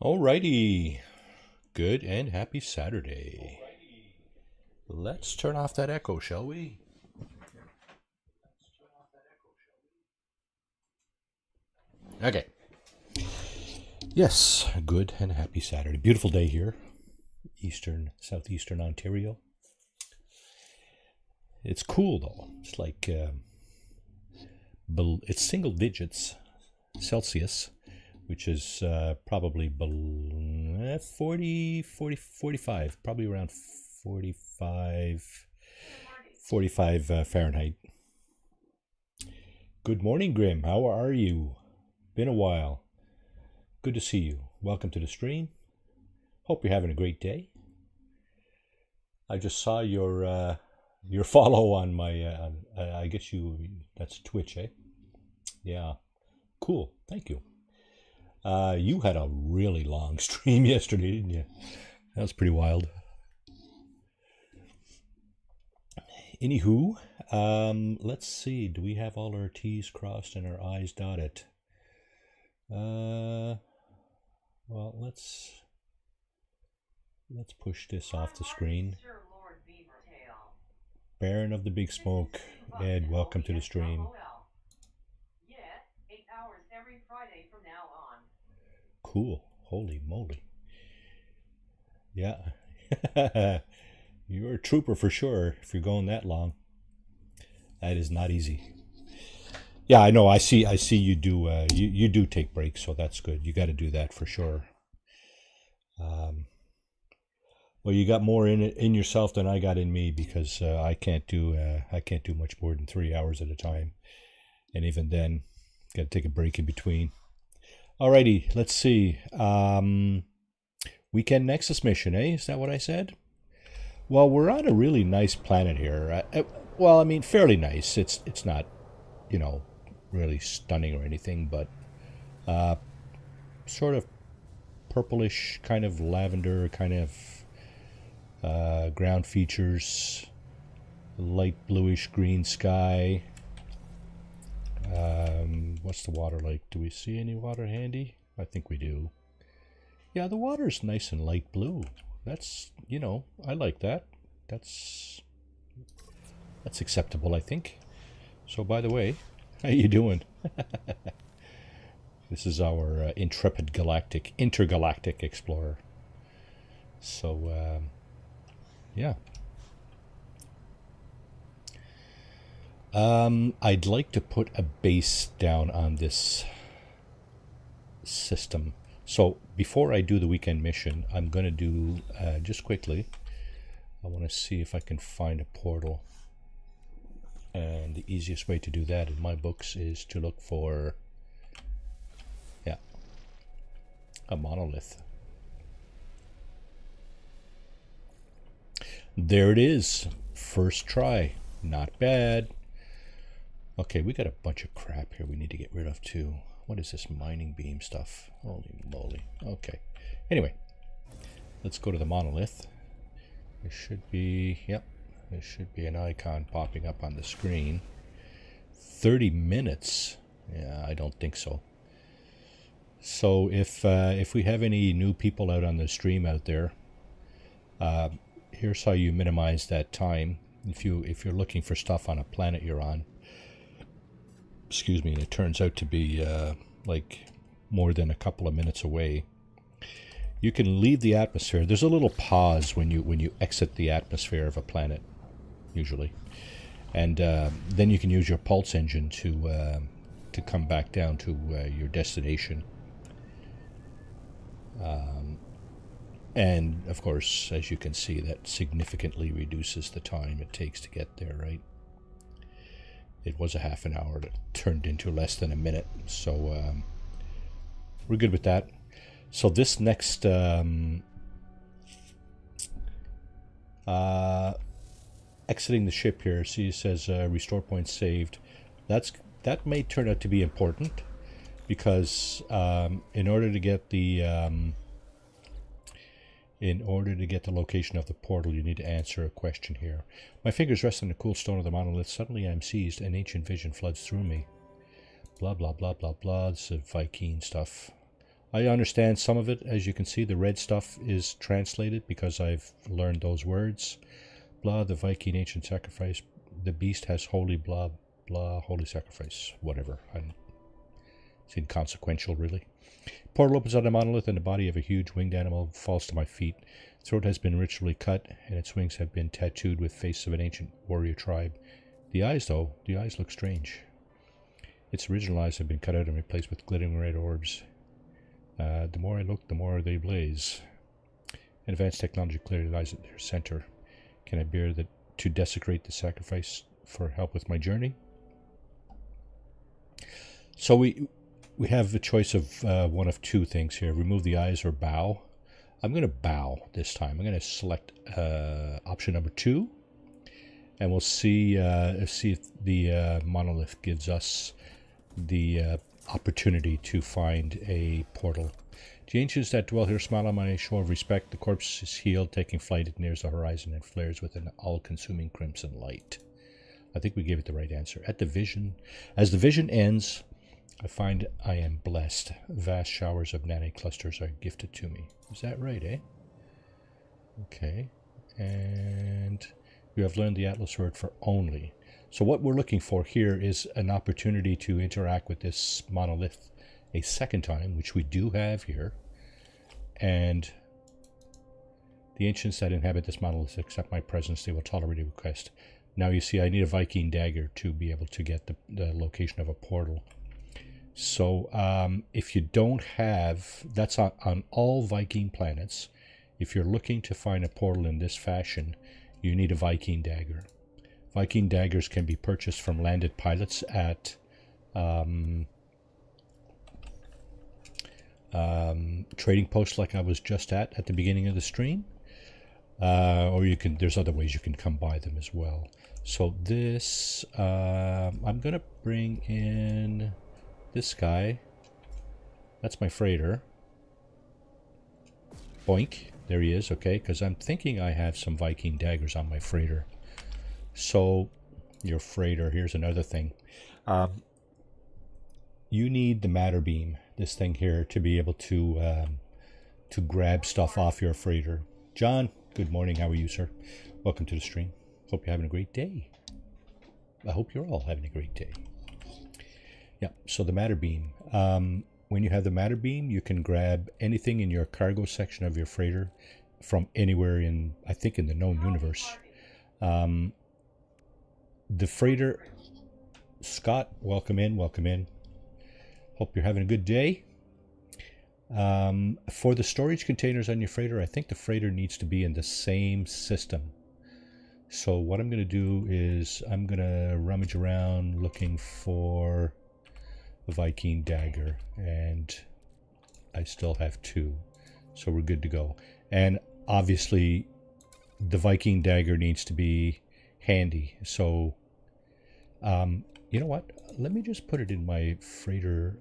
Alrighty, good and happy Saturday. Let's turn off that echo, shall we? Okay. Yes, good and happy Saturday. Beautiful day here, southeastern Ontario. It's cool though. It's like it's single digits Celsius, which is probably 45, probably around 45 Fahrenheit. Good morning, Grim. How are you? Been a while. Good to see you. Welcome to the stream. Hope you're having a great day. I just saw your follow on my, I guess that's Twitch, eh? Yeah. Cool. Thank you. You had a really long stream yesterday, didn't you? That was pretty wild. Anywho, let's see. Do we have all our T's crossed and our I's dotted? Well, let's push this off the screen. Baron of the Big Smoke, Ed, welcome to the stream. Cool. Holy moly. Yeah. You're a trooper for sure if you're going that long. That is not easy. Yeah, I know. I see you do you do take breaks, so that's good. You got to do that for sure. Well, you got more in yourself than I got in me, because I can't do much more than 3 hours at a time, and even then, got to take a break in between. Alrighty, let's see. Weekend Nexus Mission, eh? Is that what I said? Well, we're on a really nice planet here. Well, I mean, fairly nice. It's not, really stunning or anything, but sort of purplish, kind of lavender, kind of ground features, light bluish green sky. What's the water like? Do we see any water handy? I think we do. Yeah, the water's nice and light blue. That's, I like that. That's acceptable, I think. So, by the way, how you doing? This is our intrepid intergalactic explorer. So, yeah. I'd like to put a base down on this system. So before I do the weekend mission, I'm going to do, just quickly, I want to see if I can find a portal. And the easiest way to do that in my books is to look for, a monolith. There it is. First try. Not bad. Okay, we got a bunch of crap here we need to get rid of too. What is this mining beam stuff? Holy moly. Okay. Anyway, let's go to the monolith. There should be, there should be an icon popping up on the screen. 30 minutes? Yeah, I don't think so. So if we have any new people out on the stream out there, here's how you minimize that time. If you're looking for stuff on a planet you're on, excuse me, and it turns out to be like more than a couple of minutes away, you can leave the atmosphere. There's a little pause when you exit the atmosphere of a planet, usually, and then you can use your pulse engine to come back down to your destination. And of course, as you can see, that significantly reduces the time it takes to get there, right? It was a half an hour that turned into less than a minute. So we're good with that. So this next exiting the ship here, see it says restore points saved. That may turn out to be important, because in order to get the location of the portal, you need to answer a question here. My fingers rest on the cool stone of the monolith. Suddenly I am seized. An ancient vision floods through me. Blah, blah, blah, blah, blah. This is Viking stuff. I understand some of it. As you can see, the red stuff is translated because I've learned those words. Blah, the Viking ancient sacrifice. The beast has holy blah, blah, holy sacrifice. Whatever. It's inconsequential, really. Portal opens on a monolith and the body of a huge winged animal falls to my feet. Its throat has been ritually cut and its wings have been tattooed with face of an ancient warrior tribe. The eyes, though, the eyes look strange. Its original eyes have been cut out and replaced with glittering red orbs. The more I look, the more they blaze. Advanced technology clearly lies at their center. Can I bear to desecrate the sacrifice for help with my journey? So we have a choice of one of two things here. Remove the eyes or bow. I'm going to bow this time. I'm going to select option number 2. And we'll see if the monolith gives us the opportunity to find a portal. The ancients that dwell here smile on my show of respect. The corpse is healed, taking flight. It nears the horizon and flares with an all-consuming crimson light. I think we gave it the right answer. As the vision ends, I find I am blessed. Vast showers of nanite clusters are gifted to me. Is that right, eh? Okay. And you have learned the Atlas word for only. So what we're looking for here is an opportunity to interact with this monolith a second time, which we do have here. And the ancients that inhabit this monolith accept my presence. They will tolerate a request. Now you see I need a Viking Dagger to be able to get the location of a portal. So if you don't have, that's on all Viking planets. If you're looking to find a portal in this fashion, you need a Viking Dagger. Viking Daggers can be purchased from landed pilots at trading posts like I was just at the beginning of the stream. Or you can, there's other ways you can come by them as well. So this, I'm going to bring in this guy. That's my freighter. Boink. There he is. Okay, because I'm thinking I have some Viking daggers on my freighter. So your freighter, here's another thing. You need the matter beam, this thing here, to be able to grab stuff off your freighter. John, good morning. How are you, sir? Welcome to the stream. Hope you're having a great day. I hope you're all having a great day. Yeah, so the matter beam. When you have the matter beam, you can grab anything in your cargo section of your freighter from anywhere in, I think, in the known universe. The freighter, Scott, welcome in, welcome in. Hope you're having a good day. For the storage containers on your freighter, I think the freighter needs to be in the same system. So what I'm going to do is I'm going to rummage around looking for a Viking Dagger, and I still have 2, so we're good to go. And obviously the Viking Dagger needs to be handy, so you know what, let me just put it in my freighter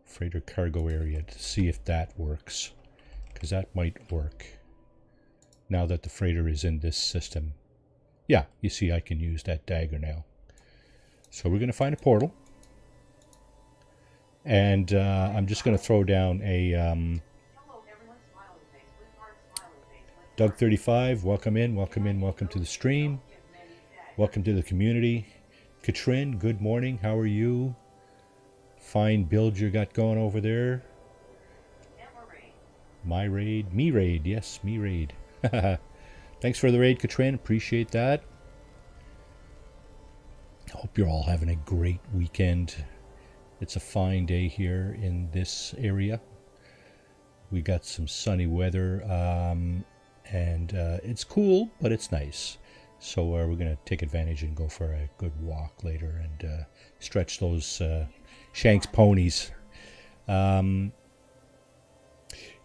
freighter cargo area to see if that works, because that might work now that the freighter is in this system. Yeah, you see I can use that dagger now. So we're going to find a portal, and I'm just going to throw down a Doug35, welcome in, welcome in, welcome to the stream, welcome to the community. Katrin, good morning, how are you? Fine build you got going over there. My raid, me raid, yes, me raid. Thanks for the raid, Katrin, appreciate that. Hope you're all having a great weekend. It's a fine day here in this area. We got some sunny weather, and it's cool, but it's nice. So we're going to take advantage and go for a good walk later and stretch those Shanks ponies.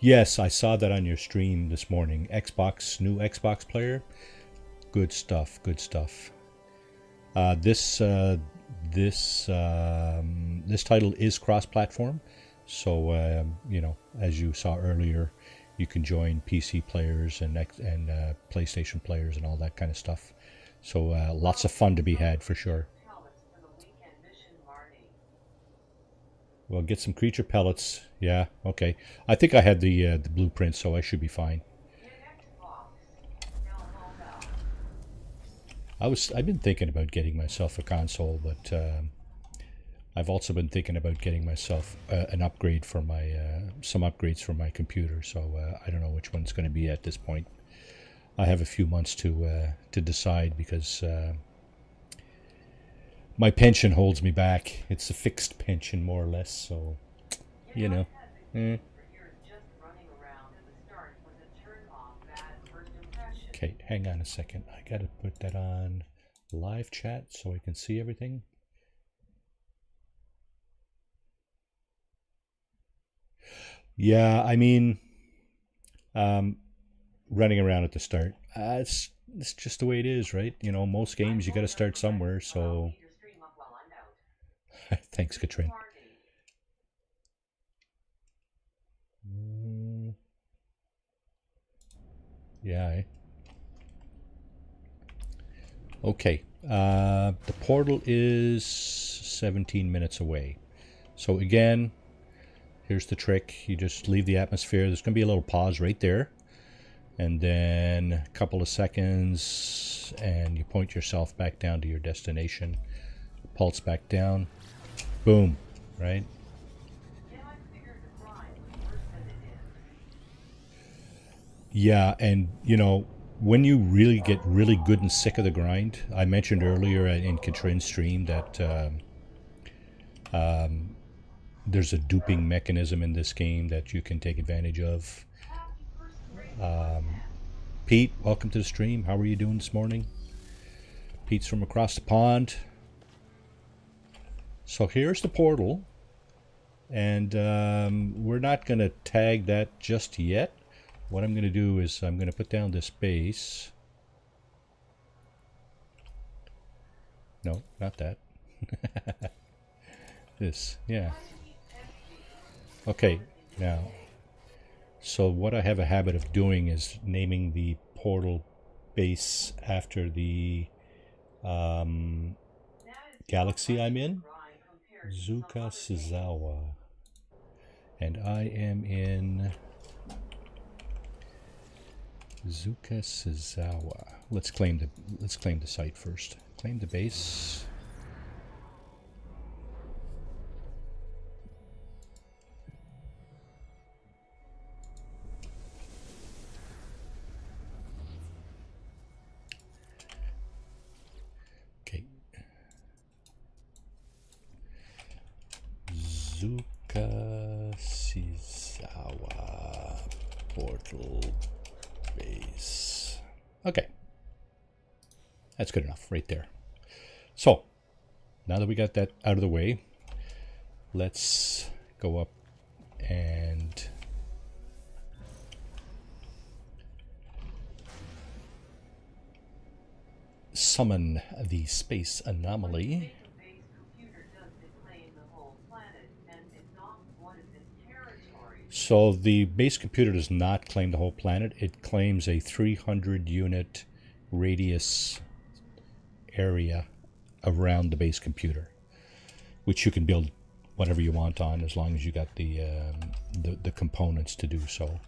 Yes, I saw that on your stream this morning. Xbox, new Xbox player. Good stuff, good stuff. This title is cross-platform, so you know, as you saw earlier, you can join PC players and PlayStation players and all that kind of stuff. So lots of fun to be had for sure. Well, get some creature pellets. Yeah, okay. I think I had the blueprint, so I should be fine. I've been thinking about getting myself a console, but I've also been thinking about getting myself an upgrade for my some upgrades for my computer. So I don't know which one's going to be at this point. I have a few months to decide because my pension holds me back. It's a fixed pension, more or less. So you know. Okay, hang on a second. I gotta put that on live chat so I can see everything. Yeah, I mean, running around at the start. It's just the way it is, right? You know, most games you got to start somewhere. So, thanks, Katrin. Yeah. Okay. The portal is 17 minutes away. So again, here's the trick. You just leave the atmosphere. There's going to be a little pause right there. And then a couple of seconds, and you point yourself back down to your destination. Pulse back down. Boom. Right? Yeah, and you know, when you really get really good and sick of the grind, I mentioned earlier in Katrin's stream that there's a duping mechanism in this game that you can take advantage of. Pete, welcome to the stream. How are you doing this morning? Pete's from across the pond. So here's the portal, and we're not going to tag that just yet. What I'm going to do is I'm going to put down this base. No, not that. This, yeah. Okay, now, so what I have a habit of doing is naming the portal base after the galaxy I'm in. Zuka Suzawa. And I am in Zuka Suzawa. Let's claim the site first. Claim the base. Okay. Zuka Suzawa portal base. Okay. That's good enough right there. So, now that we got that out of the way, let's go up and summon the space anomaly. So the base computer does not claim the whole planet. It claims a 300 unit radius area around the base computer, which you can build whatever you want on as long as you got the components to do so.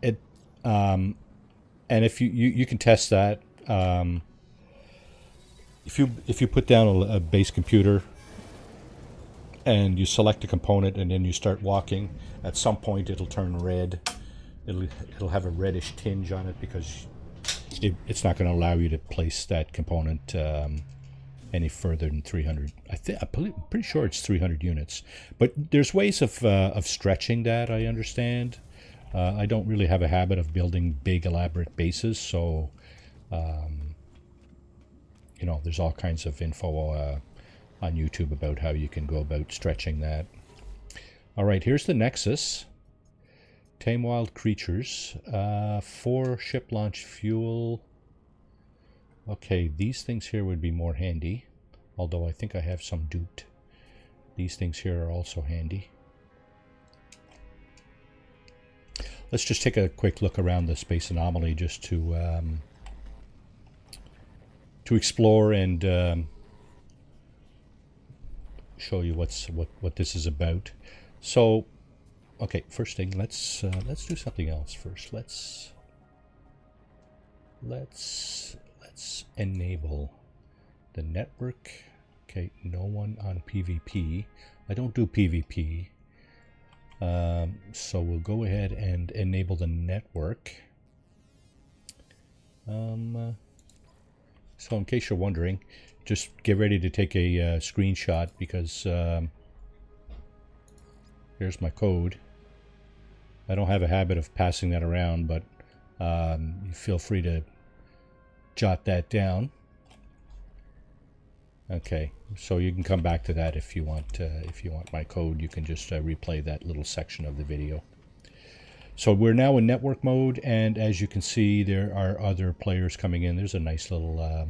It and if you can test that, if you put down a base computer and you select a component and then you start walking, at some point it'll turn red. It'll have a reddish tinge on it because it's not going to allow you to place that component any further than 300. I'm pretty sure it's 300 units. But there's ways of stretching that, I understand. I don't really have a habit of building big elaborate bases, so you know, there's all kinds of info on YouTube about how you can go about stretching that. All right, here's the Nexus. Tame wild creatures. 4 ship launch fuel. Okay, these things here would be more handy, although I think I have some duped. These things here are also handy. Let's just take a quick look around the space anomaly just to explore and show you what this is about. So, okay, first thing, let's do something else first. Let's enable the network. Okay, no one on PvP. I don't do PvP. So we'll go ahead and enable the network. So in case you're wondering, just get ready to take a screenshot, because here's my code. I don't have a habit of passing that around, but you feel free to jot that down. Okay, so you can come back to that if you want. If you want my code, you can just replay that little section of the video. So we're now in network mode, and as you can see, there are other players coming in. There's a nice little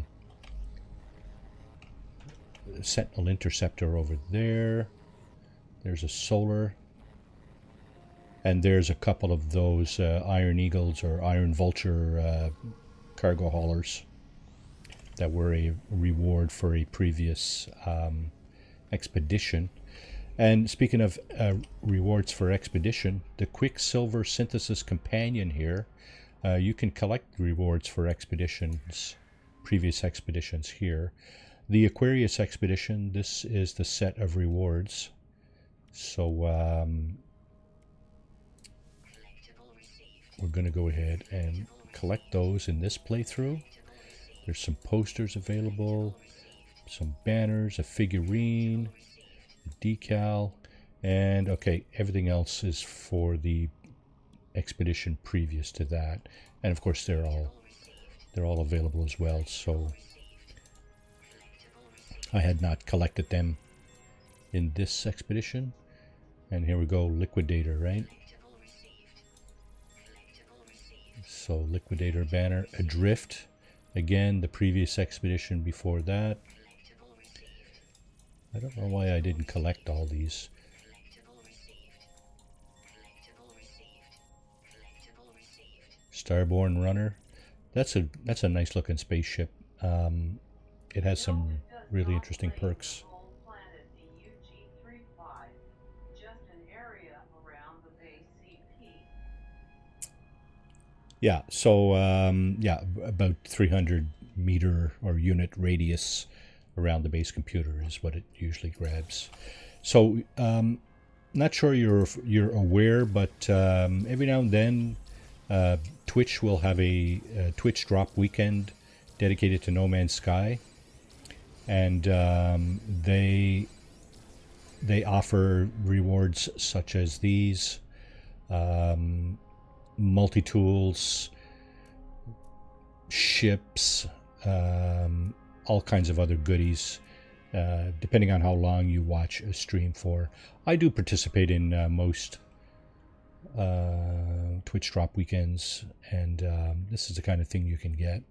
Sentinel interceptor over there. There's a solar, and there's a couple of those Iron Eagles or Iron Vulture cargo haulers that were a reward for a previous expedition. And speaking of rewards for expedition, the Quicksilver Synthesis Companion here, you can collect rewards for expeditions, previous expeditions here. The Aquarius expedition, this is the set of rewards. So we're going to go ahead and collect those in this playthrough. There's some posters available, some banners, a figurine, a decal, and okay, everything else is for the expedition previous to that. And of course they're all available as well. So I had not collected them in this expedition. And here we go, Liquidator, right? So Liquidator banner, Adrift. Again, the previous expedition before that. I don't know why I didn't collect all these. Starborn Runner. That's a nice looking spaceship. It has some really interesting perks. Yeah, so yeah, about 300 meter or unit radius around the base computer is what it usually grabs. So not sure you're aware, but every now and then Twitch will have a Twitch drop weekend dedicated to No Man's Sky, and they offer rewards such as these. Multi-tools, ships, all kinds of other goodies, depending on how long you watch a stream for. I do participate in most Twitch drop weekends, and this is the kind of thing you can get.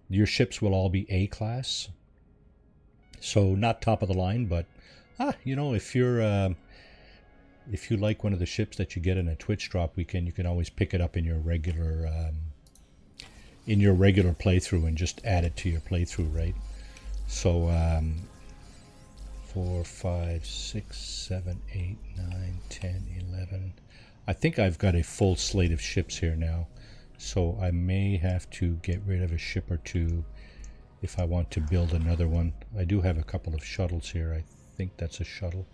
Your ships will all be A-class, so not top of the line, but you know, if you like one of the ships that you get in a Twitch drop weekend, you can always pick it up in your regular playthrough and just add it to your playthrough, right? So 4, 5, 6, 7, 8, 9, 10, 11. I think I've got a full slate of ships here now, so I may have to get rid of a ship or two if I want to build another one. I do have a couple of shuttles here. I think that's a shuttle.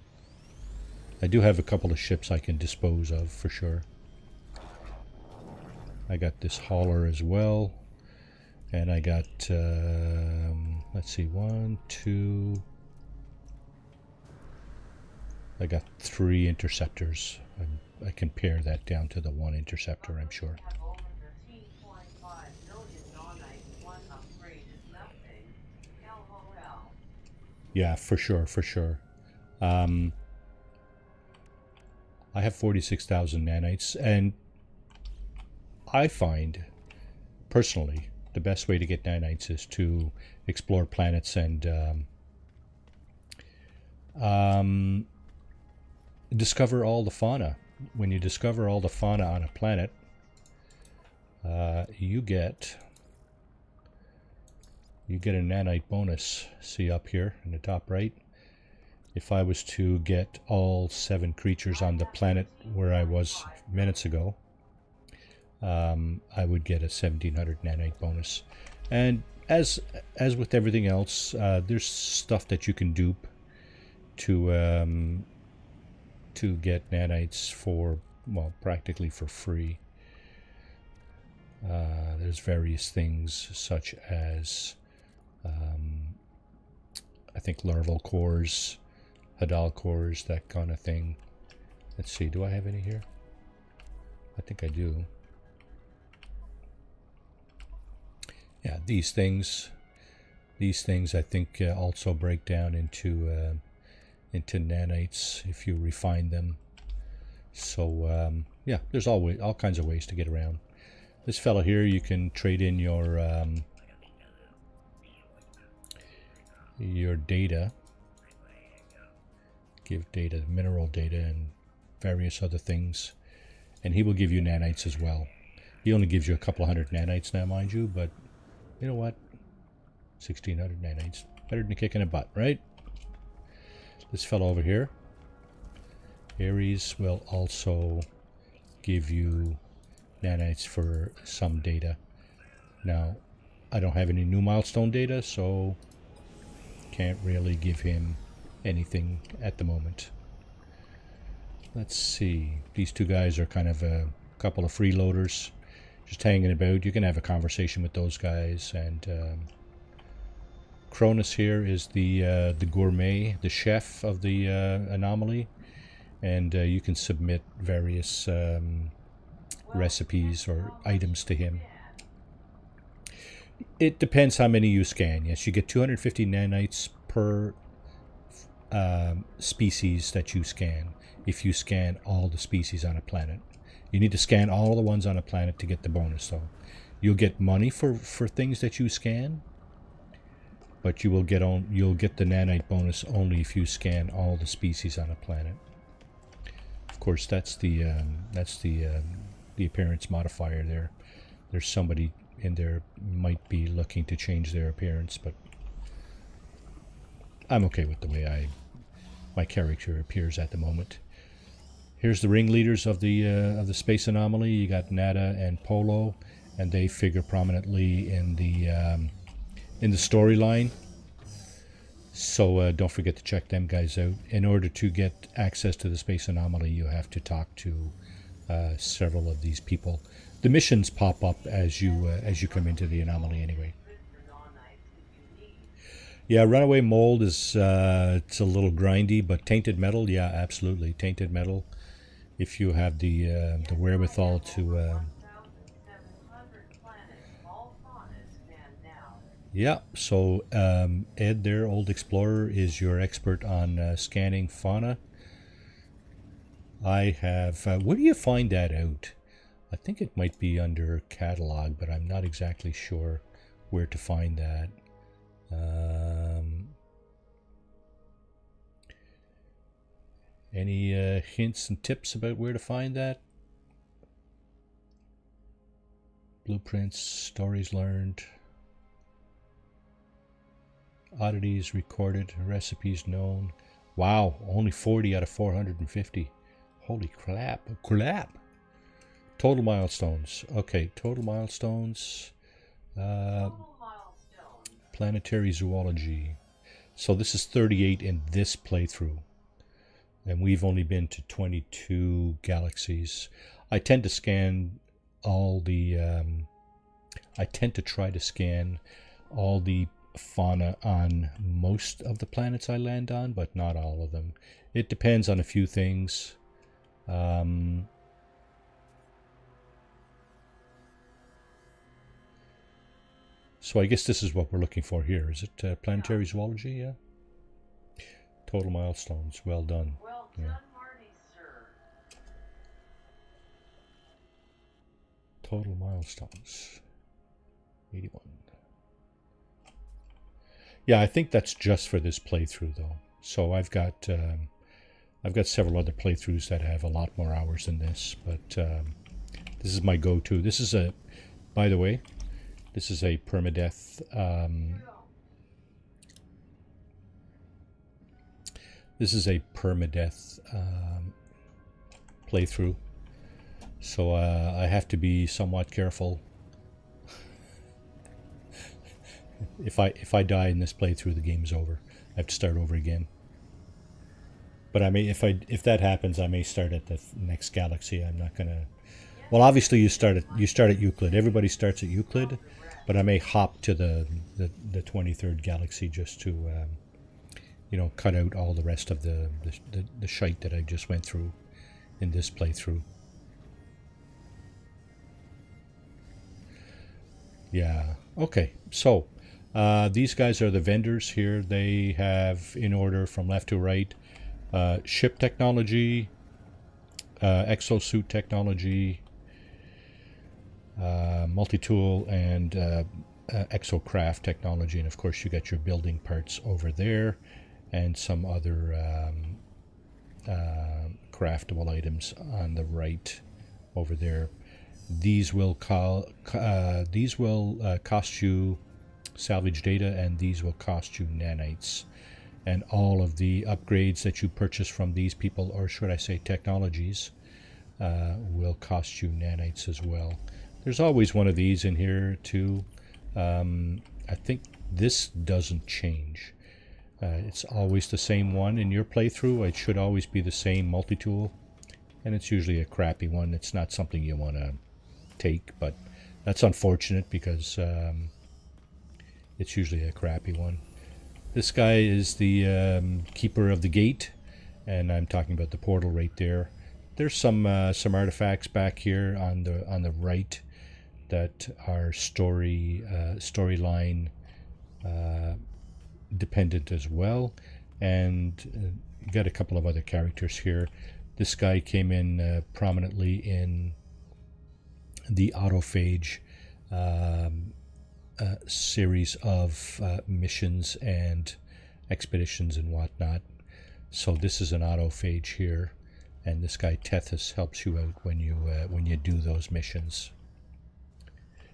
I do have a couple of ships I can dispose of for sure. I got this hauler as well, and I got let's see, 1, 2. I got 3 interceptors. I can pare that down to the 1 interceptor, I'm sure. Yeah, for sure, for sure. I have 46,000 nanites, and I find, personally, the best way to get nanites is to explore planets and discover all the fauna. When you discover all the fauna on a planet, you get a nanite bonus. See up here in the top right, If I was to get all 7 creatures on the planet where I was minutes ago, I would get a 1700 nanite bonus. And as with everything else, there's stuff that you can dupe to get nanites for, well, practically for free. There's various things such as I think larval cores, hadal cores, that kind of thing. Let's see, do I have any here? I think I do. Yeah, these things I think also break down into nanites if you refine them. So yeah, there's always all kinds of ways to get around. This fella here, you can trade in your data, give data, mineral data, and various other things, and he will give you nanites as well. He only gives you a couple hundred nanites now, mind you, but you know what? 1600 nanites, better than a kick in the butt, right? This fellow over here, Ares, will also give you nanites for some data. Now, I don't have any new milestone data, so can't really give him anything at the moment. Let's see. These two guys are kind of a couple of freeloaders, just hanging about. You can have a conversation with those guys. And Cronus here is the gourmet, the chef of the anomaly, and you can submit various recipes or items to him. It depends how many you scan. Yes, you get 250 nanites per species that you scan. If you scan all the species on a planet, you need to scan all the ones on a planet to get the bonus. Though you'll get money for things that you scan, but you'll get the nanite bonus only if you scan all the species on a planet. Of course, that's the appearance modifier there. There's somebody in there might be looking to change their appearance, but I'm okay with the way my character appears at the moment. Here's the ringleaders of the space anomaly. You got Nata and Polo, and they figure prominently in the storyline. So don't forget to check them guys out. In order to get access to the space anomaly, you have to talk to several of these people. The missions pop up as you come into the anomaly anyway. Yeah, runaway mold is it's a little grindy, but tainted metal, yeah, absolutely, tainted metal. If you have the wherewithal to. Yeah, so Ed there, Old Explorer, is your expert on scanning fauna. I have. Where do you find that out? I think it might be under catalog, but I'm not exactly sure where to find that. Any hints and tips about where to find that? Blueprints, stories learned, oddities recorded, recipes known. Wow, only 40 out of 450. Holy crap. Total milestones. Okay, total milestones. Planetary zoology. So this is 38 in this playthrough. And we've only been to 22 galaxies. I tend to scan all the... I tend to try to scan all the fauna on most of the planets I land on, but not all of them. It depends on a few things. So I guess this is what we're looking for here. Is it planetary zoology? Yeah. Total milestones. Well done. Well done, Marty, sir. Total milestones. 81. Yeah, I think that's just for this playthrough, though. So I've got several other playthroughs that have a lot more hours than this, but this is my go-to. This is a, by the way, this is a permadeath This is a permadeath playthrough, so I have to be somewhat careful. If I die in this playthrough, the game's over. I have to start over again. But I may, if that happens, I may start at the next galaxy. I'm not gonna. Well, obviously you start at Euclid. Everybody starts at Euclid, but I may hop to the 23rd galaxy just to cut out all the rest of the shite that I just went through in this playthrough. Yeah. Okay. So these guys are the vendors here. They have, in order from left to right, ship technology, exosuit technology, multi-tool, and exocraft technology. And of course you got your building parts over there and some other craftable items on the right over there. These will cost you salvage data, and these will cost you nanites. And all of the upgrades that you purchase from these people, or should I say technologies, will cost you nanites as well. There's always one of these in here too. I think this doesn't change. It's always the same one in your playthrough. It should always be the same multi-tool, and it's usually a crappy one. It's not something you want to take, but that's unfortunate because it's usually a crappy one. This guy is the keeper of the gate, and I'm talking about the portal right there. There's some artifacts back here on the right that are storyline dependent as well, and you got a couple of other characters here. This guy came in prominently in the autophage series of missions and expeditions and whatnot. So this is an autophage here, and this guy Tethys helps you out when you do those missions.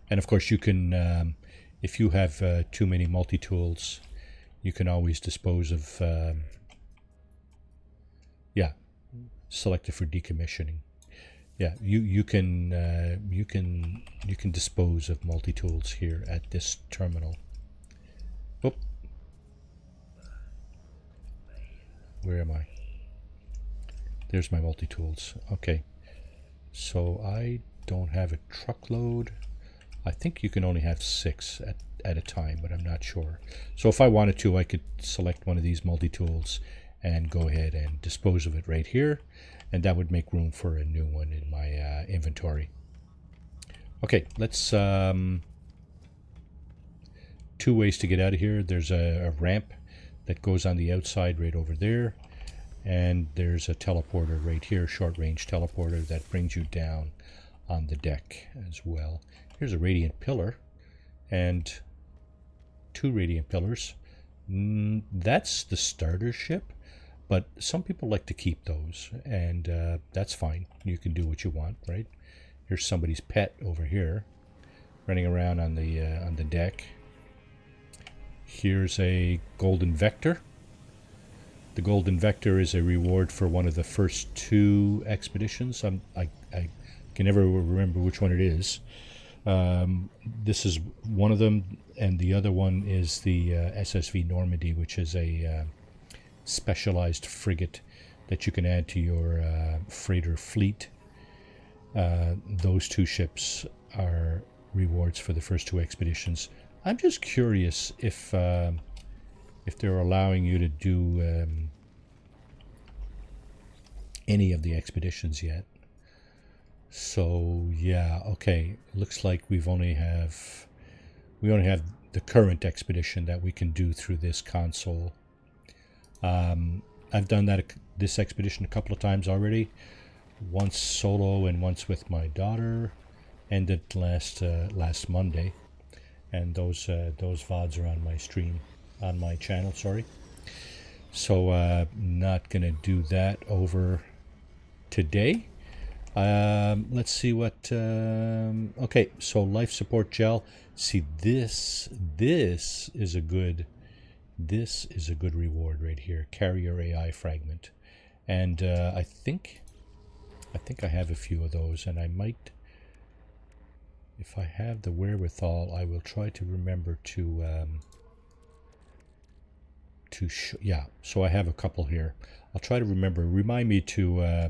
And of course you can, if you have too many multi-tools, you can always dispose of, select it for decommissioning. Yeah, you can dispose of multi-tools here at this terminal. Oh, where am I? There's my multi-tools. Okay, so I don't have a truckload. I think you can only have 6 at a time, but I'm not sure. So if I wanted to, I could select one of these multi-tools and go ahead and dispose of it right here, and that would make room for a new one in my inventory. Okay, let's 2 ways to get out of here. There's a ramp that goes on the outside right over there, and there's a teleporter right here, short range teleporter that brings you down on the deck as well. Here's a radiant pillar and 2 radiant pillars. That's the starter ship, but some people like to keep those, and that's fine. You can do what you want, right? Here's somebody's pet over here running around on the deck. Here's a golden vector. The golden vector is a reward for one of the first 2 expeditions. I can never remember which one it is. This is one of them, and the other one is the SSV Normandy, which is a specialized frigate that you can add to your freighter fleet. Those 2 ships are rewards for the first 2 expeditions. I'm just curious if they're allowing you to do any of the expeditions yet. So yeah, okay. Looks like we only have the current expedition that we can do through this console. I've done this expedition a couple of times already. Once solo and once with my daughter. Ended last Monday, and those VODs are on my stream, on my channel. Sorry. So not gonna do that over today. Let's see what. Okay, so life support gel. See, this is a good This is a good reward right here. Carrier AI fragment. And I think I have a few of those, and I might, if I have the wherewithal, I will try to remember to yeah, so I have a couple here. I'll try to remember. Remind me to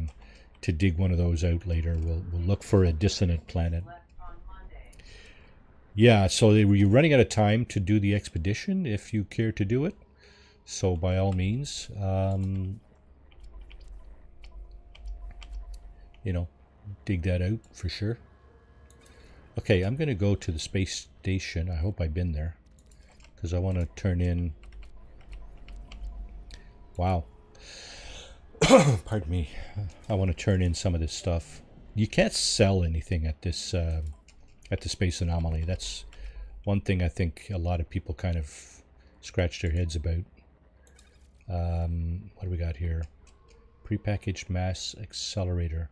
dig one of those out later. We'll look for a dissonant planet. Yeah, so you're running out of time to do the expedition if you care to do it. So by all means, you know, dig that out for sure. Okay, I'm going to go to the space station. I hope I've been there because I want to turn in. Wow. Pardon me. I want to turn in some of this stuff. You can't sell anything at this at the space anomaly. That's one thing I think a lot of people kind of scratch their heads about. What do we got here? Prepackaged mass accelerator,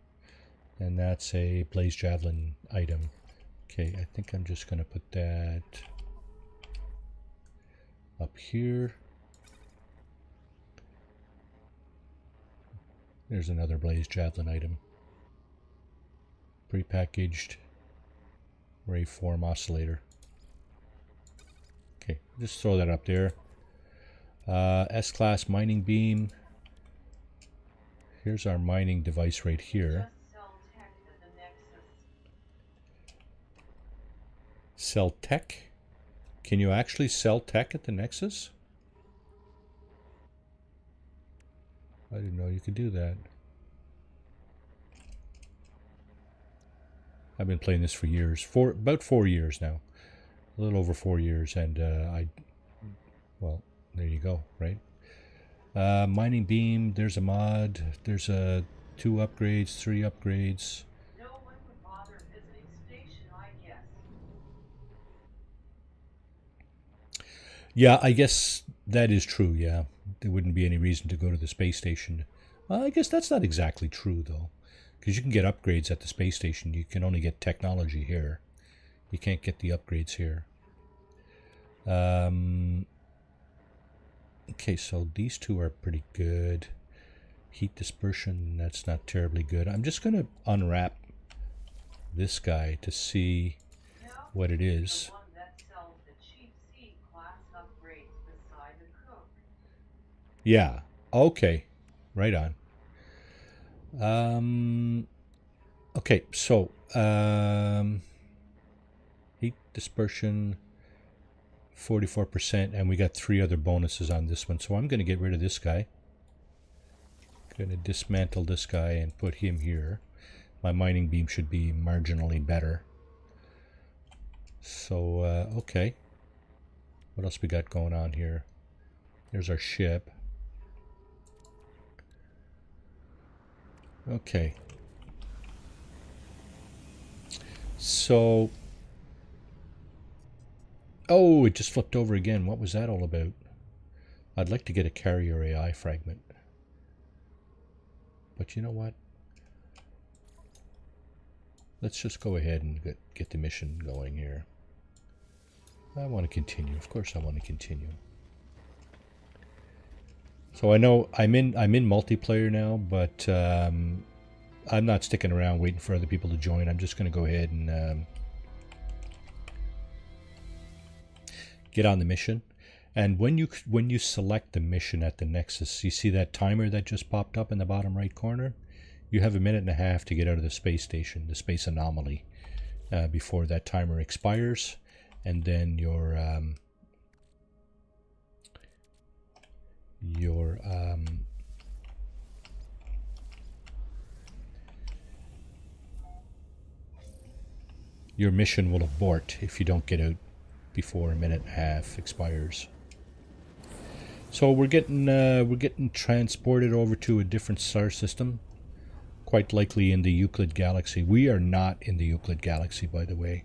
and that's a blaze javelin item. Okay, I think I'm just going to put that up here. There's another blaze javelin item. Prepackaged ray form oscillator. Okay, just throw that up there. S-class mining beam. Here's our mining device right here. Sell tech? Can you actually sell tech at the Nexus? I didn't know you could do that. I've been playing this for years. About 4 years now. A little over 4 years, and well, there you go, right? Mining beam, there's a mod. There's 2 upgrades, 3 upgrades. No one would bother visiting station, I guess. Yeah, I guess that is true, yeah. There wouldn't be any reason to go to the space station. I guess that's not exactly true, though. Because you can get upgrades at the space station. You can only get technology here. You can't get the upgrades here. Okay, so these 2 are pretty good. Heat dispersion, that's not terribly good. I'm just going to unwrap this guy to see what it is. The one that sells the cheap C-class upgrades beside the cook. Yeah, okay, right on. Okay, so heat dispersion 44%, and we got 3 other bonuses on this one, so I'm going to get rid of this guy. Going to dismantle this guy and put him here. My mining beam should be marginally better. So okay, what else we got going on here? There's our ship. Okay, so, oh, it just flipped over again. What was that all about? I'd like to get a carrier AI fragment, but you know what? Let's just go ahead and get the mission going here. I want to continue. Of course I want to continue. So I know I'm in multiplayer now, but I'm not sticking around waiting for other people to join. I'm just going to go ahead and get on the mission. And when you select the mission at the Nexus, you see that timer that just popped up in the bottom right corner? You have 1.5 minutes to get out of the space station, the space anomaly, before that timer expires, and then your mission will abort if you don't get out before 1.5 minutes expires. So we're getting transported over to a different star system, quite likely in the Euclid galaxy. We are not in the Euclid galaxy, by the way.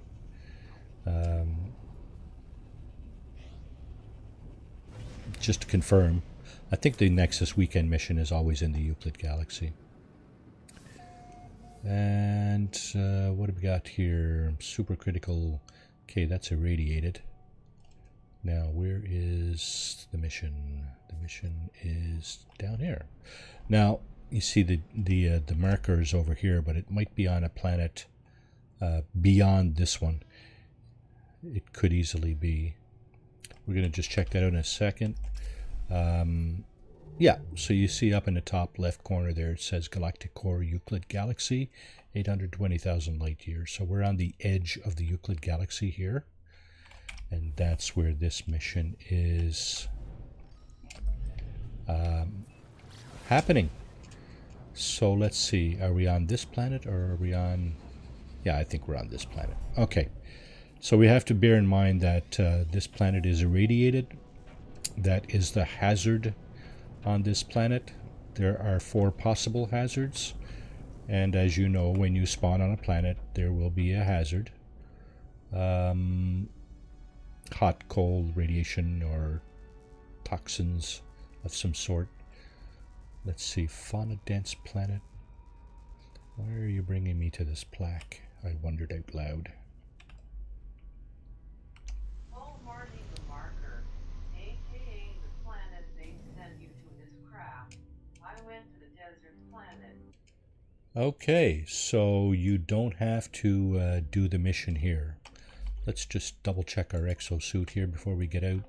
Just to confirm, I think the Nexus weekend mission is always in the Euclid galaxy. And what do we got here? Supercritical. Okay, that's irradiated. Now, where is the mission? The mission is down here. Now, you see the markers over here, but it might be on a planet beyond this one. It could easily be. We're going to just check that out in a second. Yeah, so you see up in the top left corner there, it says Galactic Core Euclid Galaxy, 820,000 light years. So we're on the edge of the Euclid Galaxy here. And that's where this mission is happening. So let's see, are we on this planet or are we on... Yeah, I think we're on this planet. Okay, so we have to bear in mind that this planet is irradiated. That is the hazard on this planet. There are 4 possible hazards. And as you know, when you spawn on a planet, there will be a hazard. Hot, cold, radiation, or toxins of some sort. Let's see, fauna dense planet. Why are you bringing me to this plaque? I wondered out loud. Paul Marty the marker, aka the planet they send you to this crap. I went to the desert planet. Okay, so you don't have to do the mission here. Let's just double check our exosuit here before we get out.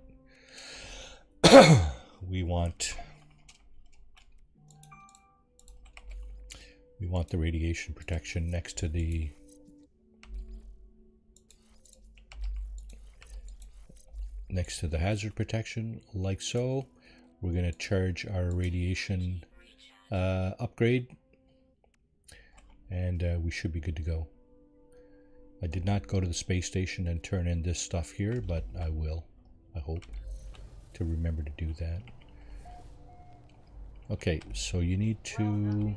We want the radiation protection next to the hazard protection, like so. We're going to charge our radiation upgrade, and we should be good to go. I did not go to the space station and turn in this stuff here, but I will, I hope, to remember to do that. Okay, so you need to...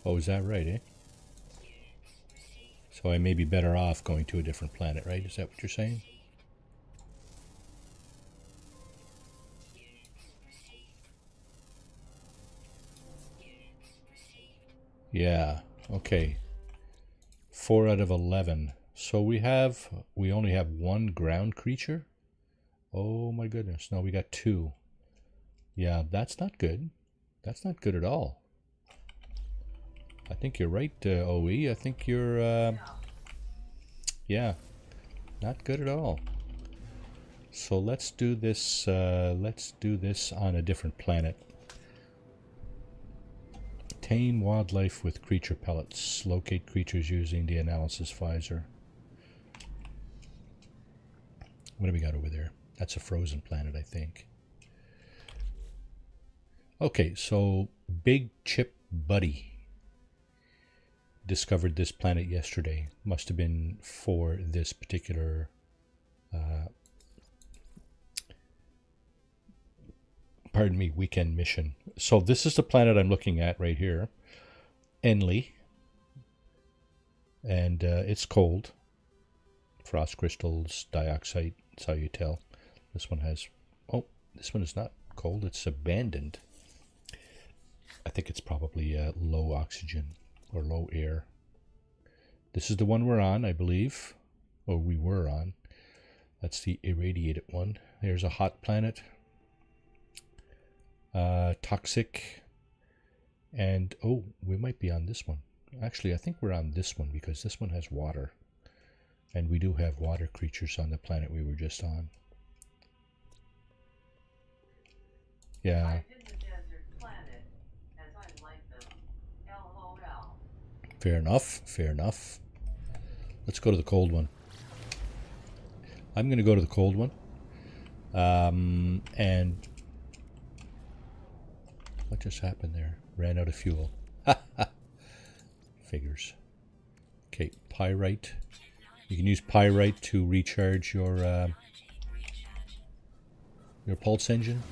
Oh, is that right, eh? So I may be better off going to a different planet, right? Is that what you're saying? Yeah, okay. 4 out of 11. So we only have 1 ground creature? Oh my goodness. No, we got 2. Yeah, that's not good. That's not good at all. I think you're right, OE. I think you're, yeah, not good at all. So let's do this on a different planet. Tame wildlife with creature pellets. Locate creatures using the analysis visor. What do we got over there? That's a frozen planet, I think. Okay, so Big Chip Buddy discovered this planet yesterday. Must have been for this particular weekend mission. So this is the planet I'm looking at right here, Enley, and it's cold. Frost crystals, dioxide, that's how you tell. This one has, oh, this one is not cold, it's abandoned. I think it's probably low oxygen or low air. This is the one we're on, I believe, or we were on. That's the irradiated one. There's a hot planet. Toxic, and oh, we might be on this one. Actually, I think we're on this one because this one has water, and we do have water creatures on the planet we were just on. Yeah. I've been the desert planet, as I like them. LOL. Fair enough. Fair enough. Let's go to the cold one. I'm going to go to the cold one. And what just happened there? Ran out of fuel. Figures. Okay, pyrite. You can use pyrite to recharge your pulse engine.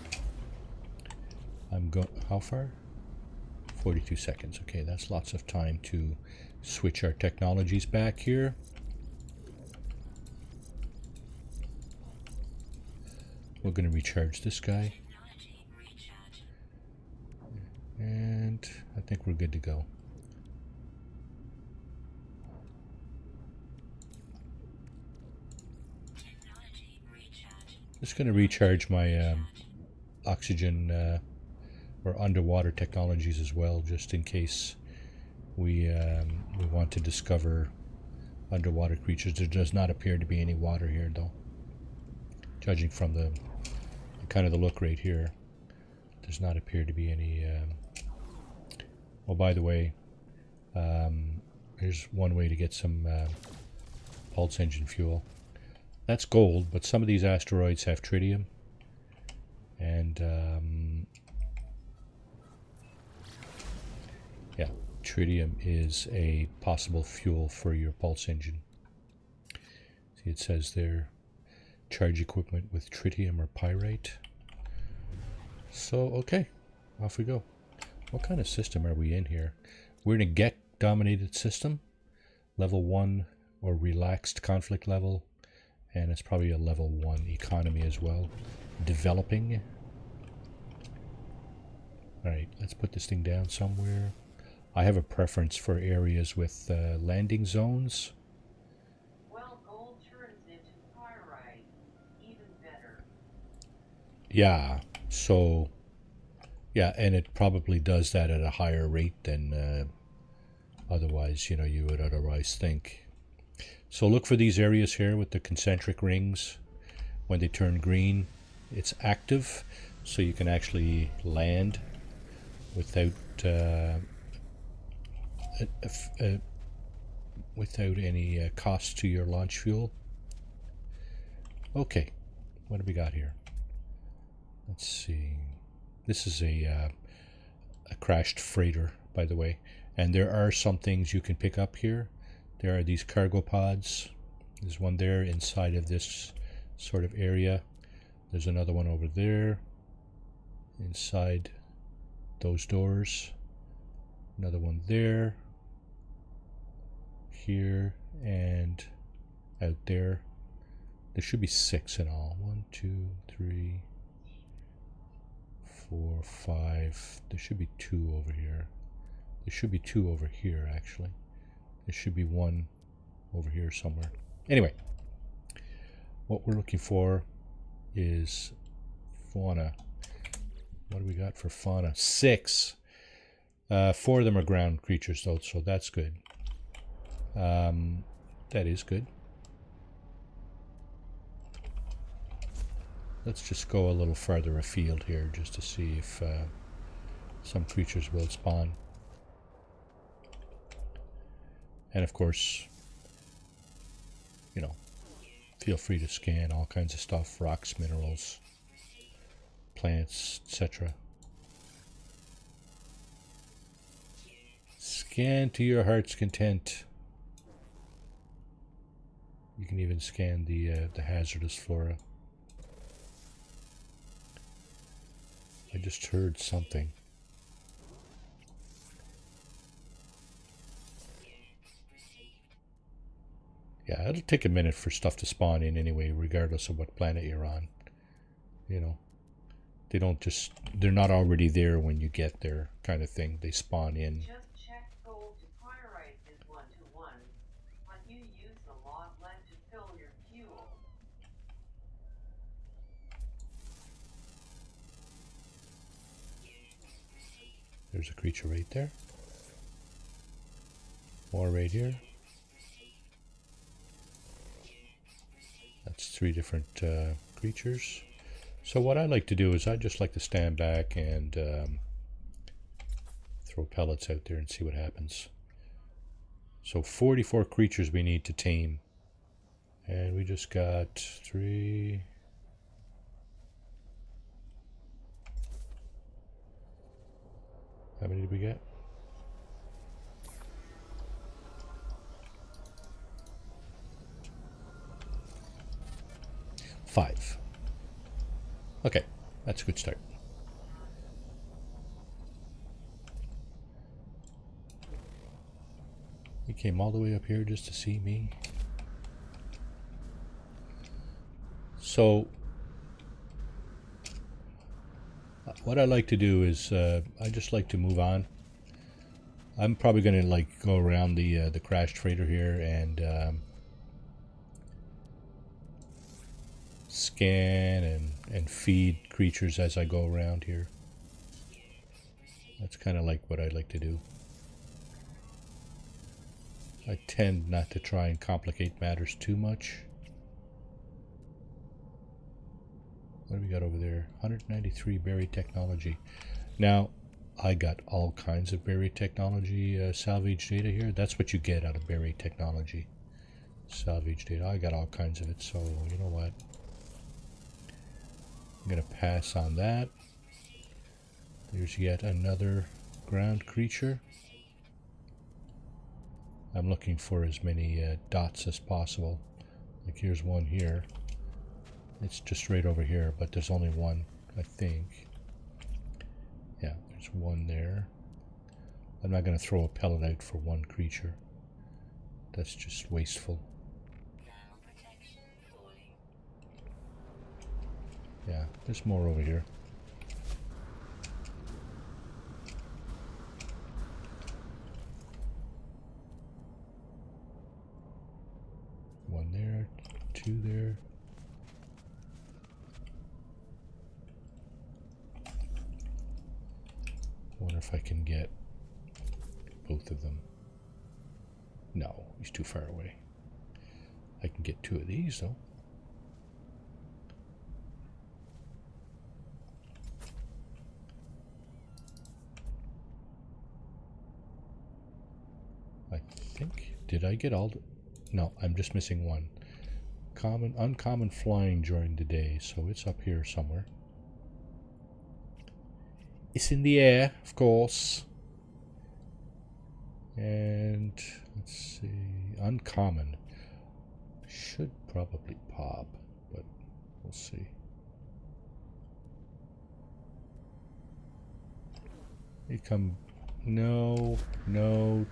I'm going. How far? 42 seconds. Okay, that's lots of time to switch our technologies back here. We're going to recharge this guy. And I think we're good to go. just going to recharge my oxygen or underwater technologies as well, just in case we want to discover underwater creatures. There does not appear to be any water here, though. Judging from the kind of the look right here, does not appear to be any. Oh, by the way, here's one way to get some pulse engine fuel. That's gold, but some of these asteroids have tritium, and yeah, tritium is a possible fuel for your pulse engine. See, it says there, charge equipment with tritium or pyrite. So, okay, off we go. What kind of system are we in here? We're in a Gek-dominated system, level 1 or relaxed conflict level, and it's probably a level 1 economy as well. Developing. Alright, let's put this thing down somewhere. I have a preference for areas with landing zones. Well, gold turns into pyrite. Even better. Yeah, so... yeah, and it probably does that at a higher rate than otherwise, you would otherwise think. So look for these areas here with the concentric rings. When they turn green, it's active, so you can actually land without without any cost to your launch fuel. Okay, what do we got here? Let's see. This is a crashed freighter, by the way, and there are some things you can pick up here. There are these cargo pods. There's one there inside of this sort of area. There's another one over there inside those doors. Another one there, here, and out there. There should be 6 in all. 1, 2, 3, 4, 5. There should be 2 over here. There should be 2 over here, actually. There should be 1 over here somewhere. Anyway, what we're looking for is fauna. What do we got for fauna? 6. 4 of them are ground creatures, though, so that's good. That is good. Let's just go a little farther afield here just to see if some creatures will spawn. And of course, feel free to scan all kinds of stuff, rocks, minerals, plants, etc. Scan to your heart's content. You can even scan the hazardous flora. I just heard something. Yeah, it'll take a minute for stuff to spawn in anyway, regardless of what planet you're on. They don't just, they're not already there when you get there, kind of thing. They spawn in. Just check gold to pyrite is 1-to-1, but you use a lot less to fill your fuel. There's a creature right there. More right here. That's 3 different creatures. So what I like to do is I just like to stand back and throw pellets out there and see what happens. So 44 creatures we need to tame. And we just got 3... How many did we get? 5. Okay, that's a good start. You came all the way up here just to see me. So what I like to do is I just like to move on. I'm probably going to go around the crashed freighter here and scan and feed creatures as I go around here. That's kind of like what I like to do. I tend not to try and complicate matters too much. What do we got over there? 193 buried technology. Now, I got all kinds of buried technology salvage data here. That's what you get out of buried technology. Salvage data. I got all kinds of it, so you know what? I'm going to pass on that. There's yet another ground creature. I'm looking for as many dots as possible. Like here's one here. It's just right over here, but there's only one, I think. Yeah, there's one there. I'm not going to throw a pellet out for one creature. That's just wasteful. Yeah, there's more over here. One there, two there. Wonder if I can get both of them. No, he's too far away. I can get two of these though. I think, did I get all the, no, I'm just missing one. Uncommon flying during the day, so it's up here somewhere. It's in the air, of course. And let's see, uncommon should probably pop, but we'll see. You come, no,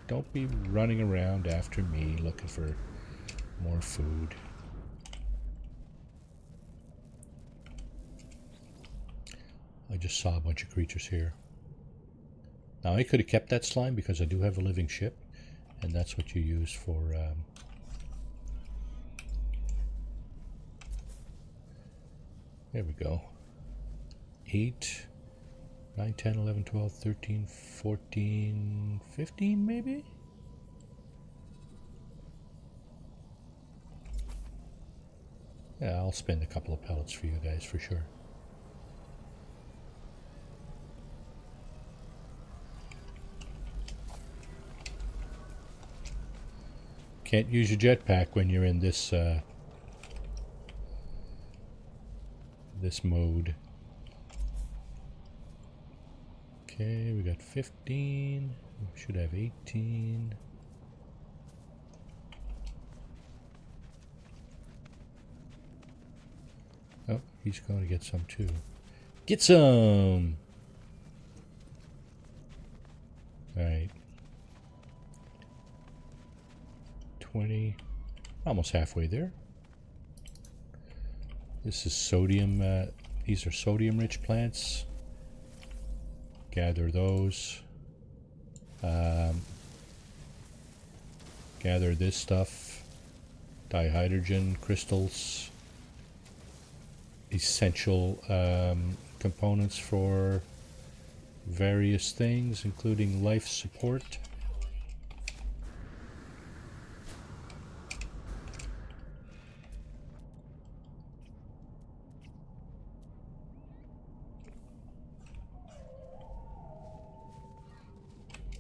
don't be running around after me looking for more food. I just saw a bunch of creatures here. Now I could have kept that slime because I do have a living ship, and that's what you use for there we go. 8, 9, 10, 11, 12, 13, 14, 15 maybe? Yeah, I'll spend a couple of pellets for you guys for sure. Can't use your jetpack when you're in this this mode. Okay, we got 15. We should have 18. Oh, he's going to get some too. Get some! Alright. 20. Almost halfway there. This is sodium. These are sodium rich plants. Gather those. Gather this stuff. Dihydrogen crystals. Essential components for various things, including life support.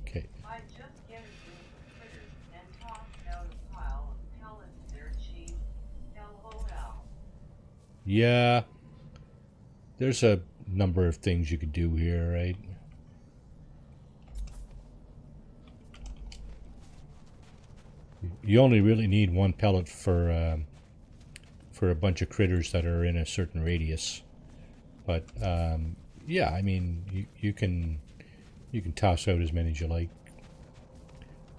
Okay. I just given you the critters and tossed out a pile of pellets there, Chief. LOL. Yeah. There's a number of things you could do here, right? You only really need one pellet for a bunch of critters that are in a certain radius. But yeah, I mean, you can toss out as many as you like.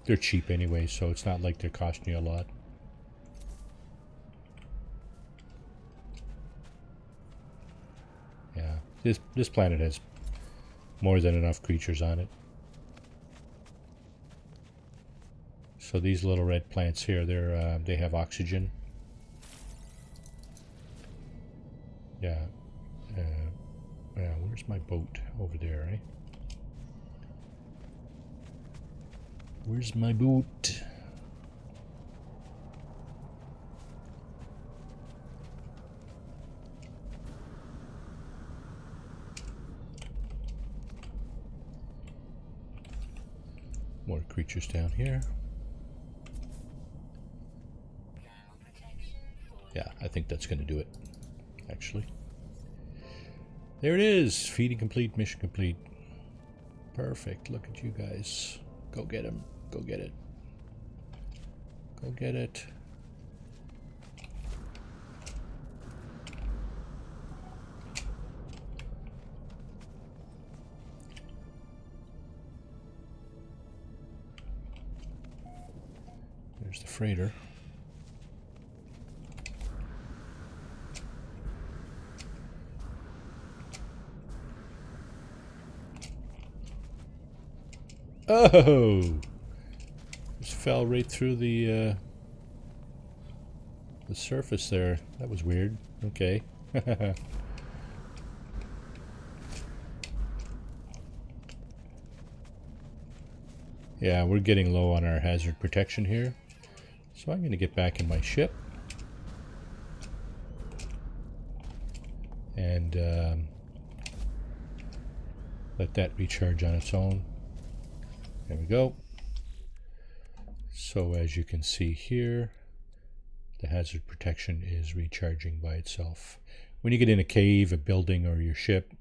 They're cheap anyway, so it's not like they're costing you a lot. Yeah, this planet has more than enough creatures on it. So these little red plants here, they have oxygen. Yeah. Yeah, where's my boat? Over there, eh? Where's my boat? More creatures down here. Yeah, I think that's going to do it, actually. There it is. Feeding complete, mission complete. Perfect. Look at you guys. Go get him. Go get it. Go get it. There's the freighter. Oh! Just fell right through the surface there. That was weird. Okay. Yeah, we're getting low on our hazard protection here. So I'm going to get back in my ship. And let that recharge on its own. There we go. So as you can see here, the hazard protection is recharging by itself. When you get in a cave, a building, or your ship,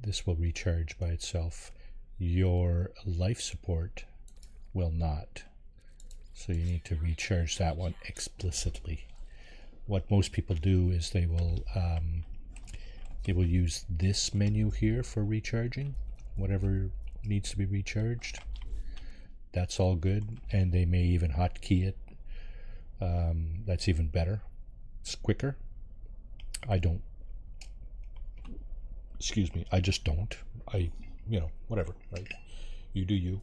this will recharge by itself. Your life support will not. So you need to recharge that one explicitly. What most people do is they will use this menu here for recharging whatever needs to be recharged. That's all good, and they may even hotkey it. That's even better. It's quicker. I don't. Excuse me. I just don't. Whatever. Right? You do you.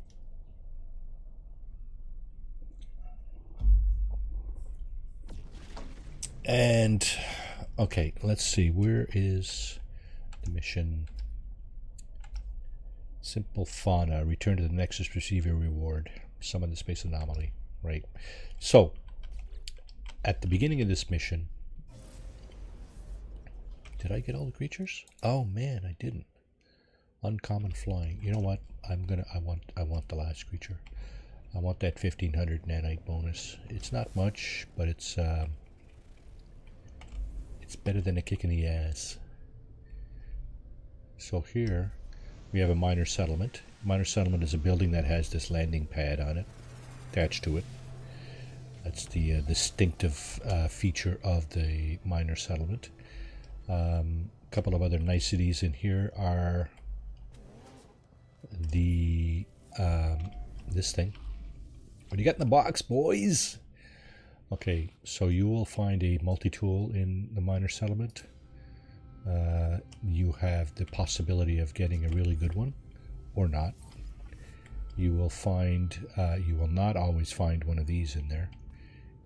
And okay, let's see. Where is the mission? Simple fauna. Return to the Nexus. Receive your reward. Summon the space anomaly. Right. So, at the beginning of this mission, did I get all the creatures? Oh man, I didn't. Uncommon flying. You know what? I want the last creature. I want that 1500 nanite bonus. It's not much, but it's better than a kick in the ass. So here we have a minor settlement. Minor settlement is a building that has this landing pad on it, attached to it. That's the distinctive feature of the minor settlement. A couple of other niceties in here are the this thing. What do you got in the box, boys? Okay, so you will find a multi-tool in the minor settlement. You have the possibility of getting a really good one, or not. You will find, you will not always find one of these in there.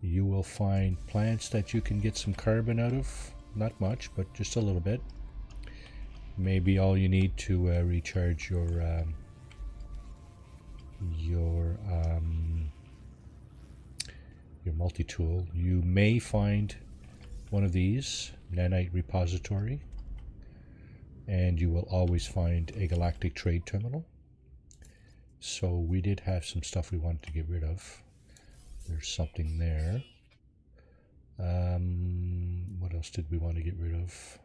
You will find plants that you can get some carbon out of. Not much, but just a little bit. Maybe all you need to recharge your multi-tool. You may find one of these, nanite repository, and you will always find a galactic trade terminal. So we did have some stuff we wanted to get rid of. There's something there. What else did we want to get rid of?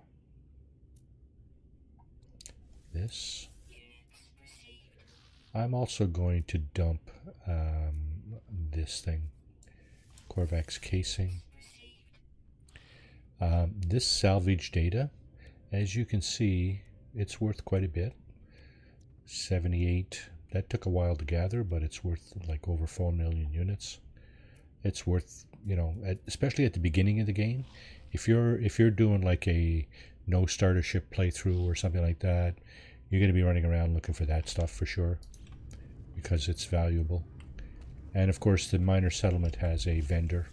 This. I'm also going to dump this thing. Corvax casing. This salvage data, as you can see, it's worth quite a bit. 78. That took a while to gather, but it's worth like over 4 million units. It's worth, especially at the beginning of the game. If you're doing like a no starter ship playthrough or something like that, you're going to be running around looking for that stuff for sure, because it's valuable. And of course the minor settlement has a vendor.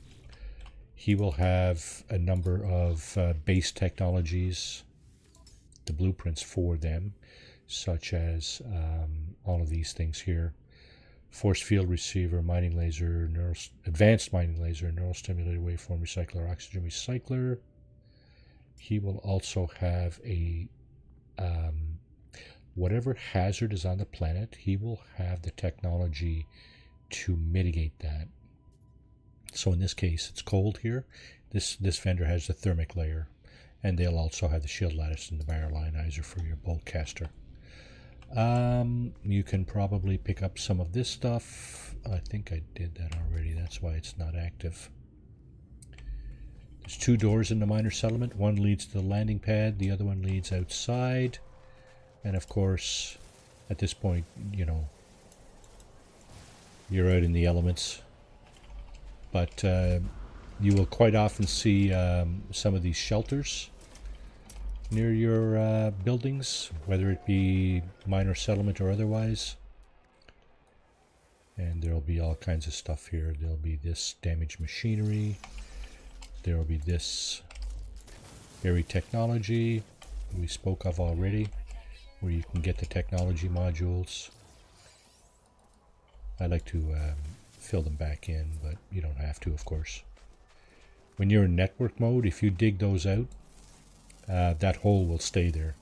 He will have a number of base technologies, the blueprints for them, such as all of these things here. Force field receiver, mining laser, advanced mining laser, neural stimulator, waveform recycler, oxygen recycler. He will also have a whatever hazard is on the planet, he will have the technology to mitigate that. So in this case, it's cold here. This vendor has the thermic layer, and they'll also have the shield lattice and the barrel ionizer for your bolt caster. You can probably pick up some of this stuff. I think I did that already. That's why it's not active. There's 2 doors in the miner settlement. One leads to the landing pad. The other one leads outside. And of course, at this point, you know, you're out in the elements. But you will quite often see some of these shelters near your buildings, whether it be miner settlement or otherwise. And there'll be all kinds of stuff here. There'll be this damaged machinery. There will be this buried technology we spoke of already, where you can get the technology modules. I like to fill them back in, but you don't have to, of course. When you're in network mode, if you dig those out, that hole will stay there.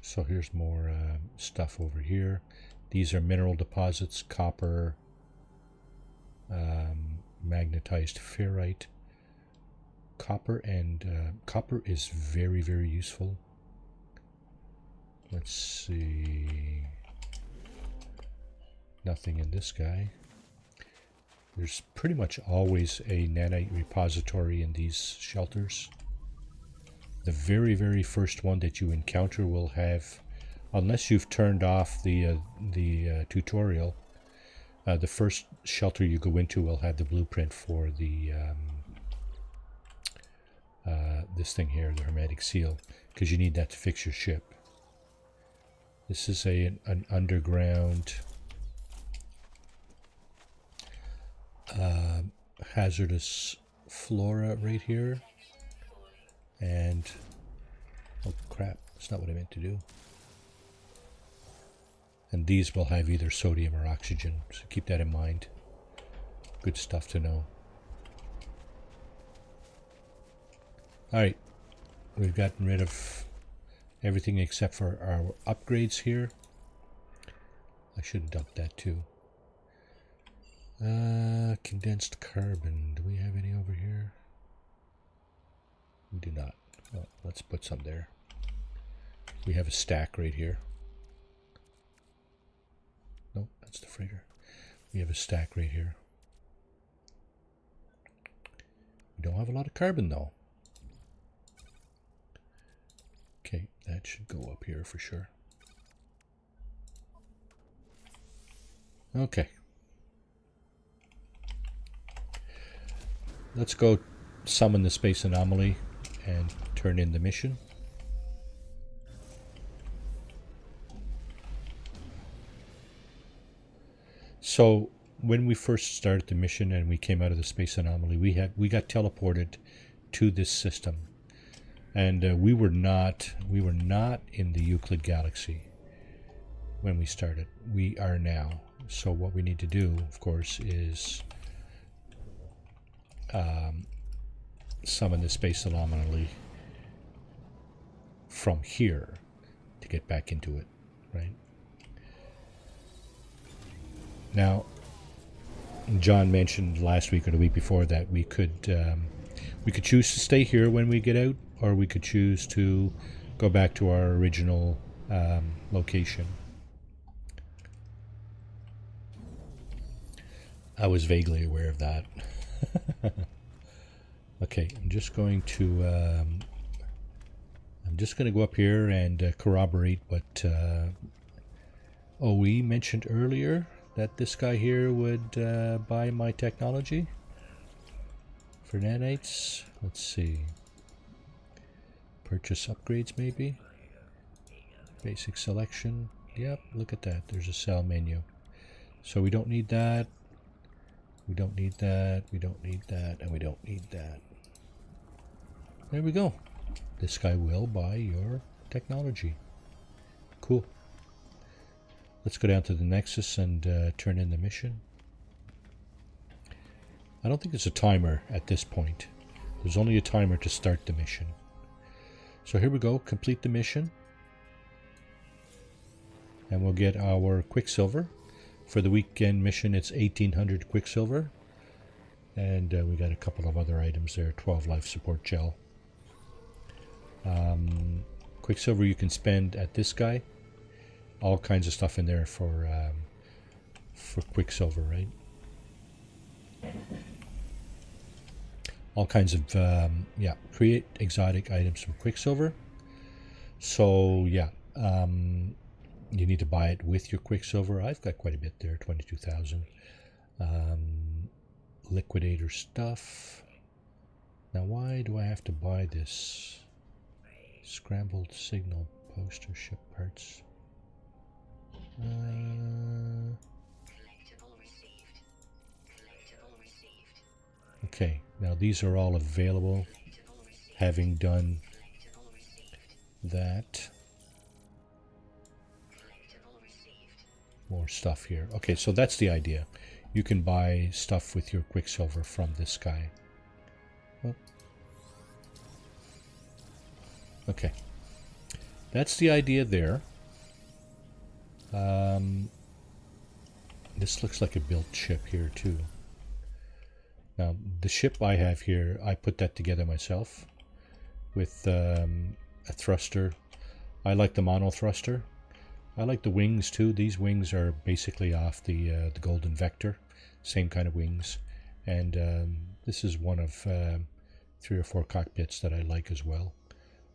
So here's more stuff over here. These are mineral deposits, copper, magnetized ferrite. Copper is very, very useful. Let's see. Nothing in this guy. There's pretty much always a nanite repository in these shelters. The very, very first one that you encounter will have, unless you've turned off the tutorial, the first shelter you go into will have the blueprint for the this thing here, the hermetic seal, because you need that to fix your ship. This is an underground hazardous flora right here. And oh crap, that's not what I meant to do. And these will have either sodium or oxygen, so keep that in mind. Good stuff to know. Alright, we've gotten rid of everything except for our upgrades here. I should have dumped that too. Condensed carbon, do we have any over here? We do not. Well, let's put some there. We have a stack right here. Nope, that's the freighter. We have a stack right here. We don't have a lot of carbon though. Okay, that should go up here for sure. Okay. Let's go summon the space anomaly and turn in the mission. So when we first started the mission and we came out of the space anomaly, we got teleported to this system, and we were not in the Euclid galaxy when we started. We are now. So what we need to do, of course, is summon the space anomaly from here to get back into it, right? Now, John mentioned last week or the week before that we could choose to stay here when we get out, or we could choose to go back to our original location. I was vaguely aware of that. Okay, I'm just going to go up here and corroborate what OE mentioned earlier, that this guy here would buy my technology for nanites. Let's see. Purchase upgrades maybe. Basic selection. Yep, look at that. There's a sell menu. So we don't need that. We don't need that, we don't need that, and we don't need that. There we go. This guy will buy your technology. Cool. Let's go down to the Nexus and turn in the mission. I don't think there's a timer at this point. There's only a timer to start the mission. So here we go, complete the mission. And we'll get our Quicksilver. For the weekend mission, it's 1800 Quicksilver. And we got a couple of other items there, 12 life support gel. Quicksilver you can spend at this guy. All kinds of stuff in there for Quicksilver, right? All kinds of, yeah, create exotic items from Quicksilver. So, yeah, you need to buy it with your Quicksilver. I've got quite a bit there, 22,000. Liquidator stuff. Now, why do I have to buy this? Scrambled signal poster ship parts. Okay, now these are all available, having done that. More stuff here. Okay, so that's the idea. You can buy stuff with your Quicksilver from this guy. Oh. Okay, that's the idea there. This looks like a built ship here too. Now the ship I have here, I put that together myself with a thruster. I like the mono thruster. I like the wings too. These wings are basically off the Golden Vector, same kind of wings. And this is one of 3 or 4 cockpits that I like as well.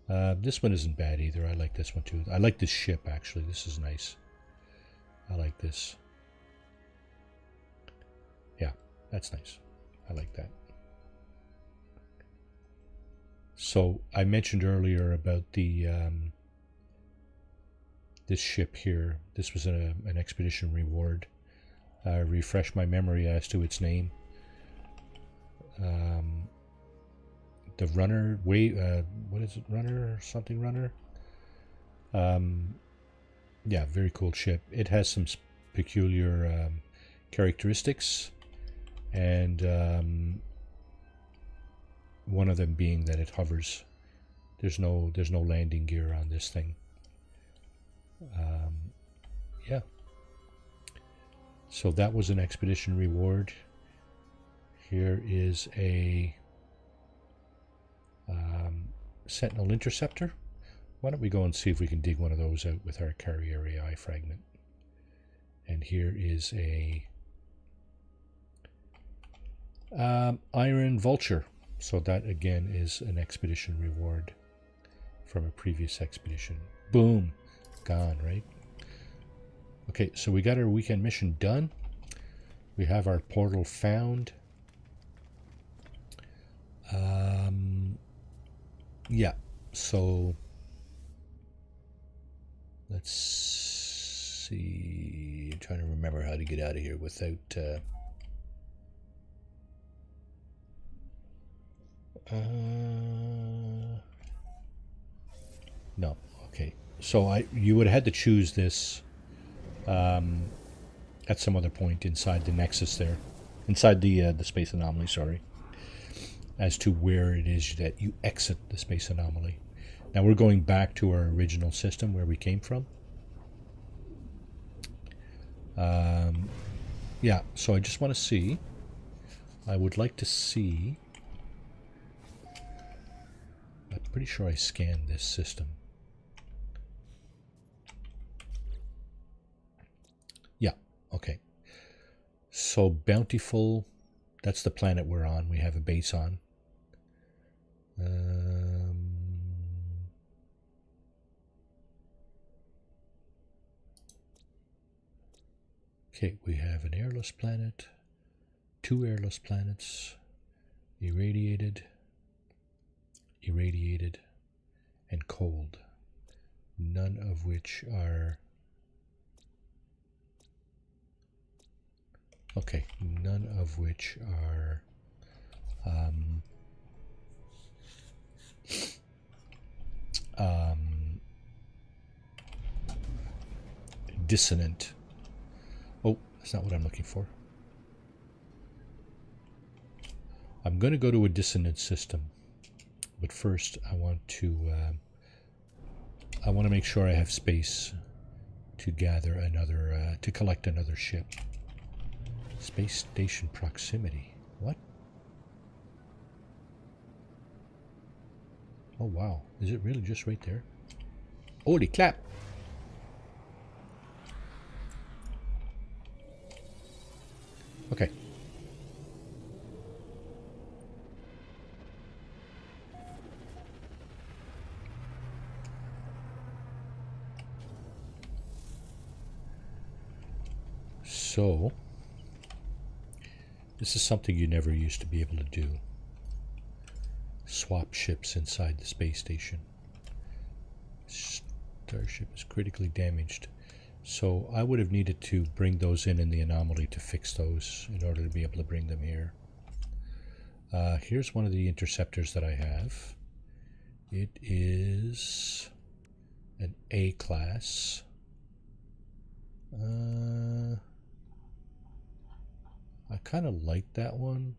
This one isn't bad either. I like this one too. I like this ship actually. This is nice. I like this. Yeah, that's nice. I like that. So I mentioned earlier about the this ship here. This was an expedition reward. Refresh my memory as to its name. The runner, what is it? Runner or something? Runner. Yeah, very cool ship. It has some peculiar characteristics, and one of them being that it hovers. There's no landing gear on this thing. Yeah. So that was an expedition reward. Here is a Sentinel Interceptor. Why don't we go and see if we can dig one of those out with our carrier AI fragment. And here is a Iron Vulture. So that again is an expedition reward from a previous expedition. Boom. Gone, right? Okay, so we got our weekend mission done. We have our portal found. Yeah, so let's see. I'm trying to remember how to get out of here without no. Okay, so you would have had to choose this at some other point inside the Nexus there, inside the space anomaly. Sorry, as to where it is that you exit the space anomaly. Now we're going back to our original system where we came from. Yeah, so I just want to see. I would like to see. I'm pretty sure I scanned this system. Yeah, okay. So Bountiful, that's the planet we're on. We have a base on. Okay, we have an airless planet, 2 airless planets, irradiated, and cold, none of which are Okay, none of which are dissonant. Oh, that's not what I'm looking for. I'm going to go to a dissonant system, but first I want to make sure I have space to gather another, to collect another ship. Space station proximity. What? Oh wow, is it really just right there? Holy clap! Okay. So, this is something you never used to be able to do. Swap ships inside the space station. Starship is critically damaged. So I would have needed to bring those in the anomaly to fix those in order to be able to bring them here. Here's one of the interceptors that I have. It is an A class. I kind of like that one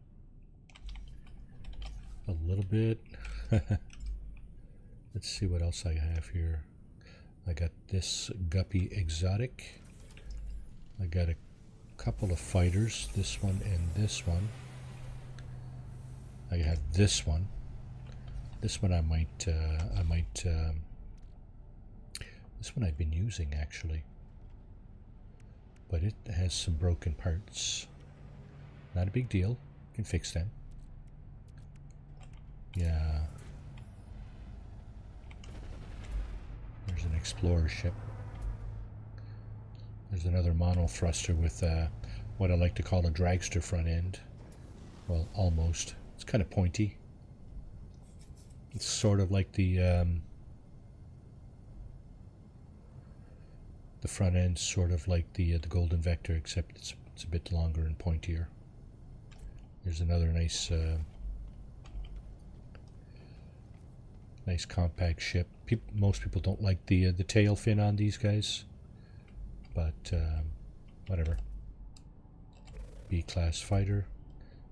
a little bit. Let's see what else I have here. I got this Guppy Exotic. I got a couple of fighters, this one and this one. I have this one. This one I might this one I've been using actually, but it has some broken parts. Not a big deal, can fix them. Yeah. There's an explorer ship. There's another mono thruster with what I like to call a dragster front end. Well, almost. It's kind of pointy. It's sort of like the front end, sort of like the Golden Vector, except it's a bit longer and pointier. There's another nice nice compact ship. Most people don't like the tail fin on these guys, but whatever. B class fighter,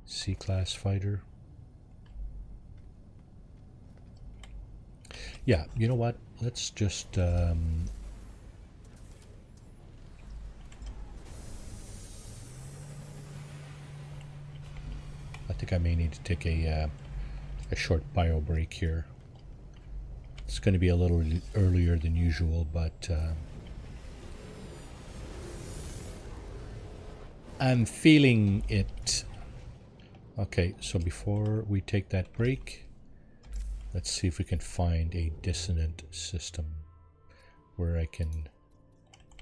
C class fighter. Yeah, you know what? Let's just I think I may need to take a short bio break here. It's going to be a little earlier than usual, but I'm feeling it. Okay, so before we take that break, let's see if we can find a dissonant system where I can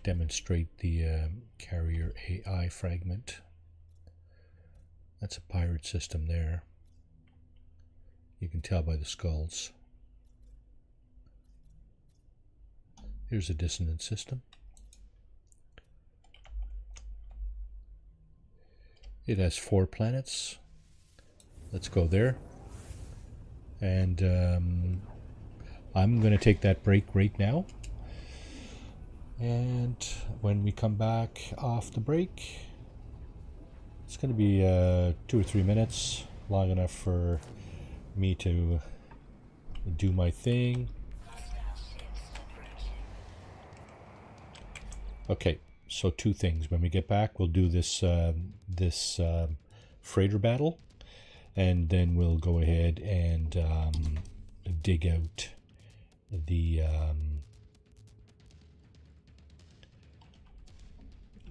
demonstrate the carrier AI fragment. That's a pirate system there. You can tell by the skulls. Here's a dissonant system. It has 4 planets. Let's go there. And I'm going to take that break right now. And when we come back off the break, it's going to be 2 or 3 minutes, long enough for me to do my thing. Okay, so 2 things. When we get back, we'll do this freighter battle, and then we'll go ahead and dig out the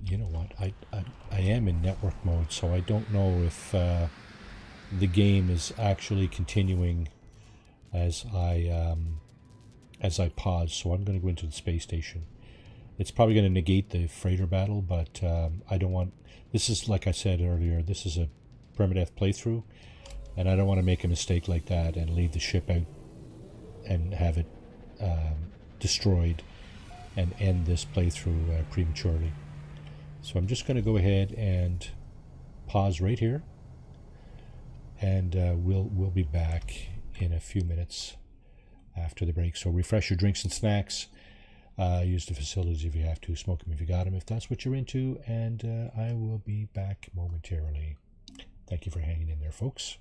you know what, I am in network mode, so I don't know if the game is actually continuing as I pause. So I'm going to go into the space station. It's probably going to negate the freighter battle, but I don't want... This is, like I said earlier, this is a permadeath playthrough, and I don't want to make a mistake like that and leave the ship out and have it destroyed and end this playthrough prematurely. So I'm just going to go ahead and pause right here, and we'll be back in a few minutes after the break. So refresh your drinks and snacks. Use the facilities if you have to. Smoke them if you got them, if that's what you're into. And I will be back momentarily. Thank you for hanging in there, folks.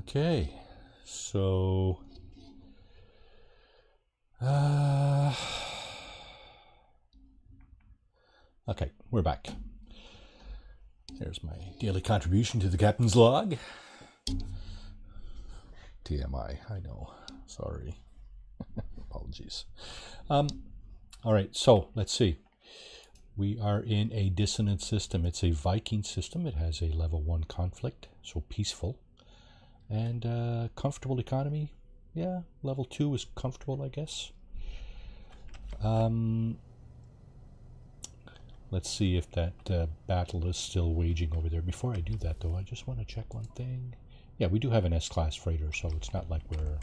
Okay, so okay, we're back. There's my daily contribution to the captain's log. TMI, I know. Sorry. Apologies. All right, so let's see. We are in a dissonant system. It's a Viking system. It has a level 1 conflict, so peaceful. And comfortable economy. Yeah, level 2 is comfortable, I guess. Let's see if that battle is still waging over there. Before I do that, though, I just want to check one thing. Yeah, we do have an S-class freighter, so it's not like we're,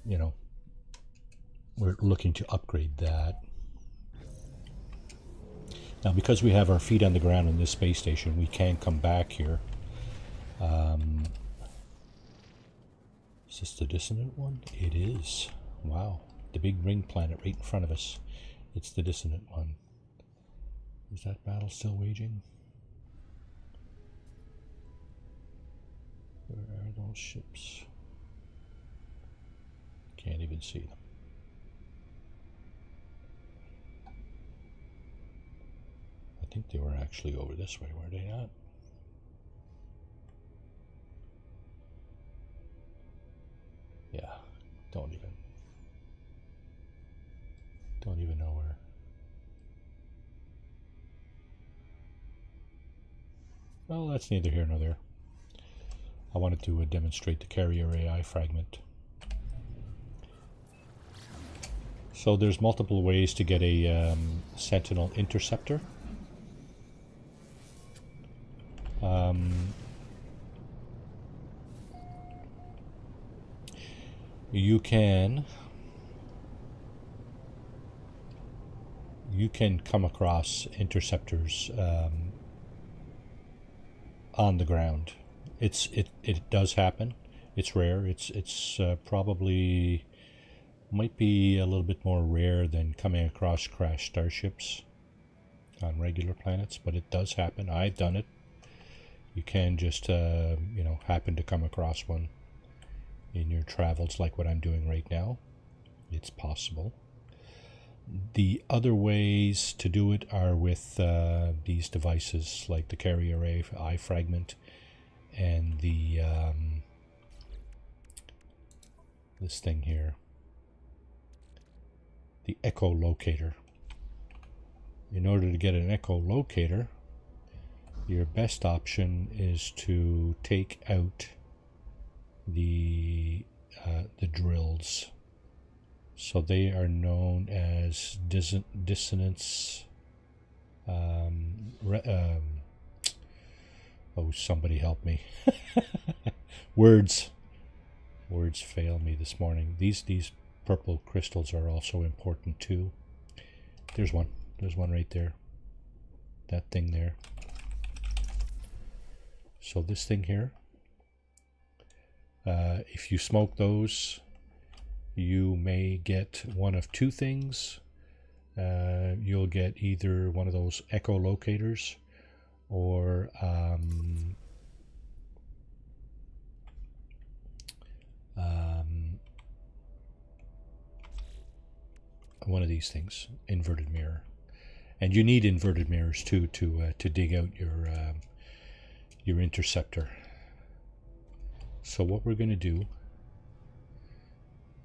you know, we're looking to upgrade that. Now, because we have our feet on the ground in this space station, we can come back here. Is this the dissonant one? It is. Wow. The big ring planet right in front of us. It's the dissonant one. Is that battle still waging? Where are those ships? Can't even see them. I think they were actually over this way, were they not? Yeah, don't even know where. Well, that's neither here nor there. I wanted to demonstrate the carrier AI fragment. So there's multiple ways to get a Sentinel interceptor. You can come across interceptors on the ground. It does happen. It's rare. It's probably might be a little bit more rare than coming across crashed starships on regular planets, but it does happen. I've done it. You can just you know, happen to come across one in your travels, like what I'm doing right now. It's possible. The other ways to do it are with these devices, like the carrier AI fragment and the this thing here, the echolocator. In order to get an echolocator, your best option is to take out the drills. So they are known as dissonance. Oh, somebody help me! Words fail me this morning. These purple crystals are also important too. There's one right there. That thing there. So this thing here. If you smoke those, you may get one of two things. You'll get either one of those echolocators or one of these things, inverted mirror. And you need inverted mirrors too to dig out your interceptor. So what we're going to do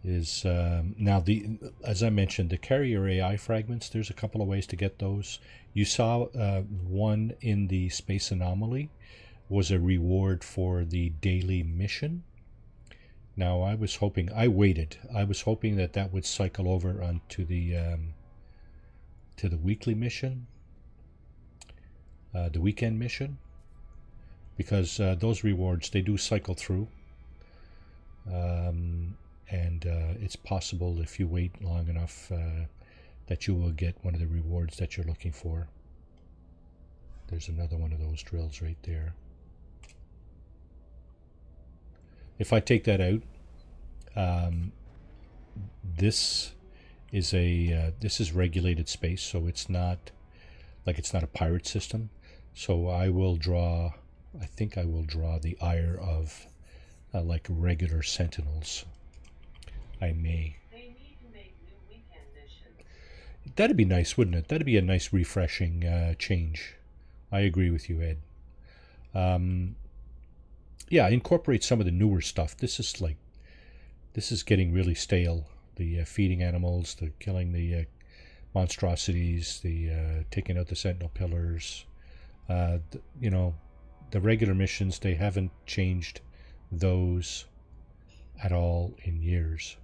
is now as I mentioned, the carrier AI fragments. There's a couple of ways to get those. You saw one in the space anomaly was a reward for the daily mission. Now I was hoping that would cycle over onto the to the weekly mission, the weekend mission, because those rewards, they do cycle through. And it's possible, if you wait long enough, that you will get one of the rewards that you're looking for. There's another one of those drills right there. If I take that out, this is regulated space, so it's not a pirate system. So I think I will draw the ire of like regular sentinels. I may. They need to make new weekend missions. That'd be nice, wouldn't it? That'd be a nice refreshing change. I agree with you, Ed. Yeah, incorporate some of the newer stuff. This is getting really stale. The feeding animals, the killing the monstrosities, the taking out the sentinel pillars. You know, the regular missions, they haven't changed those at all in years.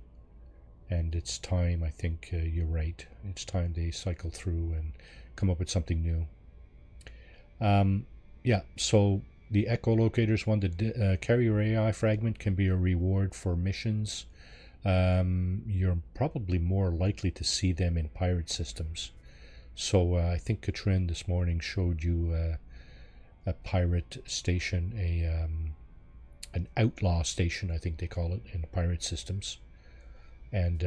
And it's time, I think you're right. It's time they cycle through and come up with something new. Yeah, so the echolocators one, the carrier AI fragment can be a reward for missions. You're probably more likely to see them in pirate systems. So I think Katrin this morning showed you a pirate station, an outlaw station, I think they call it in pirate systems. And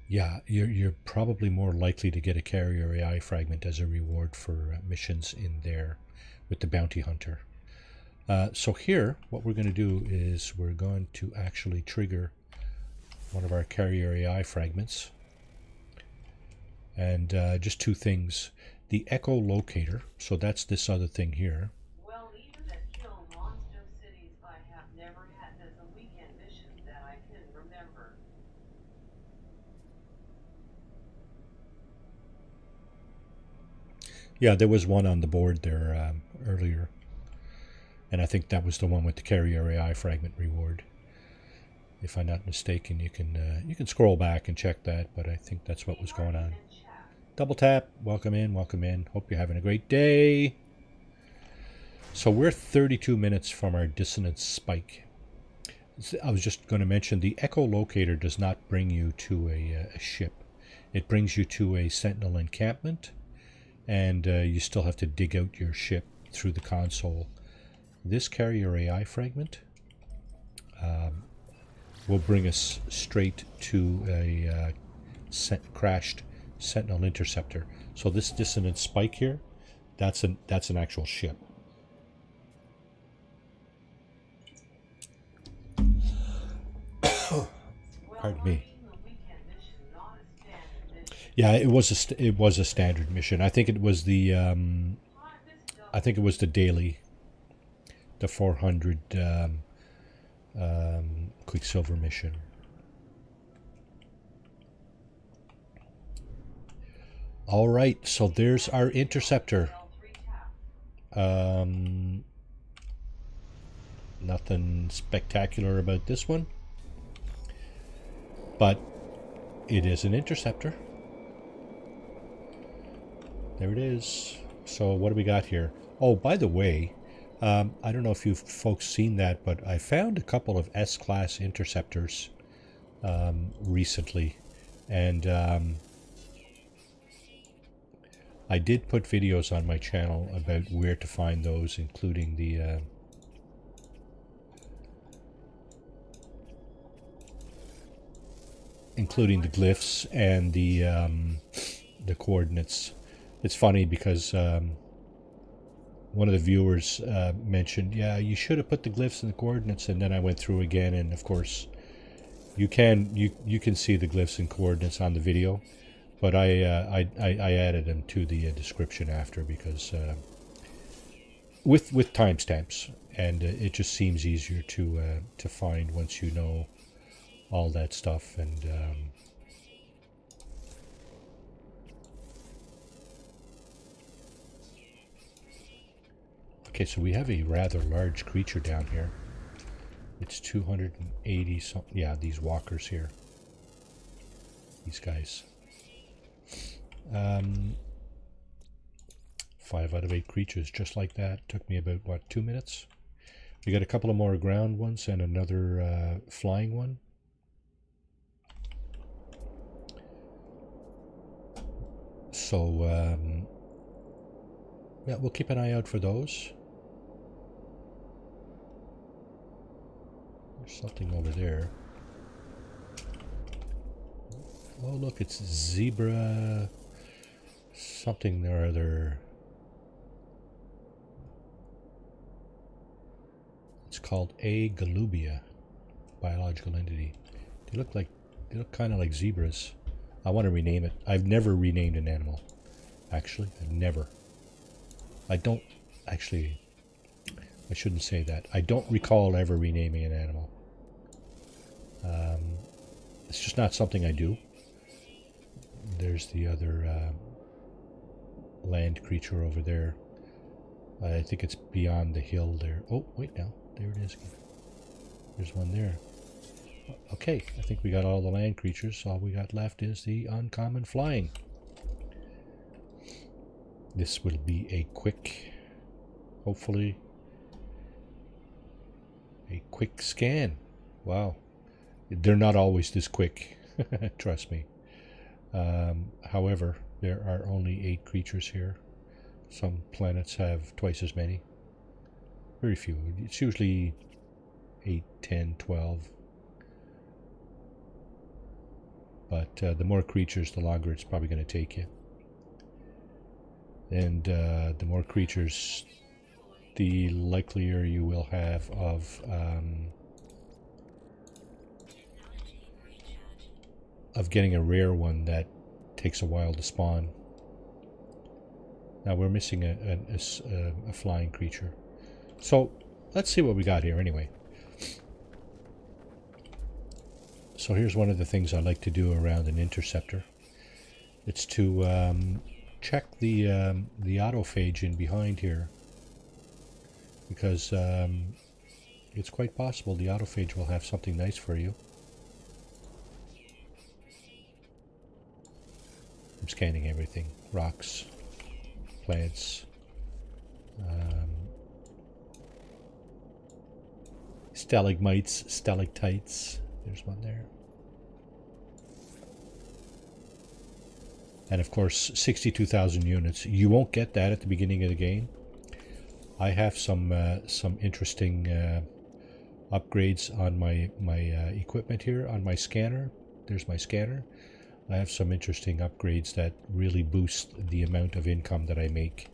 yeah, you're probably more likely to get a carrier AI fragment as a reward for missions in there with the bounty hunter. So here, what we're going to do is we're going to actually trigger one of our carrier AI fragments. And just two things. The echolocator, so that's this other thing here. Well, even at Kill Monster Cities, I have never had as a weekend mission that I can remember. Yeah, there was one on the board there earlier. And I think that was the one with the carrier AI fragment reward. If I'm not mistaken, you can scroll back and check that, but I think that's what was going on. Double tap, welcome in, welcome in. Hope you're having a great day. So we're 32 minutes from our dissonance spike. I was just going to mention the echolocator does not bring you to a ship. It brings you to a sentinel encampment, and you still have to dig out your ship through the console. This carrier AI fragment will bring us straight to a crashed sentinel interceptor. So this dissonant spike here, that's an actual ship. Pardon me. Yeah, it was a standard mission. I think it was the daily, the 400 Quicksilver mission. All right, so there's our interceptor. Nothing spectacular about this one, but it is an interceptor. There it is. So what do we got here? Oh, by the way, I don't know if you've folks seen that, but I found a couple of S-class interceptors recently, and I did put videos on my channel about where to find those, including the glyphs and the coordinates. It's funny because one of the viewers mentioned, yeah, you should have put the glyphs and the coordinates, and then I went through again, and of course you can see the glyphs and coordinates on the video, but I added them to the description after, because with timestamps, and it just seems easier to find once you know all that stuff. And okay, so we have a rather large creature down here. It's 280 something. Yeah, these walkers here. These guys. 5 out of 8 creatures, just like that. Took me about, what, 2 minutes? We got a couple of more ground ones and another flying one. So, yeah, we'll keep an eye out for those. There's something over there. Oh, look, it's zebra something or other. It's called a galubia, biological entity. They look kind of like zebras. I want to rename it. I've never renamed an animal. Actually, I've never. I don't actually. I shouldn't say that. I don't recall ever renaming an animal. It's just not something I do. there's the other land creature over there. I think it's beyond the hill there. Oh, wait now. There it is. There's one there. Okay, I think we got all the land creatures. All we got left is the uncommon flying. This will be a quick, hopefully, a quick scan. Wow. They're not always this quick, trust me. However, there are only 8 creatures here. Some planets have twice as many. Very few. It's usually 8, 10, 12. But the more creatures, the longer it's probably going to take you. And the more creatures, the likelier you will have of getting a rare one that takes a while to spawn. Now we're missing a flying creature. So let's see what we got here anyway. So here's one of the things I like to do around an interceptor. It's to check the autophage in behind here, because it's quite possible the autophage will have something nice for you. I'm scanning everything. Rocks, plants, stalagmites, stalactites. There's one there. And of course, 62,000 units. You won't get that at the beginning of the game. I have some interesting upgrades on my equipment here, on my scanner. There's my scanner. I have some interesting upgrades that really boost the amount of income that I make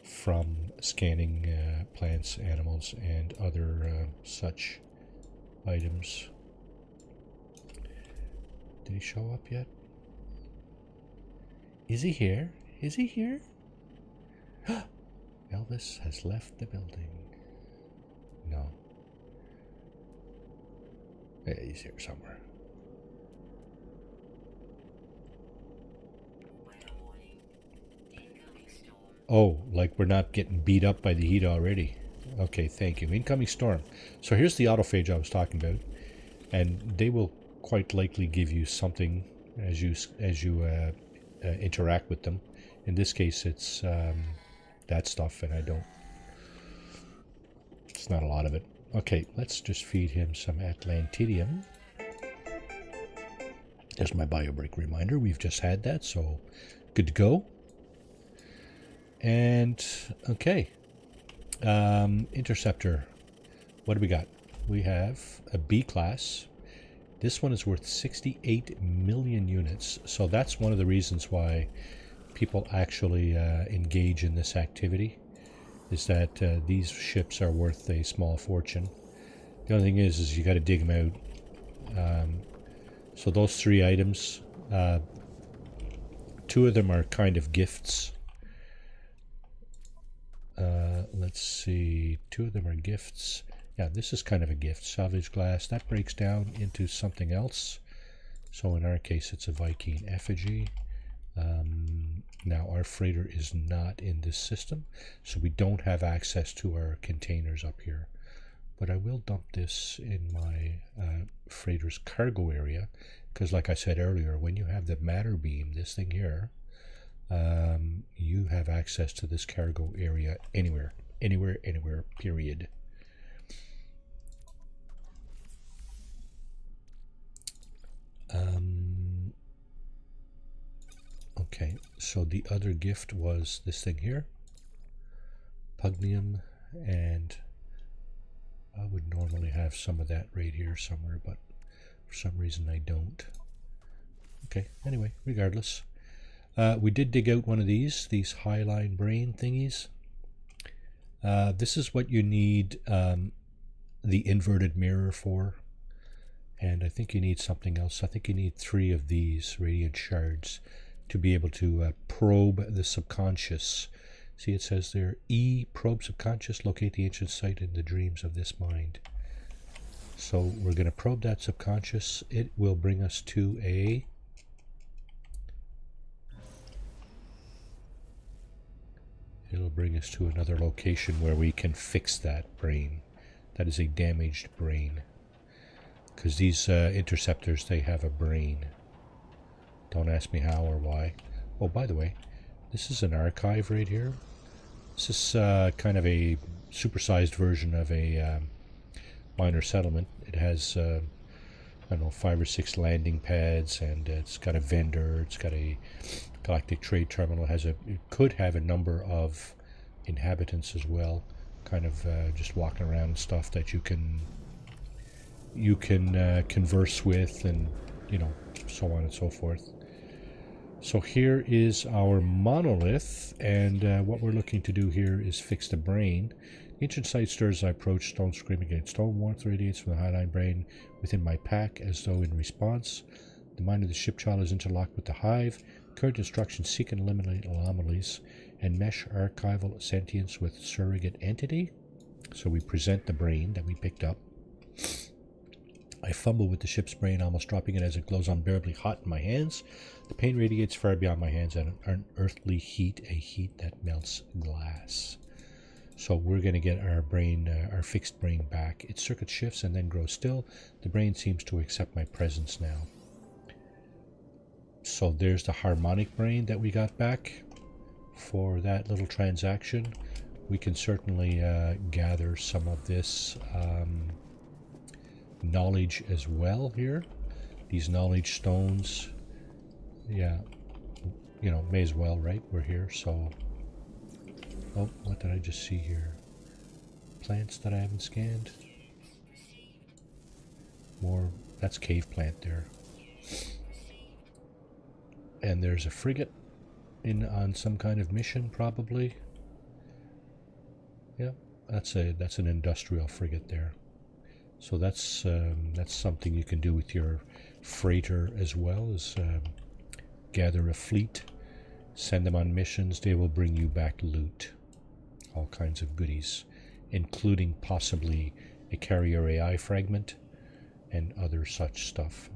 from scanning plants, animals, and other such items. Did he show up yet? Is he here? Is he here? Elvis has left the building. No. Yeah, he's here somewhere. Oh, like we're not getting beat up by the heat already. Okay, thank you. Incoming storm. So here's the autophage I was talking about, and they will quite likely give you something as you interact with them. In this case, it's that stuff, and I don't. It's not a lot of it. Okay, let's just feed him some Atlantidium. There's my biobreak reminder. We've just had that, so good to go. And okay, interceptor. What do we got? We have a B class. This one is worth 68 million units. So that's one of the reasons why people actually engage in this activity, is that these ships are worth a small fortune. The only thing is you got to dig them out. So those 3 items, 2 of them are kind of gifts. Let's see, 2 of them are gifts. Yeah, this is kind of a gift. Salvage glass. That breaks down into something else. So in our case, it's a Viking effigy. Now, our freighter is not in this system, so we don't have access to our containers up here. But I will dump this in my freighter's cargo area, because like I said earlier, when you have the matter beam, this thing here, you have access to this cargo area anywhere, period. Okay, so the other gift was this thing here, Pugnium, and I would normally have some of that right here somewhere, but for some reason I don't. Okay, anyway, regardless. We did dig out one of these highline brain thingies. This is what you need the inverted mirror for. And I think you need something else. I think you need 3 of these radiant shards to be able to probe the subconscious. See, it says there, E, probe subconscious, locate the ancient site in the dreams of this mind. So we're going to probe that subconscious. It will bring us to a bring us to another location where we can fix that brain. That is a damaged brain. Because these interceptors, they have a brain. Don't ask me how or why. Oh, by the way, this is an archive right here. This is kind of a supersized version of a minor settlement. It has, I don't know, 5 or 6 landing pads, and it's got a vendor. It's got a galactic trade terminal. It could have a number of inhabitants as well, kind of just walking around and stuff that you can converse with, and so on and so forth. So here is our monolith, and what we're looking to do here is fix the brain. Ancient sight stirs as I approach. Stone screaming against stone. Warmth radiates from the highline brain within my pack as though in response. The mind of the ship child is interlocked with the hive. Current instructions seek and eliminate anomalies and mesh archival sentience with surrogate entity. So we present the brain that we picked up. I fumble with the ship's brain, almost dropping it as it glows unbearably hot in my hands. The pain radiates far beyond my hands at an unearthly heat, a heat that melts glass. So we're going to get our brain, our fixed brain back. Its circuit shifts and then grows still. The brain seems to accept my presence now. So there's the harmonic brain that we got back for that little transaction. We can certainly gather some of this knowledge as well here. These knowledge stones, yeah, may as well, right? We're here, so... Oh, what did I just see here? Plants that I haven't scanned. More, that's cave plant there. And there's a frigate on some kind of mission, probably. Yeah, that's an industrial frigate there. So that's something you can do with your freighter as well, as gather a fleet, send them on missions. They will bring you back loot, all kinds of goodies, including possibly a carrier AI fragment and other such stuff.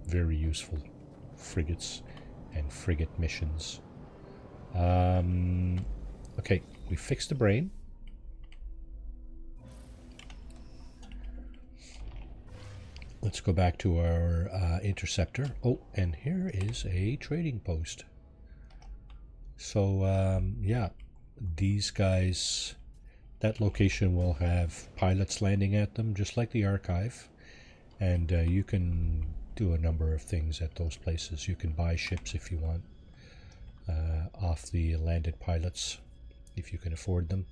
Very useful frigates and frigate missions. Okay, we fixed the brain. Let's go back to our interceptor. Oh, and here is a trading post. So, yeah, these guys, that location will have pilots landing at them, just like the archive. And you can do a number of things at those places. You can buy ships if you want off the landed pilots, if you can afford them.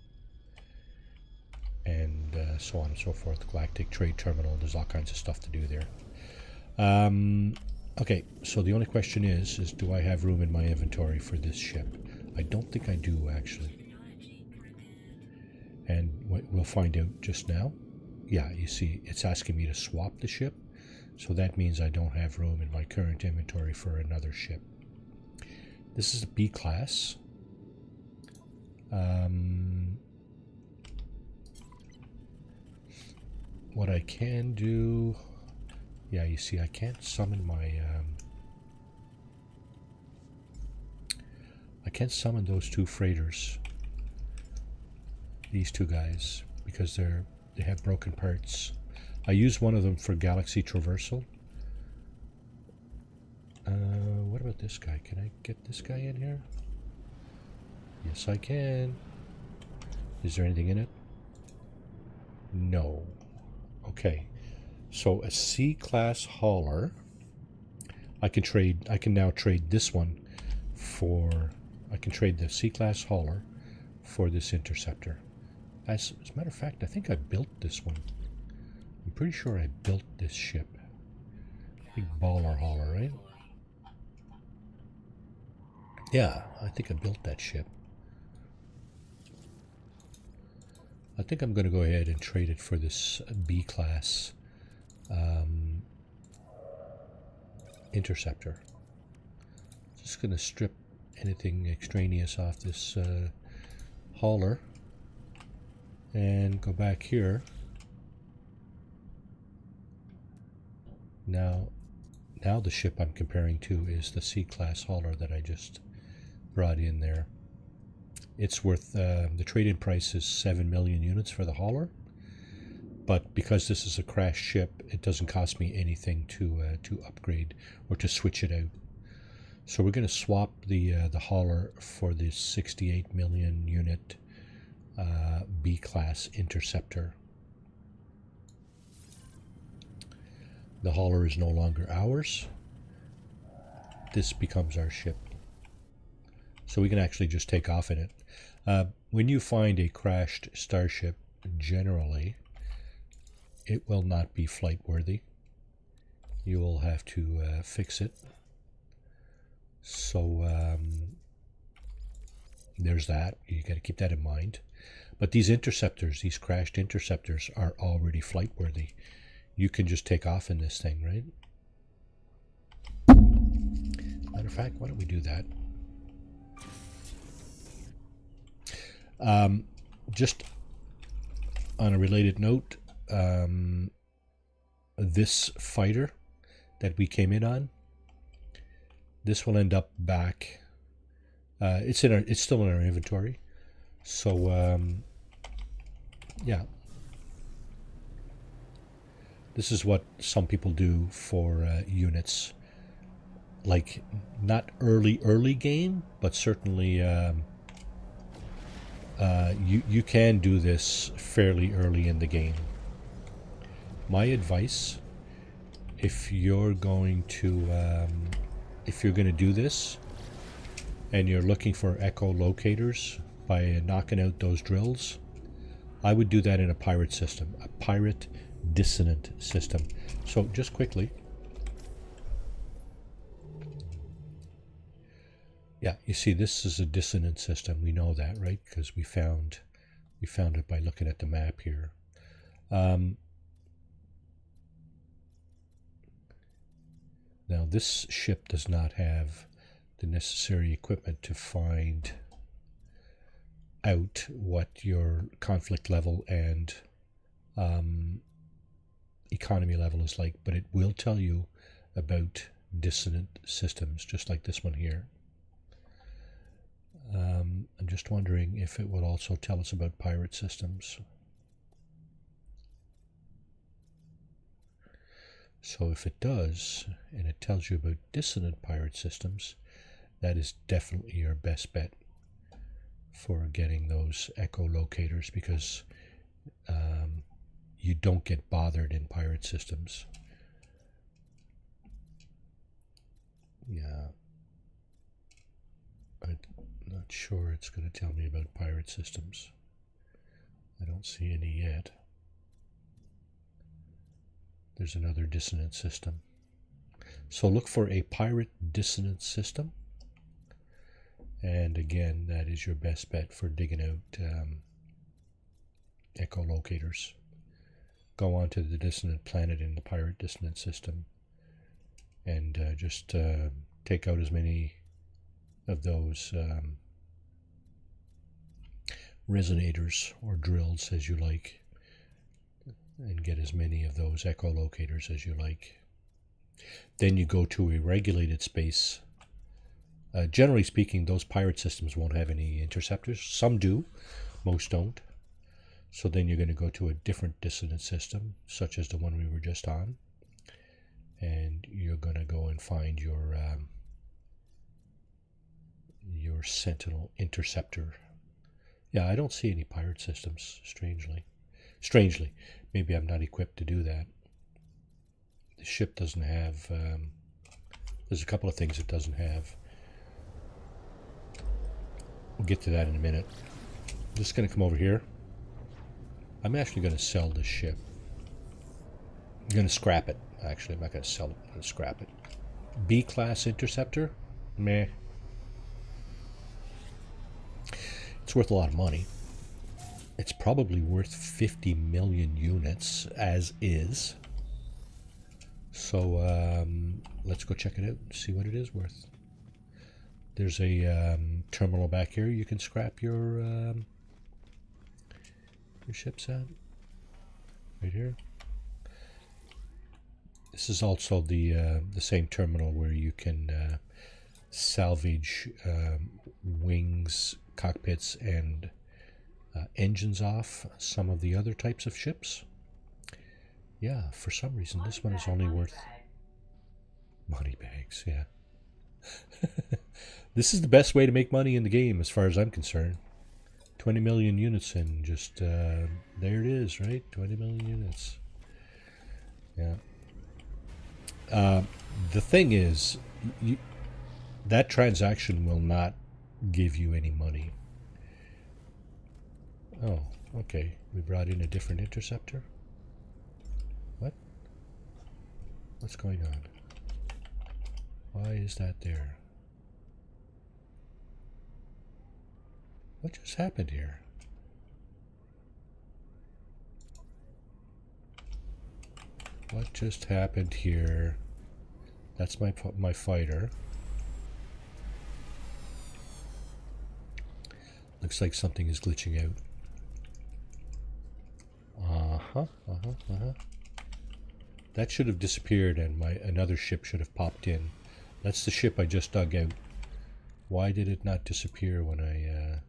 And so on and so forth. Galactic trade terminal, there's all kinds of stuff to do there. Okay, so the only question is do I have room in my inventory for this ship? I don't think I do, actually. And we'll find out just now. Yeah, you see, it's asking me to swap the ship, so that means I don't have room in my current inventory for another ship. This is a B class. What I can do, yeah, you see, I can't summon my, I can't summon those two freighters, these two guys, because they have broken parts. I use one of them for galaxy traversal. What about this guy? Can I get this guy in here? Yes, I can. Is there anything in it? No. Okay, so a C-class hauler, I can now trade this one for, I can trade the C-class hauler for this interceptor. As a matter of fact, I think I built this one. I'm pretty sure I built this ship. Big baller hauler, right? Yeah, I think I built that ship. I think I'm going to go ahead and trade it for this B-class interceptor. Just going to strip anything extraneous off this hauler and go back here. Now the ship I'm comparing to is the C-class hauler that I just brought in there. It's worth, the trade-in price is 7 million units for the hauler. But because this is a crashed ship, it doesn't cost me anything to upgrade or to switch it out. So we're going to swap the hauler for the 68 million unit B-class interceptor. The hauler is no longer ours. This becomes our ship. So we can actually just take off in it. When you find a crashed starship, generally, it will not be flight worthy. You will have to fix it. So there's that. You got to keep that in mind. But these interceptors, these crashed interceptors, are already flight worthy. You can just take off in this thing, right? Matter of fact, why don't we do that? Just on a related note, this fighter that we came in on, this will end up back. It's still in our inventory. So yeah, this is what some people do for units, like not early game, but certainly you can do this fairly early in the game. My advice, if you're going to do this and you're looking for echolocators by knocking out those drills, I would do that in a pirate system, a pirate dissonant system. So just quickly, yeah, you see this is a dissonant system. We know that, right? Because we found it by looking at the map here. Now this ship does not have the necessary equipment to find out what your conflict level and economy level is like, but it will tell you about dissonant systems, just like this one here. I'm just wondering if it will also tell us about pirate systems. So if it does, and it tells you about dissonant pirate systems, that is definitely your best bet for getting those echolocators, because you don't get bothered in pirate systems. Yeah. I'm not sure it's going to tell me about pirate systems. I don't see any yet. There's another dissonant system. So look for a pirate dissonant system. And again, that is your best bet for digging out echolocators. Go on to the dissonant planet in the pirate dissonant system and just take out as many of those resonators or drills as you like, and get as many of those echolocators as you like. Then you go to a regulated space. Generally speaking, those pirate systems won't have any interceptors. Some do, most don't. So then you're going to go to a different dissonant system, such as the one we were just on, and you're going to go and find your Sentinel interceptor. Yeah, I don't see any pirate systems, strangely. Maybe I'm not equipped to do that. The ship doesn't have, there's a couple of things it doesn't have. We'll get to that in a minute. I'm just going to come over here. I'm actually going to sell this ship. I'm going to scrap it. Actually, I'm not going to sell it. I'm going to scrap it. B-class interceptor? Meh. It's worth a lot of money. It's probably worth 50 million units as is. So let's go check it out and see what it is worth. There's a terminal back here. You can scrap your ships at. Right here. This is also the same terminal where you can salvage wings, cockpits and engines off some of the other types of ships. Yeah, for some reason this one is only worth money bags. Yeah. This is the best way to make money in the game as far as I'm concerned. 20 million units and just there it is, right? 20 million units. Yeah. The thing is, that transaction will not give you any money. Oh, okay. We brought in a different interceptor. What? What's going on? Why is that there? What just happened here? What just happened here? That's my fighter. Looks like something is glitching out. That should have disappeared and another ship should have popped in. That's the ship I just dug out. Why did it not disappear when I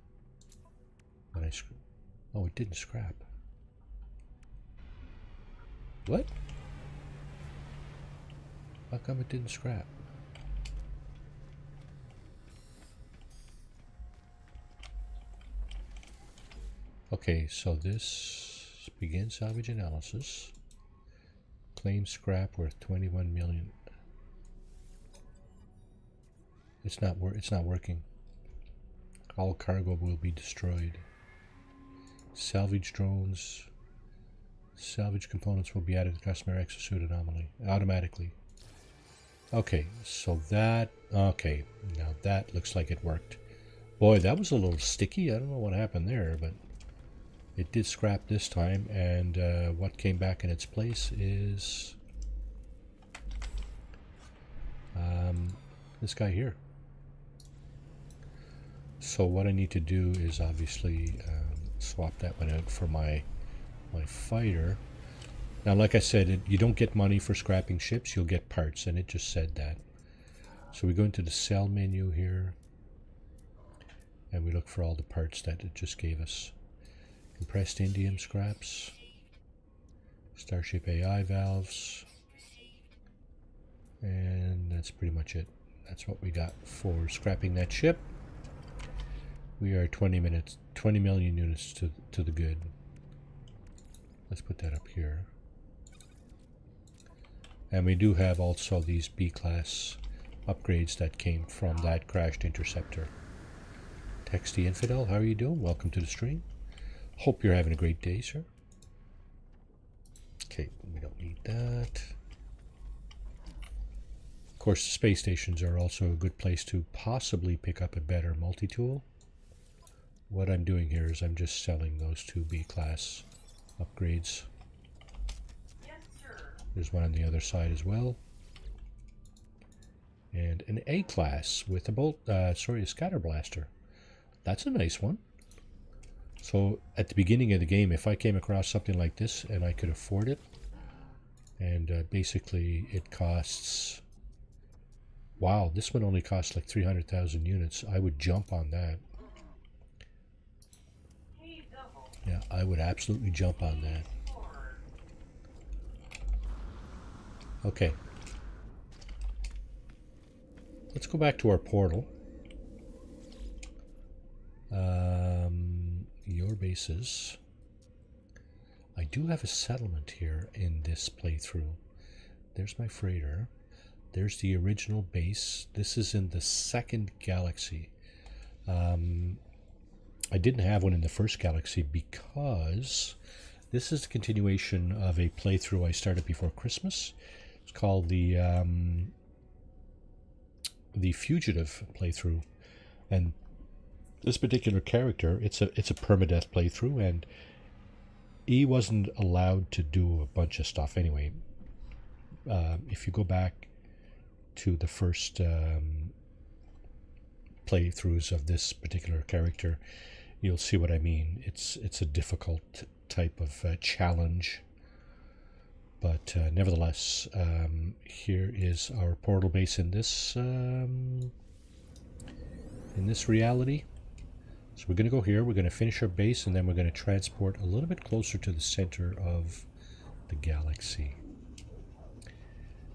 oh, it didn't scrap. What? How come it didn't scrap? Okay, so this begin salvage analysis. Claim scrap worth 21 million. It's not working. All cargo will be destroyed. Salvage drones. Salvage components will be added to customer exosuit anomaly automatically. Okay, so that, okay, now that looks like it worked. Boy, that was a little sticky. I don't know what happened there, but it did scrap this time, and what came back in its place is this guy here. So what I need to do is obviously swap that one out for my fighter. Now, like I said, you don't get money for scrapping ships, you'll get parts, and it just said that. So we go into the sell menu here, and we look for all the parts that it just gave us. Compressed indium scraps, Starship AI valves, and that's pretty much it. That's what we got for scrapping that ship. We are 20 million units to the good. Let's put that up here. And we do have also these B-class upgrades that came from that crashed interceptor. Texty Infidel, how are you doing? Welcome to the stream. Hope you're having a great day, sir. Okay, we don't need that. Of course, the space stations are also a good place to possibly pick up a better multi-tool. What I'm doing here is I'm just selling those two B-class upgrades. Yes, sir. There's one on the other side as well. And an A-class with a scatter blaster. That's a nice one. So at the beginning of the game, if I came across something like this and I could afford it, and basically it costs, wow, this one only costs like 300,000 units, I would jump on that. Yeah, I would absolutely jump on that. Okay. Let's go back to our portal. Your bases. I do have a settlement here in this playthrough. There's my freighter. There's the original base. This is in the second galaxy. I didn't have one in the first galaxy because this is a continuation of a playthrough I started before Christmas. It's called the Fugitive playthrough, and this particular character, it's a permadeath playthrough, and he wasn't allowed to do a bunch of stuff anyway. If you go back to the first playthroughs of this particular character, you'll see what I mean. It's a difficult type of challenge, but nevertheless, here is our portal base in this reality. So we're going to go here, we're going to finish our base, and then we're going to transport a little bit closer to the center of the galaxy.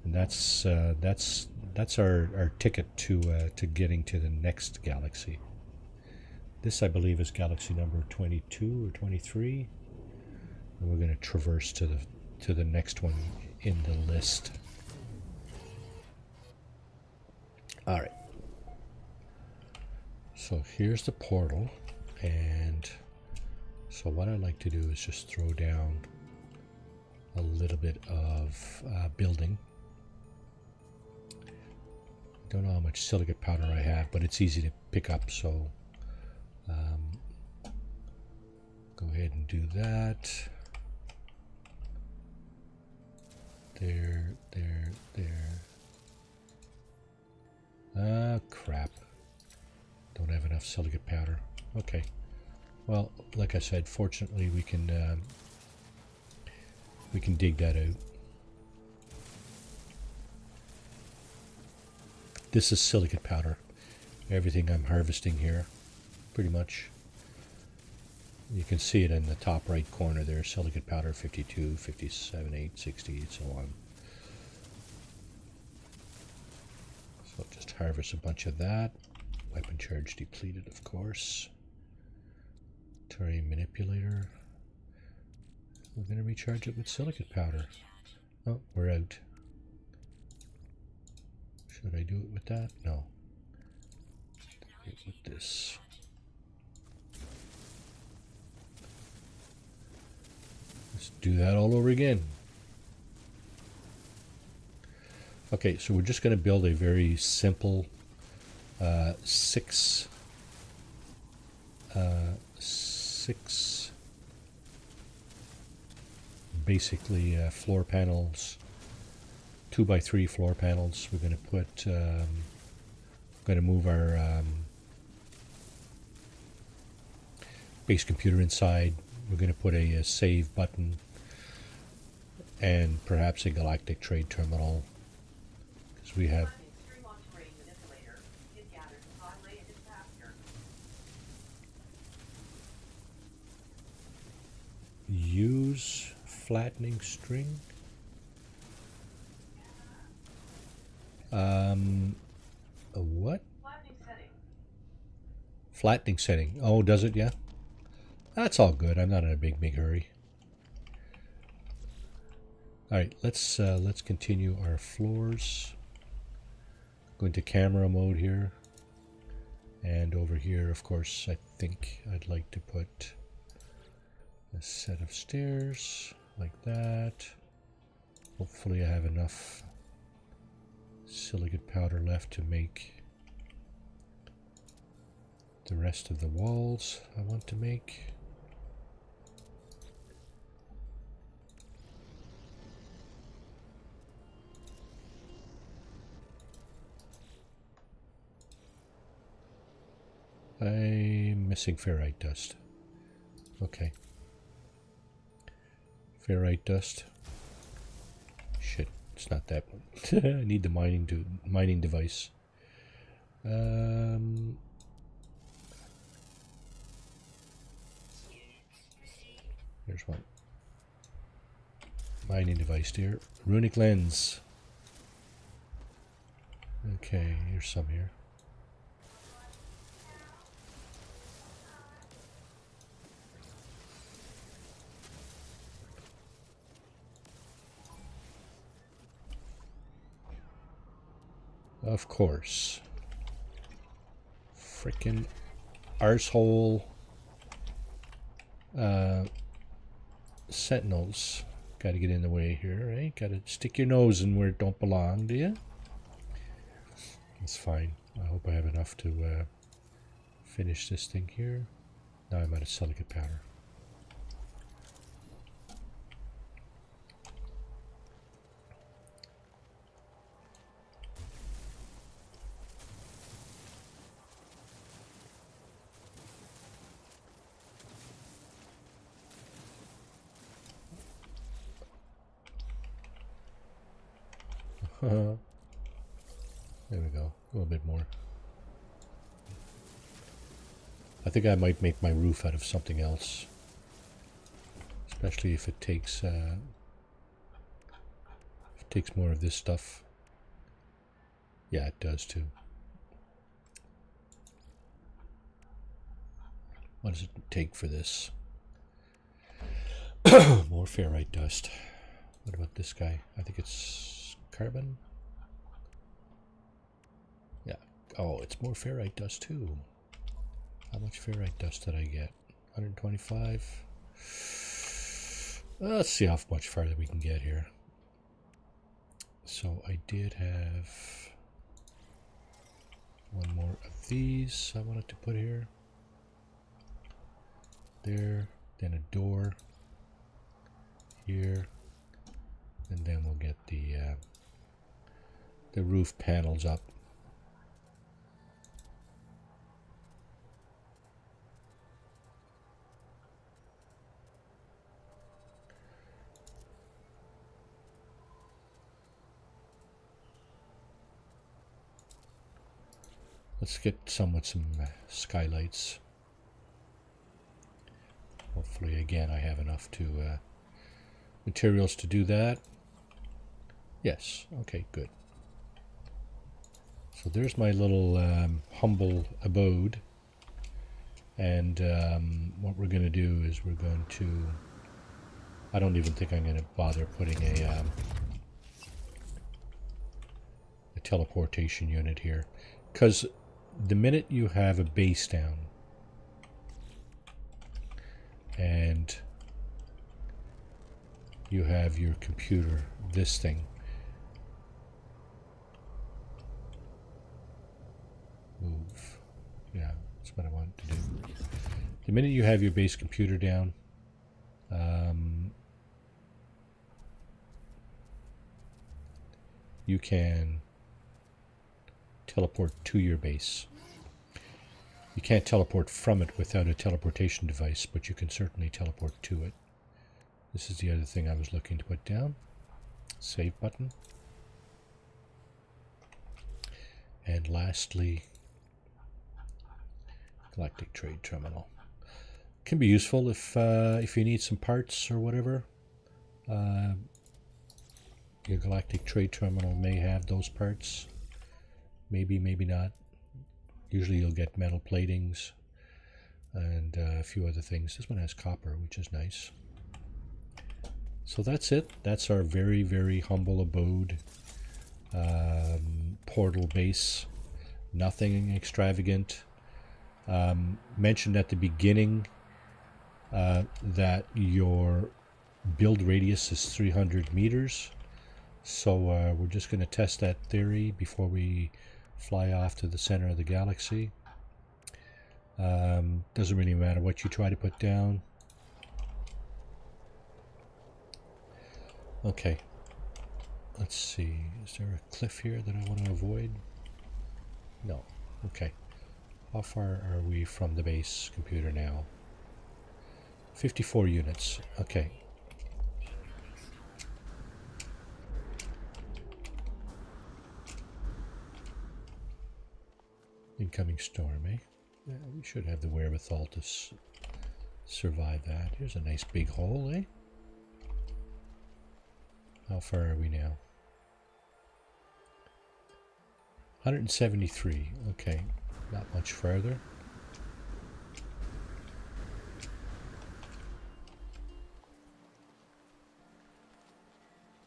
And that's our ticket to getting to the next galaxy. This, I believe, is galaxy number 22 or 23. And we're going to traverse to the next one in the list. All right. So here's the portal, and so what I like to do is just throw down a little bit of building. Don't know how much silicate powder I have, but it's easy to pick up, so go ahead and do that. There. Ah, crap. Don't have enough silicate powder. Okay. Well, like I said, fortunately we can dig that out. This is silicate powder. Everything I'm harvesting here, pretty much. You can see it in the top right corner there. Silicate powder 52, 57, 8, 60, and so on. So just harvest a bunch of that. Weapon charge depleted, of course. Terrain manipulator. We're going to recharge it with silicate powder. Oh, we're out. Should I do it with that? No. Do it with this. Let's do that all over again. Okay, so we're just going to build a very simple six basically floor panels, 2x3 floor panels. We're going to put going to move our base computer inside. We're going to put a save button and perhaps a galactic trade terminal, because we have use flattening string. A what? Flattening setting. Flattening setting. Oh, does it? Yeah. That's all good. I'm not in a big hurry. All right, let's continue our floors. Go into camera mode here, and over here, of course, I think I'd like to put a set of stairs like that. Hopefully I have enough silicate powder left to make the rest of the walls I want to make. I'm missing ferrite dust. Okay. Ferrite dust. Shit, it's not that one. I need the mining device. Here's one. Mining device here. Runic lens. Okay, here's some here. Of course. Frickin' arsehole sentinels. Gotta get in the way here, right? Gotta stick your nose in where it don't belong, do you? That's fine. I hope I have enough to finish this thing here. Now I'm out of silicate powder. There we go. A little bit more. I think I might make my roof out of something else. Especially if it takes more of this stuff. Yeah, it does too. What does it take for this? More ferrite dust. What about this guy? I think it's carbon. Yeah. Oh, it's more ferrite dust too. How much ferrite dust did I get? 125. Let's see how much farther we can get here. So I did have one more of these I wanted to put here. There, then a door here, and then we'll get the roof panels up. Let's get some with some skylights. Hopefully, again, I have enough to materials to do that. Yes. Okay. Good. So there's my little humble abode, and what we're going to do is we're going to. I don't even think I'm going to bother putting a teleportation unit here, because the minute you have a base down and you have your computer, this thing, move, yeah, that's what I want to do. The minute you have your base computer down, you can teleport to your base. You can't teleport from it without a teleportation device, but you can certainly teleport to it. This is the other thing I was looking to put down. Save button. And lastly, galactic trade terminal. Can be useful if you need some parts or whatever. Your galactic trade terminal may have those parts. Maybe, maybe not. Usually you'll get metal platings and a few other things. This one has copper, which is nice. So that's it. That's our very, very humble abode. Portal base. Nothing extravagant. Mentioned at the beginning that your build radius is 300 meters. So we're just going to test that theory before we fly off to the center of the galaxy. Doesn't really matter what you try to put down. Okay. Let's see. Is there a cliff here that I want to avoid? No. Okay. How far are we from the base computer now? 54 units. Okay. Incoming storm, eh? Yeah, we should have the wherewithal to survive that. Here's a nice big hole, eh? How far are we now? 173. Okay, not much further.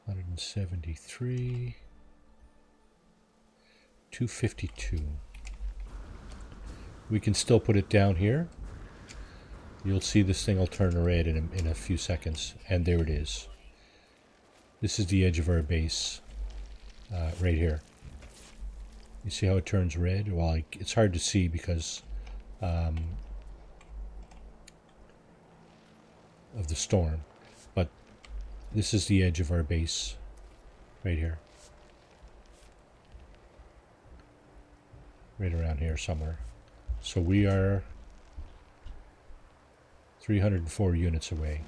$173. 252. We can still put it down here. You'll see this thing will turn red in a few seconds, and there it is. This is the edge of our base, right here. You see how it turns red? Well, it's hard to see because of the storm, but this is the edge of our base, right here. Right around here somewhere. So we are 304 units away.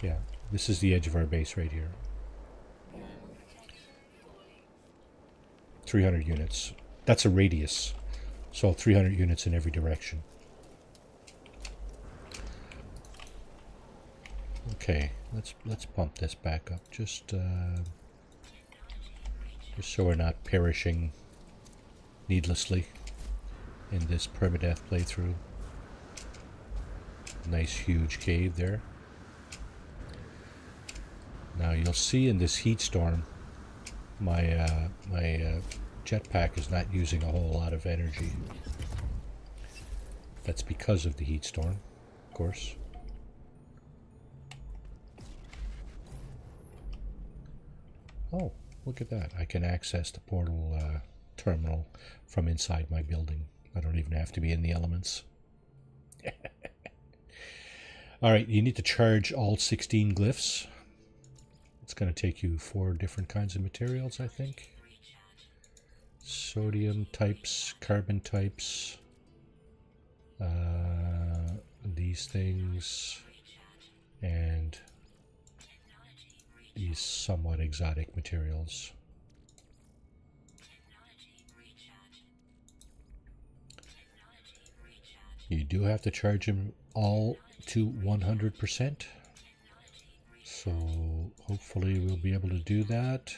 Yeah, this is the edge of our base right here. 300 units. That's a radius. So 300 units in every direction. Okay, let's pump this back up just so we're not perishing needlessly in this permadeath playthrough. Nice huge cave there. Now you'll see in this heat storm, my jetpack is not using a whole lot of energy. That's because of the heat storm, of course. Oh, look at that. I can access the portal terminal from inside my building. I don't even have to be in the elements. Alright, you need to charge all 16 glyphs. It's going to take you 4 different kinds of materials, I think. Sodium types, carbon types, these things, and these somewhat exotic materials. You do have to charge them all to 100%. So hopefully we'll be able to do that.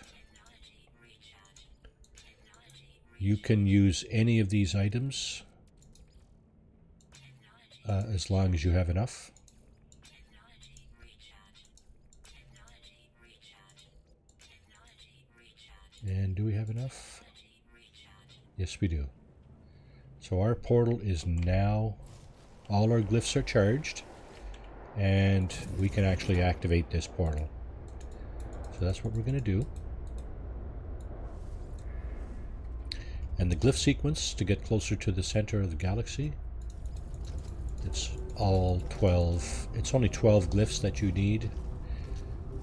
You can use any of these items as long as you have enough. And do we have enough? Yes, we do. So our portal is now, all our glyphs are charged, and we can actually activate this portal. So that's what we're going to do. And the glyph sequence to get closer to the center of the galaxy, it's all 12. It's only 12 glyphs that you need,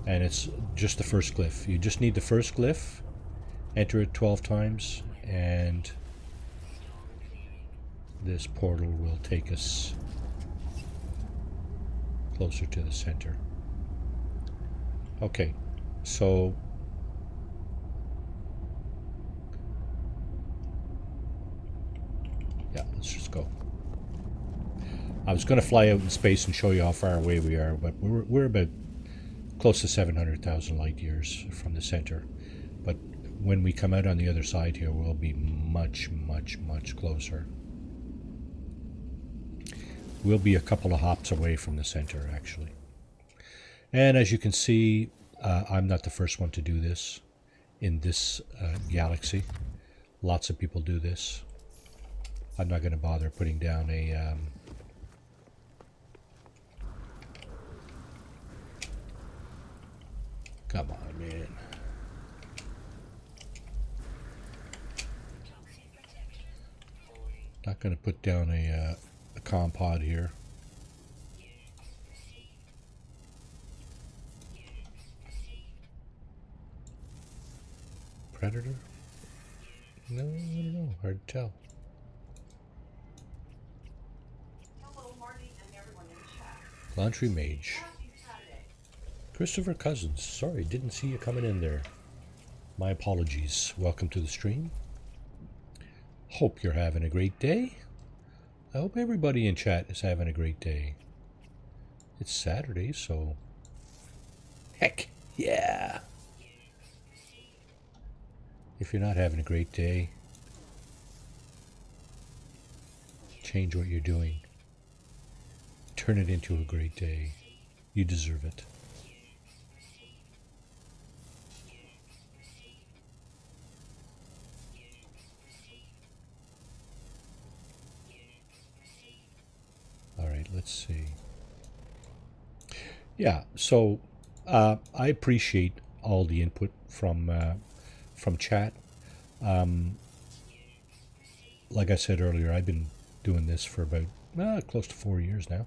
and it's just the first glyph. You just need the first glyph, enter it 12 times, and this portal will take us closer to the center. Okay, so yeah, let's just go. I was going to fly out in space and show you how far away we are, but we're about close to 700,000 light years from the center. But when we come out on the other side here, we'll be much, much, much closer. We'll be a couple of hops away from the center, actually. And as you can see, I'm not the first one to do this in this galaxy. Lots of people do this. I'm not going to bother putting down a... Come on, man. Not going to put down a comm pod here. Predator? No, I don't know. Hard to tell. Hello, Marty, and everyone in chat. Laundry Mage. Happy Saturday. Christopher Cousins. Sorry, didn't see you coming in there. My apologies. Welcome to the stream. Hope you're having a great day. I hope everybody in chat is having a great day. It's Saturday, so... Heck, yeah! If you're not having a great day, change what you're doing. Turn it into a great day. You deserve it. Alright, let's see. Yeah, so I appreciate all the input from chat. Like I said earlier, I've been doing this for about close to 4 years now,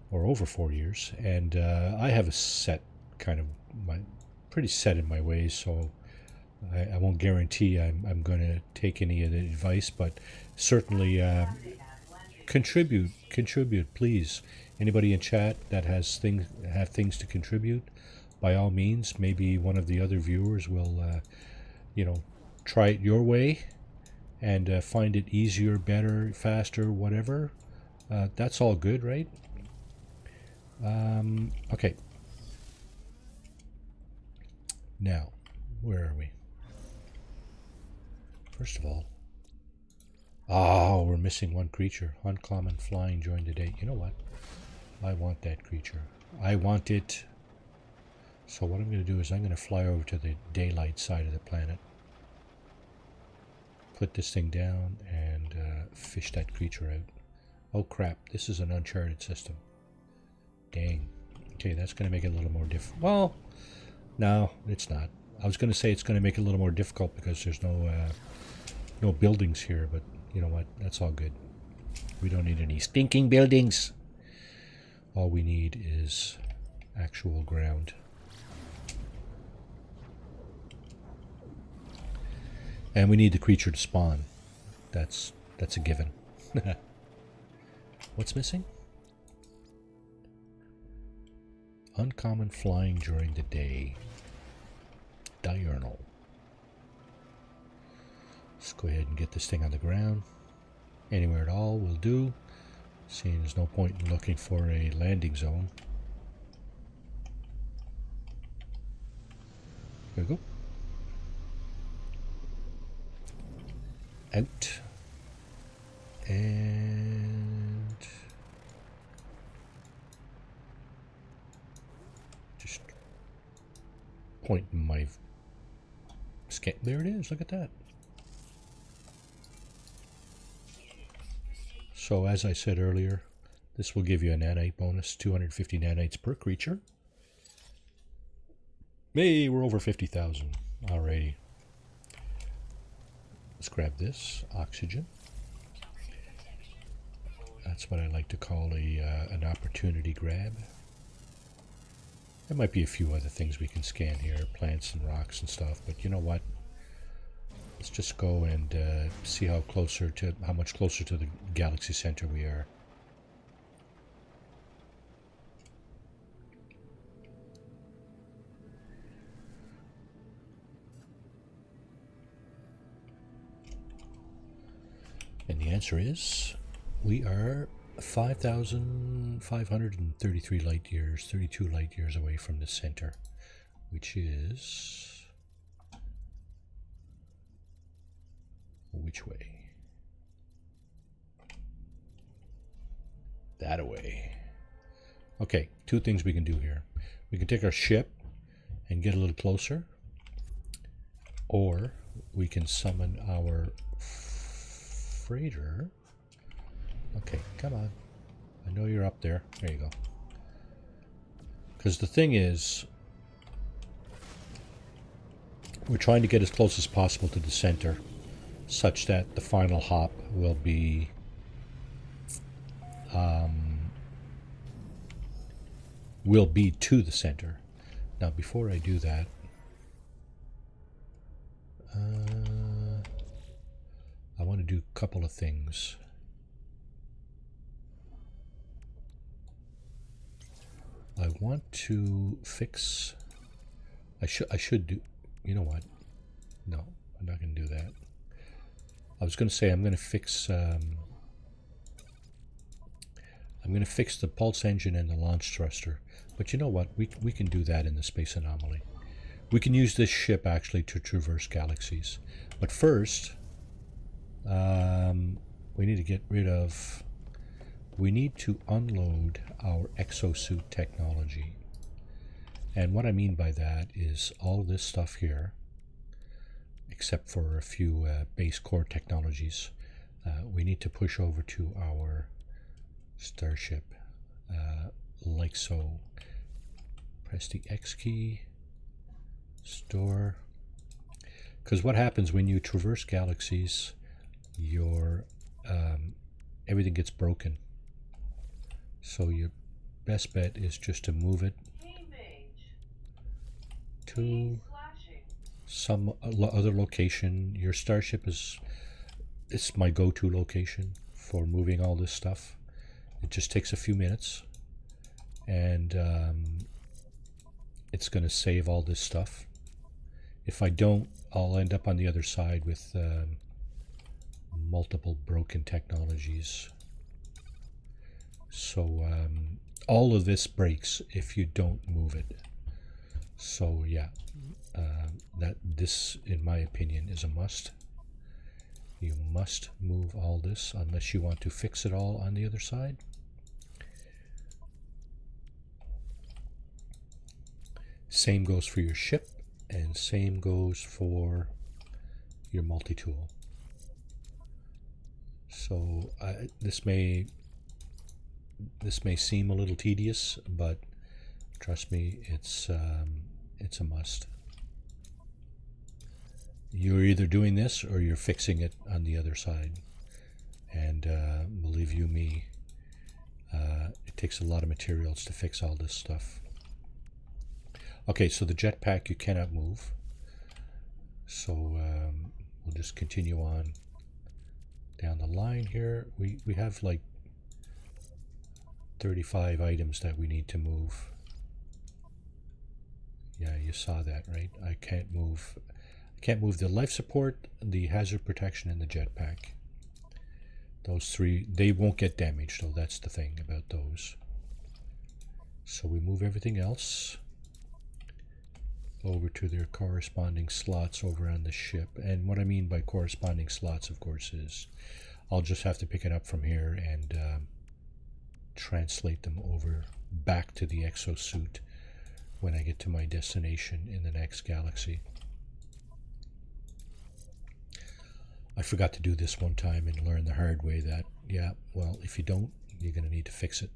or over 4 years, and I have a set kind of pretty set in my ways, so I won't guarantee I'm going to take any of the advice, but certainly contribute, please. Anybody in chat that has things to contribute, by all means. Maybe one of the other viewers will try it your way and find it easier, better, faster, whatever. That's all good, right? Okay. Now, where are we? First of all, oh, we're missing one creature. Uncommon flying during the day. You know what? I want that creature. I want it. So what I'm going to do is I'm going to fly over to the daylight side of the planet. Put this thing down and fish that creature out. Oh crap, this is an uncharted system. Dang. Okay, that's going to make it a little more difficult. Well, no, it's not. I was going to say it's going to make it a little more difficult because there's no buildings here, but you know what? That's all good. We don't need any stinking buildings. All we need is actual ground. And we need the creature to spawn. That's a given. What's missing? Uncommon flying during the day. Diurnal. Let's go ahead and get this thing on the ground. Anywhere at all will do. Seeing there's no point in looking for a landing zone. There we go. Out. And just pointing my scan. There it is. Look at that. So as I said earlier, this will give you a nanite bonus, 250 nanites per creature. Hey, we're over 50,000 already. Let's grab this oxygen. That's what I like to call an opportunity grab. There might be a few other things we can scan here, plants and rocks and stuff, but you know what? Let's just go and see how much closer to the galaxy center we are. And the answer is, we are 5,533 light years, 32 light years away from the center, which is... which way? That way. Okay, two things we can do here. We can take our ship and get a little closer, or we can summon our freighter. Okay, come on. I know you're up there. There you go. Because the thing is, we're trying to get as close as possible to the center, such that the final hop will be to the center. Now, before I do that, I want to do a couple of things. I want to fix... I should do... You know what? No, I'm not going to do that. I was going to say I'm going to fix... I'm going to fix the pulse engine and the launch thruster. But you know what? We can do that in the space anomaly. We can use this ship actually to traverse galaxies. But first, we need to get rid of... We need to unload our exosuit technology. And what I mean by that is all this stuff here, except for a few base core technologies, we need to push over to our starship, like so. Press the X key, store. Because what happens when you traverse galaxies, your everything gets broken. So your best bet is just to move it to some other location. Your starship it's my go-to location for moving all this stuff. It just takes a few minutes, and it's going to save all this stuff. If I don't, I'll end up on the other side with multiple broken technologies. So all of this breaks if you don't move it. So yeah, this, in my opinion, is a must. You must move all this unless you want to fix it all on the other side. Same goes for your ship, and same goes for your multi-tool. So this may seem a little tedious, but trust me, it's a must. You're either doing this or you're fixing it on the other side. And believe you me, it takes a lot of materials to fix all this stuff. Okay, so the jetpack you cannot move. So we'll just continue on down the line here. We have like 35 items that we need to move. Yeah, you saw that, right? I can't move the life support, the hazard protection, and the jetpack. Those three, they won't get damaged, though. That's the thing about those. So we move everything else over to their corresponding slots over on the ship. And what I mean by corresponding slots, of course, is I'll just have to pick it up from here and translate them over back to the exosuit when I get to my destination in the next galaxy. I forgot to do this one time and learn the hard way that, yeah, well, if you don't, you're going to need to fix it.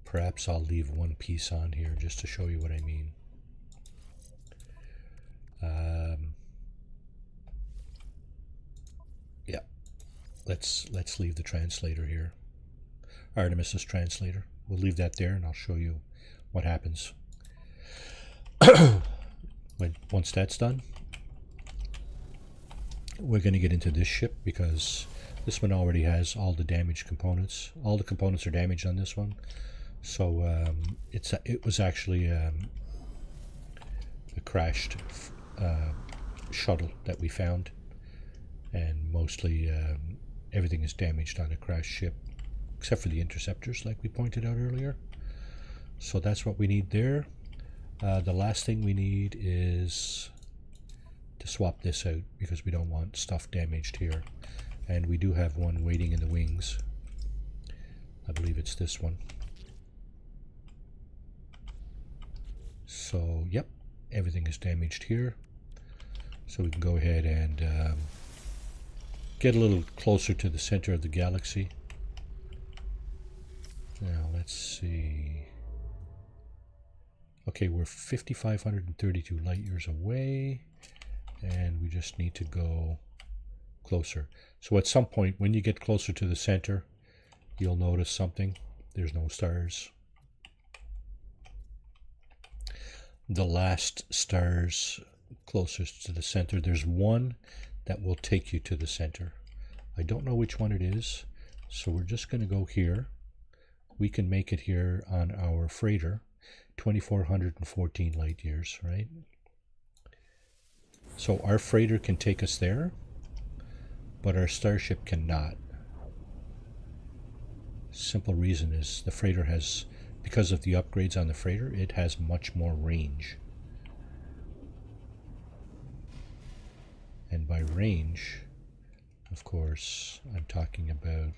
Perhaps I'll leave one piece on here just to show you what I mean. Yeah, let's leave the translator here. Artemis's translator. We'll leave that there and I'll show you what happens. Once that's done, we're going to get into this ship because this one already has all the damaged components. All the components are damaged on this one. So it was actually a crashed shuttle that we found, and mostly everything is damaged on a crashed ship except for the interceptors, like we pointed out earlier. So that's what we need there. The last thing we need is to swap this out because we don't want stuff damaged here, and we do have one waiting in the wings. I believe it's this one. So yep, everything is damaged here, so we can go ahead and get a little closer to the center of the galaxy. Now let's see. Okay, we're 5,532 light years away, and we just need to go closer. So at some point, when you get closer to the center, you'll notice something. There's no stars. The last stars closest to the center, there's one that will take you to the center. I don't know which one it is, so we're just going to go here. We can make it here on our freighter, 2,414 light years, right? So our freighter can take us there, but our starship cannot. Simple reason is the freighter has, because of the upgrades on the freighter, it has much more range. And by range, of course, I'm talking about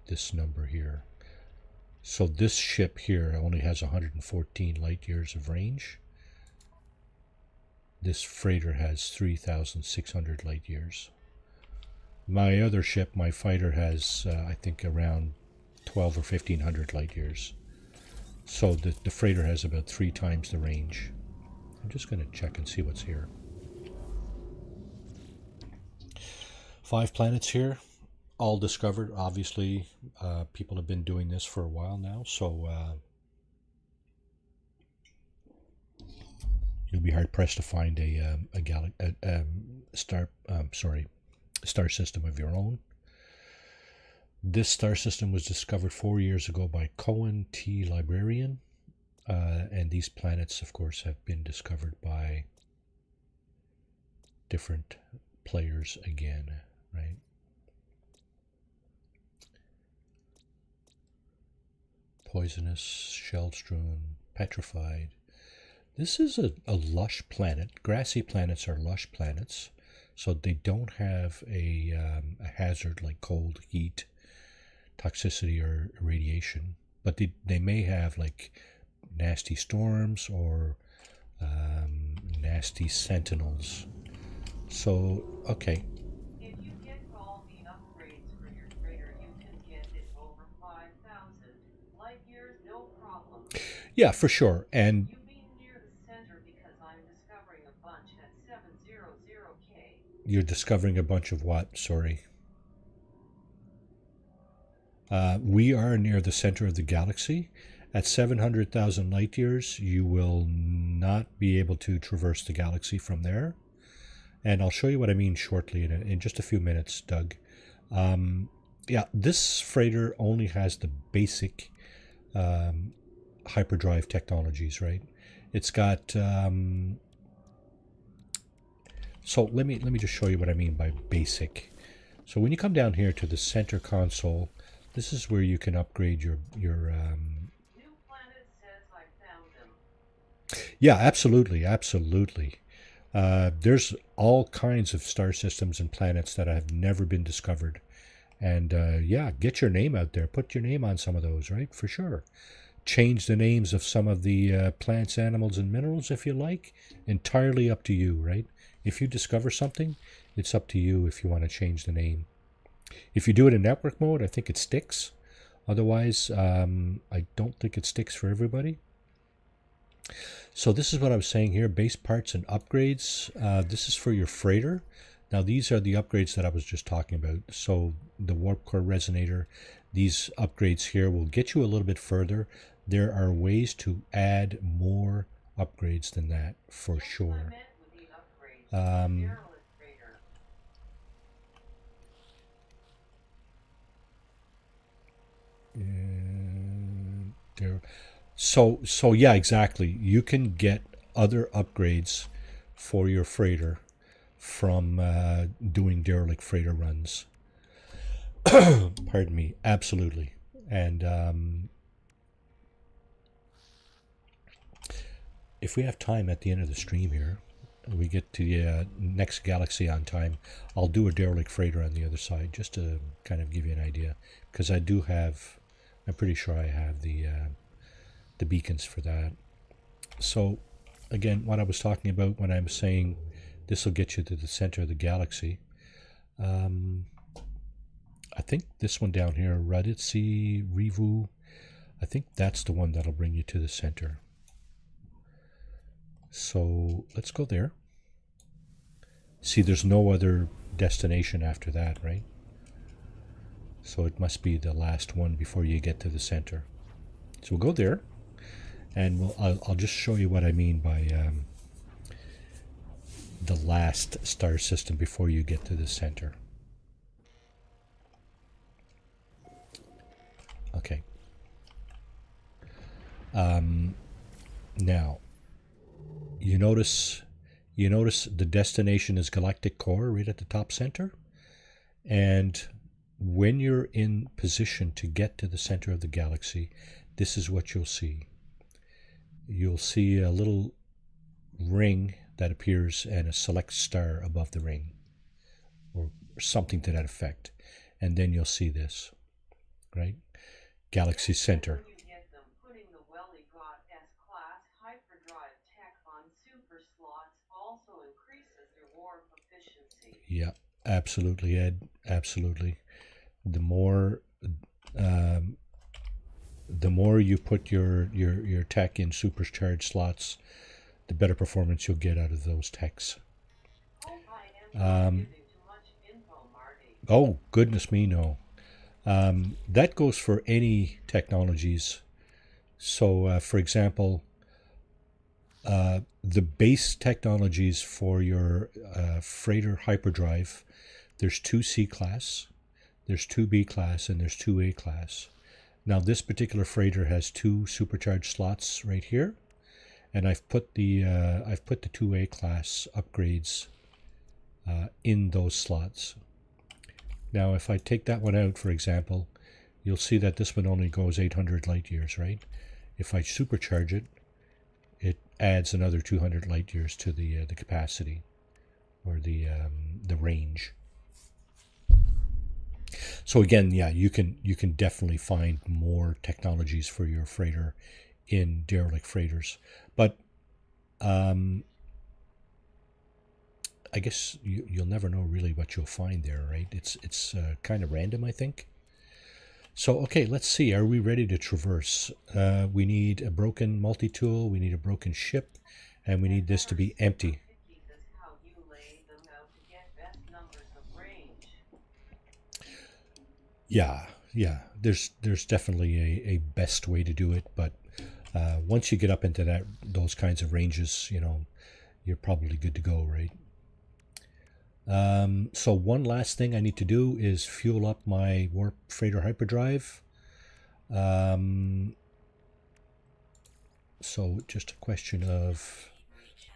this number here. So this ship here only has 114 light years of range. This freighter has 3,600 light years. My other ship, my fighter, has I think around 12 or 1,500 light years. So the freighter has about 3 times the range. I'm just going to check and see what's here. 5 planets here, all discovered. Obviously, people have been doing this for a while now, so you'll be hard pressed to find a star system of your own. This star system was discovered 4 years ago by Cohen T. Librarian, and these planets, of course, have been discovered by different players again, right? Poisonous, shell-strewn, petrified. This is a lush planet. Grassy planets are lush planets, so they don't have a hazard like cold, heat, toxicity, or radiation. But they may have like nasty storms or nasty sentinels. So, okay. If you get all the upgrades for your freighter, you can get it over 5,000 light years, no problem. Yeah, for sure. And You be near the center because I'm discovering a bunch at 700K. you're discovering a bunch of what? Sorry. We are near the center of the galaxy. At 700,000 light years, you will not be able to traverse the galaxy from there. And I'll show you what I mean shortly in just a few minutes, Doug. Yeah, this freighter only has the basic hyperdrive technologies, right? It's got... so let me just show you what I mean by basic. So when you come down here to the center console, this is where you can upgrade your New planet says I found them. Yeah, absolutely, absolutely. There's all kinds of star systems and planets that have never been discovered. And yeah, get your name out there. Put your name on some of those, right? For sure. Change the names of some of the plants, animals, and minerals if you like. Entirely up to you, right? If you discover something, it's up to you if you want to change the name. If you do it in network mode, I think it sticks. Otherwise, I don't think it sticks for everybody. So this is what I was saying here, base parts and upgrades. This is for your freighter. Now these are the upgrades that I was just talking about. So the warp core resonator, these upgrades here will get you a little bit further. There are ways to add more upgrades than that for sure. Derelict freighter. So yeah, exactly. You can get other upgrades for your freighter from doing derelict freighter runs. Pardon me. Absolutely. And if we have time at the end of the stream here, we get to the next galaxy on time, I'll do a derelict freighter on the other side just to kind of give you an idea, because I do have, I'm pretty sure I have the beacons for that. So again, what I was talking about when I was saying this will get you to the center of the galaxy, I think this one down here, Raditsi Rivu, I think that's the one that'll bring you to the center. So let's go there. See, there's no other destination after that, right? So it must be the last one before you get to the center. So we'll go there, and I'll just show you what I mean by the last star system before you get to the center. Okay. Now, you notice the destination is galactic core right at the top center, and when you're in position to get to the center of the galaxy, this is what you'll see. You'll see a little ring that appears and a select star above the ring, or something to that effect, and then you'll see this, right? Galaxy center. When you get them, putting the Welly-Got S-Class hyperdrive tech on super slots also increases their warp efficiency. Yeah, absolutely, Ed. Absolutely. The more you put your tech in supercharged slots, the better performance you'll get out of those techs. Hope I am not giving too much info, Marty. Oh, goodness me, no. That goes for any technologies. So, for example, the base technologies for your freighter hyperdrive, there's 2 C-class, there's 2 B-class, and there's 2 A-class. Now, this particular freighter has 2 supercharged slots right here, and I've put the 2 A-class upgrades in those slots. Now, if I take that one out, for example, you'll see that this one only goes 800 light years, right? If I supercharge it, it adds another 200 light years to the capacity, or the range. So again, yeah, you can definitely find more technologies for your freighter in derelict freighters, but I guess you'll never know really what you'll find there, right? It's kind of random, I think. So, okay, let's see. Are we ready to traverse? We need a broken multi-tool, we need a broken ship, and we need this to be empty. Yeah. There's definitely a best way to do it, but once you get up into those kinds of ranges, you know, you're probably good to go, right? So one last thing I need to do is fuel up my warp freighter hyperdrive. So just a question of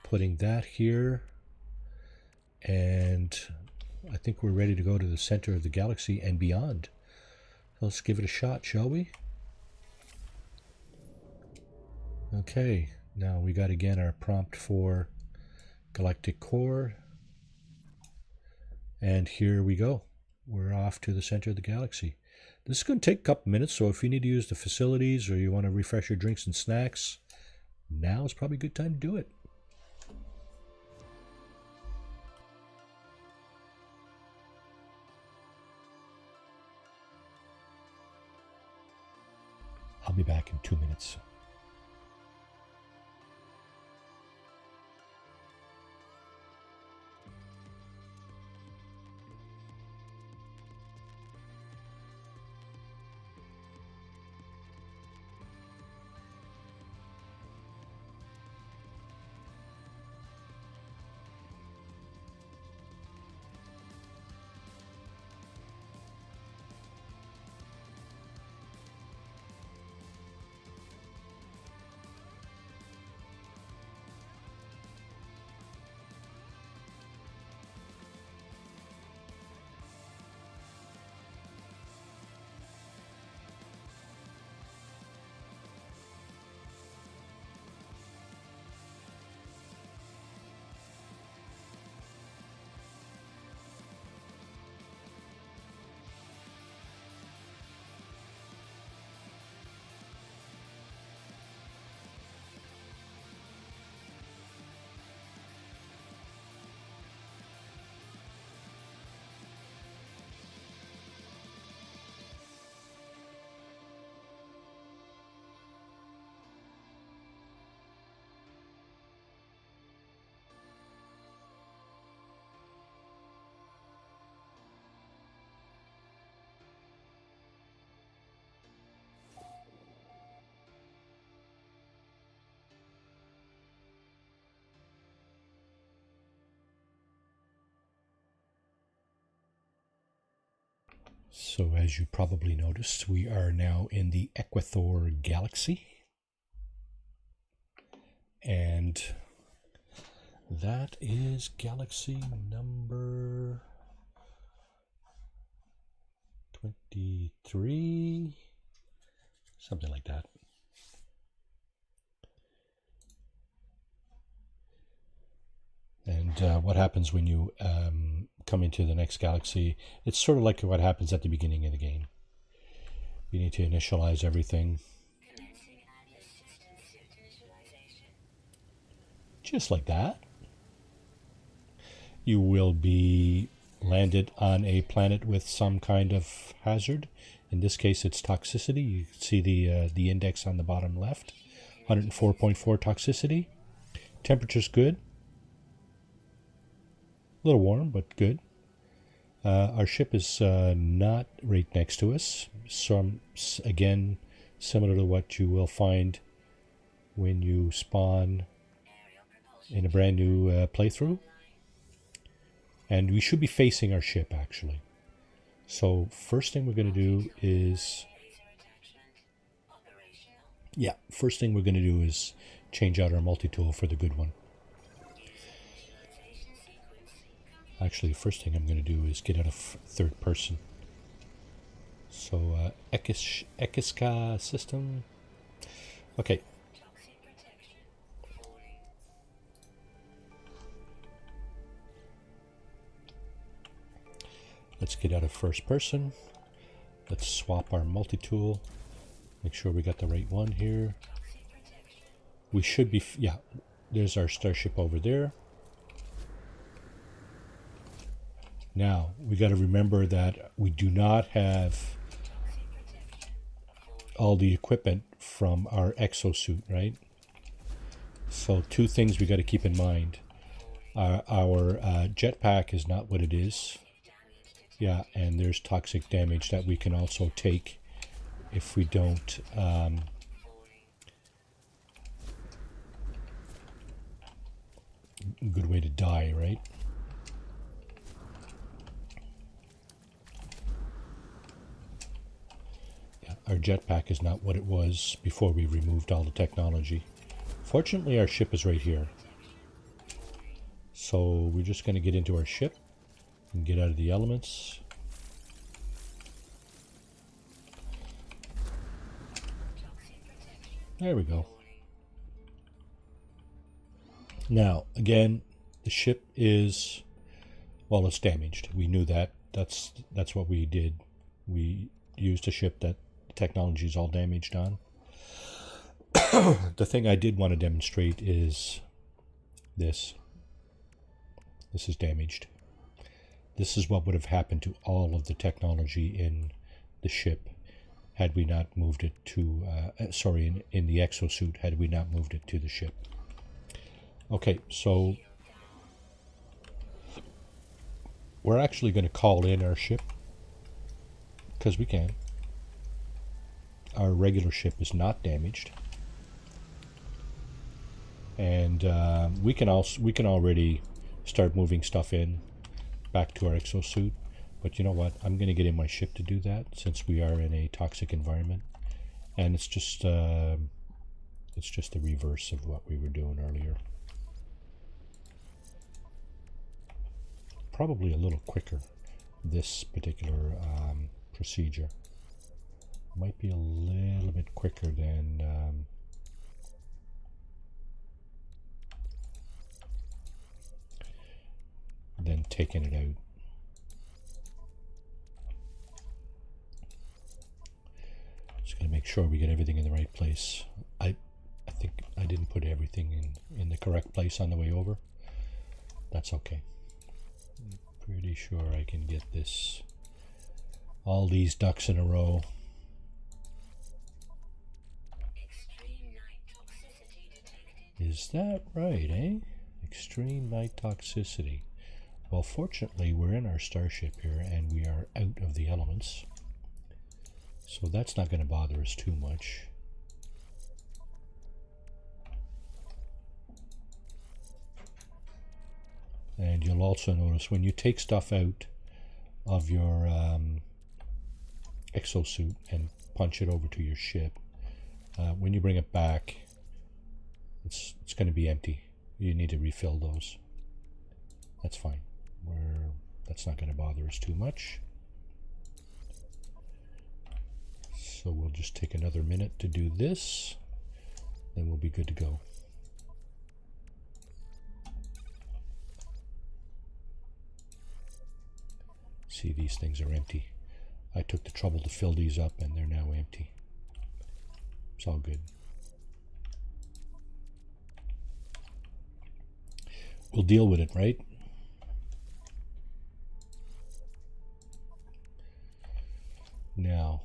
putting that here, and I think we're ready to go to the center of the galaxy and beyond. Let's give it a shot, shall we? Okay, now we got again our prompt for galactic core. And here we go. We're off to the center of the galaxy. This is going to take a couple minutes, so if you need to use the facilities or you want to refresh your drinks and snacks, now is probably a good time to do it. I'll be back in 2 minutes. So as you probably noticed, we are now in the Equator galaxy. And that is galaxy number 23, something like that. And what happens when you come into the next galaxy, it's sort of like what happens at the beginning of the game. You need to initialize everything. Just like that. You will be landed on a planet with some kind of hazard. In this case, it's toxicity. You can see the index on the bottom left. 104.4 toxicity. Temperature's good. A little warm, but good. Our ship is not right next to us. So again, similar to what you will find when you spawn in a brand new playthrough. And we should be facing our ship, actually. So first thing we're going to do is... Yeah, first thing we're going to do is change out our multi-tool for the good one. Actually, the first thing I'm going to do is get out of third person. So, Ekiska system. Okay. Let's get out of first person. Let's swap our multi-tool. Make sure we got the right one here. We should be, yeah, there's our starship over there. Now, we got to remember that we do not have all the equipment from our exosuit, right? So two things we got to keep in mind. Our jetpack is not what it is. Yeah, and there's toxic damage that we can also take if we don't good way to die, right? Yeah, our jetpack is not what it was before we removed all the technology. Fortunately, our ship is right here. So we're just going to get into our ship and get out of the elements. There we go. Now, again, the ship is, well, it's damaged. We knew that. That's what we did. We used a ship that the technology is all damaged on. The thing I did want to demonstrate is this. This is damaged. This is what would have happened to all of the technology in the ship had we not moved it to, in the exosuit, had we not moved it to the ship. Okay, so we're actually going to call in our ship, because we can. Our regular ship is not damaged. And we can already start moving stuff in back to our exosuit, but you know what, I'm going to get in my ship to do that since we are in a toxic environment, and it's just the reverse of what we were doing earlier. Probably a little quicker, this particular procedure might be a little bit quicker than taking it out. Just going to make sure we get everything in the right place. I think I didn't put everything in the correct place on the way over. That's okay. I'm pretty sure I can get this, all these ducks in a row. Is that right, eh? Extreme night toxicity. Well, fortunately, we're in our starship here, and we are out of the elements. So that's not going to bother us too much. And you'll also notice when you take stuff out of your exosuit and punch it over to your ship, when you bring it back, it's going to be empty. You need to refill those. That's fine. That's not going to bother us too much. So we'll just take another minute to do this, then we'll be good to go. See, these things are empty. I took the trouble to fill these up and they're now empty. It's all good. We'll deal with it, right? Now,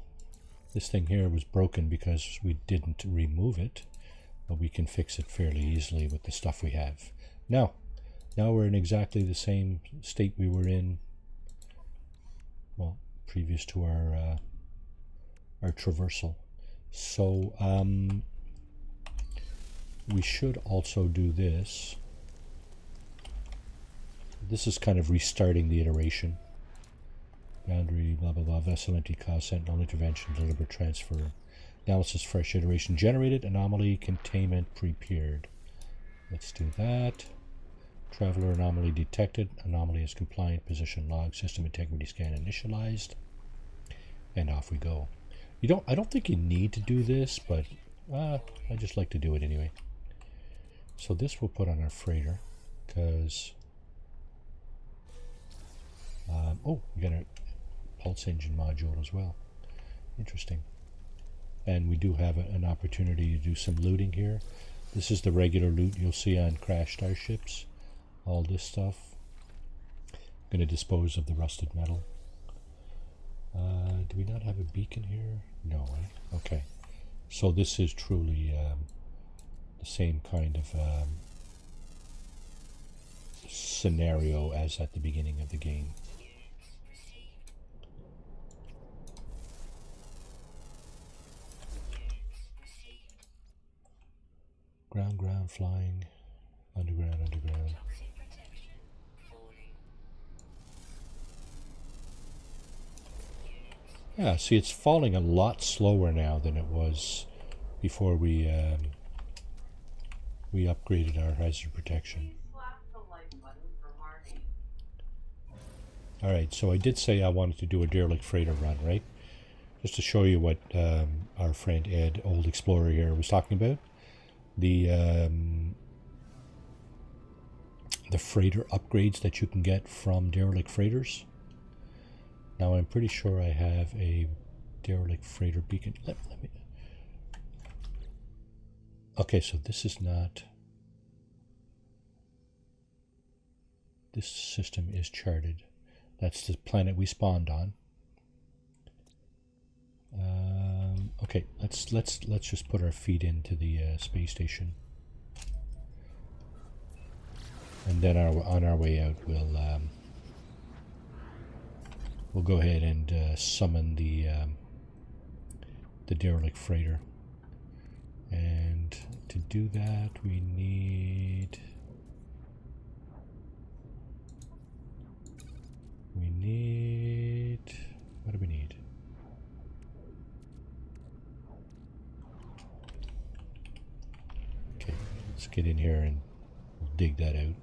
this thing here was broken because we didn't remove it, but we can fix it fairly easily with the stuff we have. Now we're in exactly the same state we were in, well, previous to our traversal. So we should also do this. This is kind of restarting the iteration. Boundary, blah, blah, blah, vessel empty, cause, sentinel, intervention, deliberate transfer, analysis, fresh iteration, generated, anomaly, containment, prepared. Let's do that. Traveler anomaly detected. Anomaly is compliant. Position log. System integrity scan initialized. And off we go. I don't think you need to do this, but I just like to do it anyway. So this we'll put on our freighter, because oh, we got a pulse engine module as well. Interesting. And we do have an opportunity to do some looting here. This is the regular loot you'll see on crash starships. All this stuff. I'm going to dispose of the rusted metal. Do we not have a beacon here? No, right? Okay. So this is truly the same kind of scenario as at the beginning of the game. Ground, ground, flying, underground, underground. Yeah, see, it's falling a lot slower now than it was before we upgraded our hazard protection. Alright, so I did say I wanted to do a derelict freighter run, right? Just to show you what our friend Ed, Old Explorer here, was talking about. The freighter upgrades that you can get from derelict freighters. Now I'm pretty sure I have a derelict freighter beacon. Let me. Okay, so this is not. This system is charted. That's the planet we spawned on. Okay, let's just put our feet into the space station, and then on our way out we'll go ahead and summon the derelict freighter. And to do that, we need what do we need? Okay, let's get in here and dig that out.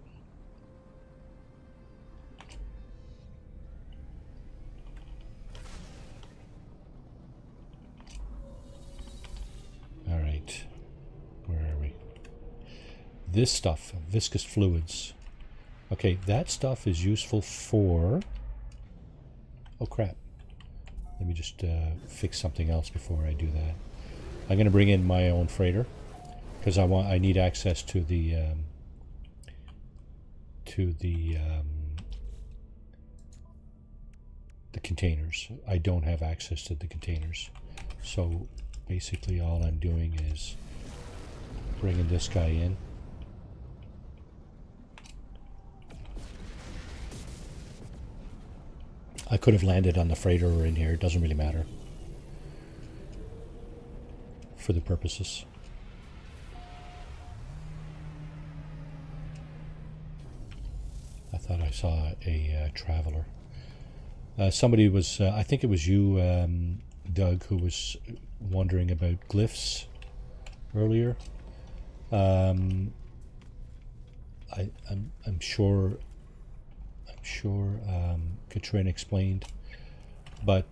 Alright, where are we? This stuff, viscous fluids. Okay, that stuff is useful for... Oh crap. Let me just fix something else before I do that. I'm going to bring in my own freighter, because I need access to the containers. I don't have access to the containers. So basically all I'm doing is bringing this guy in. I could have landed on the freighter or in here. It doesn't really matter for the purposes. I thought I saw a traveler. Somebody was, I think it was you, Doug, who was wondering about glyphs earlier. I'm sure Katrin explained, but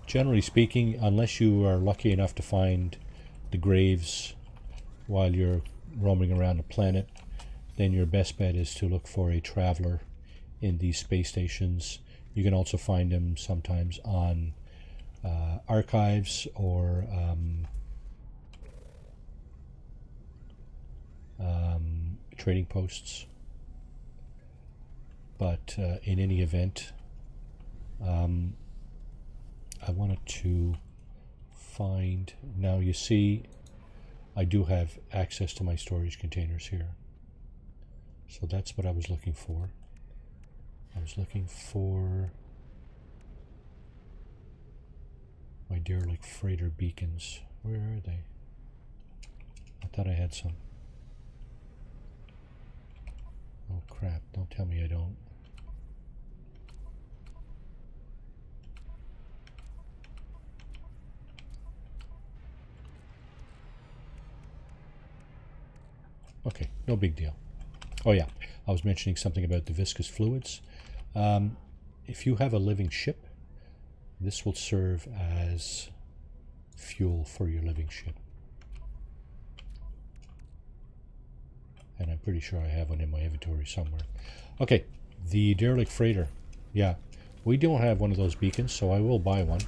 generally speaking, unless you are lucky enough to find the graves while you're roaming around the planet, then your best bet is to look for a traveler in these space stations. You can also find them sometimes on archives or trading posts. But in any event, I wanted to find... Now you see, I do have access to my storage containers here. So that's what I was looking for. I was looking for my derelict freighter beacons. Where are they? I thought I had some. Oh crap, don't tell me I don't. Okay, no big deal. Oh yeah, I was mentioning something about the viscous fluids. If you have a living ship, this will serve as fuel for your living ship. And I'm pretty sure I have one in my inventory somewhere. Okay, the derelict freighter. Yeah, we don't have one of those beacons, so I will buy one.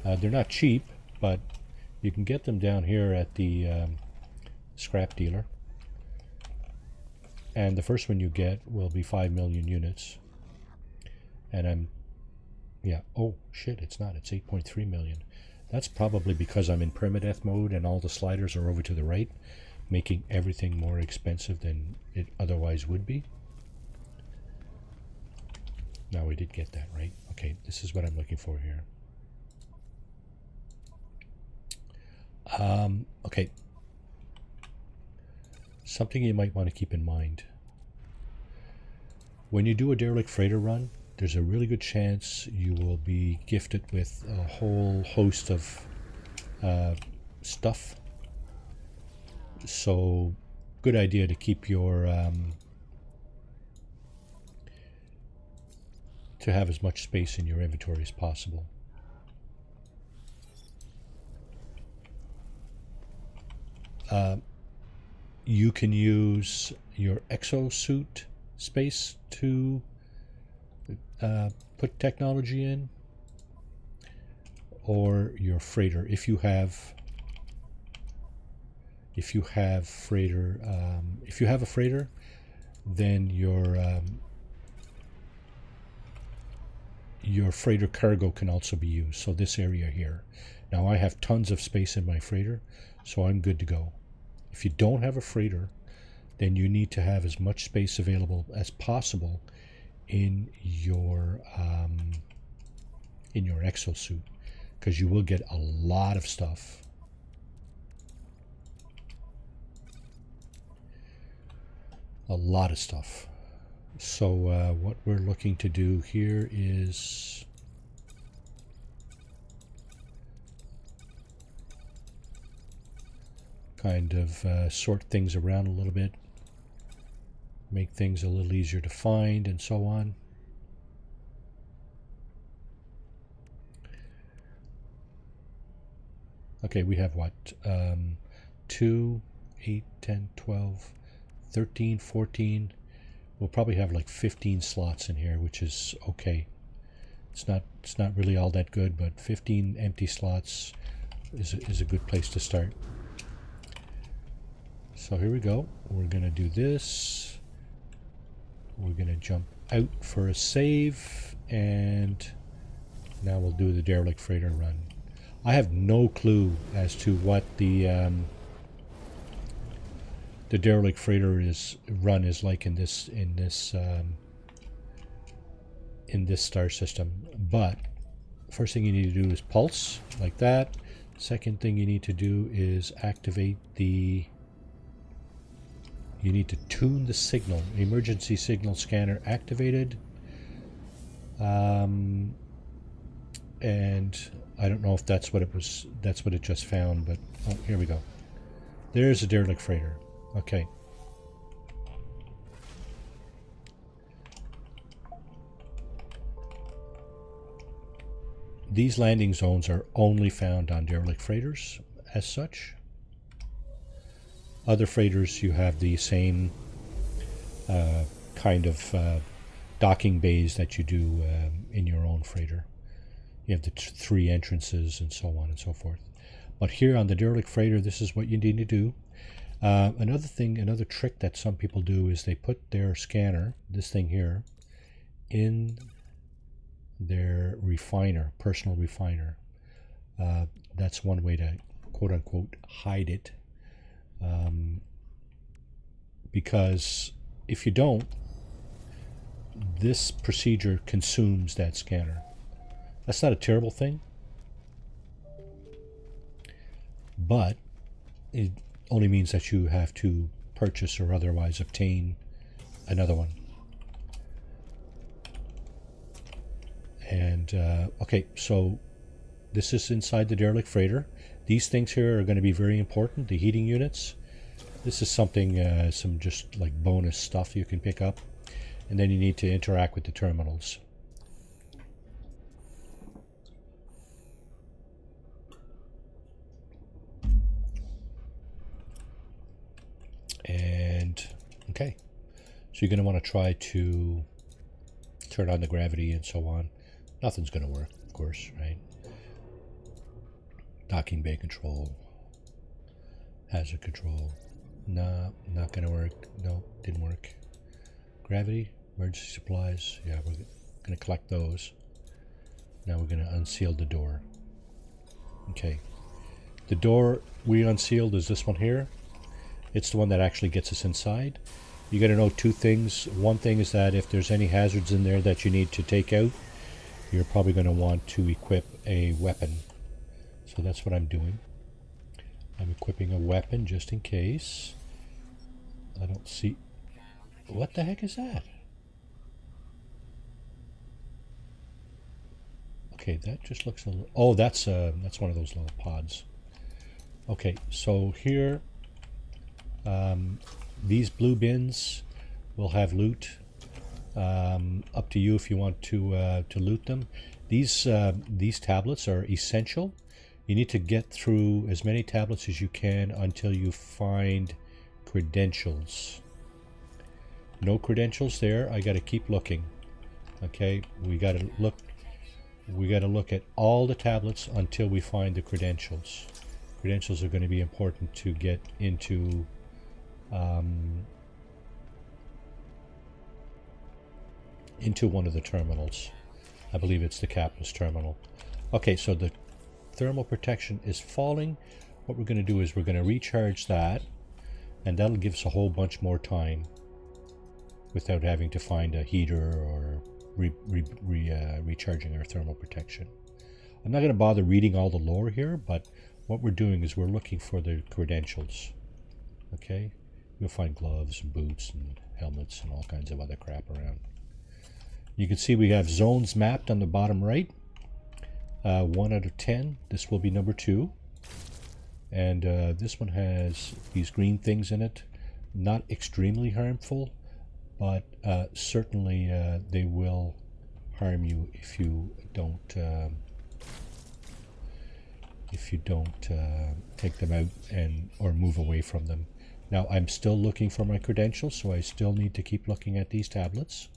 They're not cheap, but you can get them down here at the scrap dealer. And the first one you get will be 5 million units. And yeah, oh shit, it's not. It's 8.3 million. That's probably because I'm in permadeath mode and all the sliders are over to the right, making everything more expensive than it otherwise would be. Now we did get that right. Okay, this is what I'm looking for here. Okay. Something you might want to keep in mind. When you do a derelict freighter run, there's a really good chance you will be gifted with a whole host of stuff. So, good idea to keep your to have as much space in your inventory as possible. You can use your exosuit space to put technology in, or your freighter if you have freighter. If you have a freighter, then your freighter cargo can also be used. So this area here. Now I have tons of space in my freighter, so I'm good to go. If you don't have a freighter, then you need to have as much space available as possible in your exosuit, because you will get a lot of stuff. A lot of stuff. So what we're looking to do here is kind of sort things around a little bit, make things a little easier to find and so on. Okay, we have what? 2, 8, 10, 12, 13, 14. We'll probably have like 15 slots in here, which is okay. It's not really all that good, but 15 empty slots is a good place to start. So here we go. We're going to do this. We're going to jump out for a save, and now we'll do the derelict freighter run. I have no clue as to what the derelict freighter run is like in this star system. But first thing you need to do is pulse like that. Second thing you need to do is activate the. You need to tune the signal. Emergency signal scanner activated. And I don't know if that's what it was. That's what it just found. But oh, here we go. There's a derelict freighter. Okay. These landing zones are only found on derelict freighters as such. Other freighters, you have the same kind of docking bays that you do in your own freighter. You have the 3 entrances and so on and so forth. But here on the derelict freighter, this is what you need to do. Another trick that some people do is they put their scanner, this thing here, in their refiner, personal refiner. That's one way to quote-unquote hide it. Because if you don't, this procedure consumes that scanner. That's not a terrible thing, but it only means that you have to purchase or otherwise obtain another one. And okay, so this is inside the derelict freighter. These things here are going to be very important, the heating units. This is something, some just like bonus stuff you can pick up. And then you need to interact with the terminals. And, okay. So you're going to want to try to turn on the gravity and so on. Nothing's going to work, of course, right? Docking bay control. Hazard control. No, not going to work. No, didn't work. Gravity, emergency supplies. Yeah, we're going to collect those. Now we're going to unseal the door. Okay. The door we unsealed is this one here. It's the one that actually gets us inside. You got to know two things. One thing is that if there's any hazards in there that you need to take out, you're probably going to want to equip a weapon. So that's what I'm doing. I'm equipping a weapon just in case. I don't see... What the heck is that? Okay, that just looks a little... Oh, that's one of those little pods. Okay, so here, these blue bins will have loot. Up to you if you want to loot them. These tablets are essential. You need to get through as many tablets as you can until you find credentials. No credentials there. I got to keep looking. Okay, we got to look. We got to look at all the tablets until we find the credentials. Credentials are going to be important to get into one of the terminals. I believe it's the captain's terminal. Okay, so the thermal protection is falling. What we're going to do is we're going to recharge that, and that'll give us a whole bunch more time without having to find a heater or recharging our thermal protection. I'm not going to bother reading all the lore here, but what we're doing is we're looking for the credentials. Okay, you'll find gloves and boots and helmets and all kinds of other crap around. You can see we have zones mapped on the bottom right. 1 out of 10. This will be number 2. And this one has these green things in it. Not extremely harmful, but certainly they will harm you if you don't take them out or move away from them. Now I'm still looking for my credentials, so I still need to keep looking at these tablets.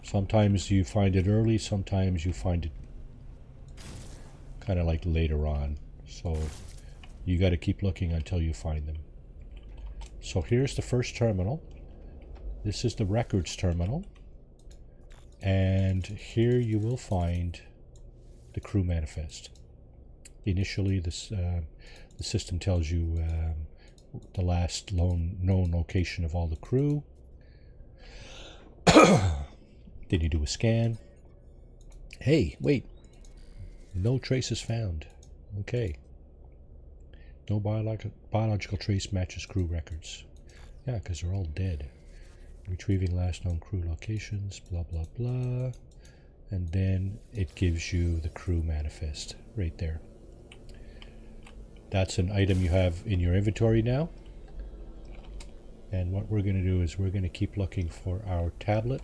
Sometimes you find it early, sometimes you find it kind of like later on. So you got to keep looking until you find them. So here's the first terminal. This is the records terminal. And here you will find the crew manifest. Initially, the system tells you the last known location of all the crew. Then you do a scan. Hey, wait. No traces found. Okay. No biological trace matches crew records. Yeah, because they're all dead. Retrieving last known crew locations, blah, blah, blah. And then it gives you the crew manifest right there. That's an item you have in your inventory now. And what we're going to do is we're going to keep looking for our tablet.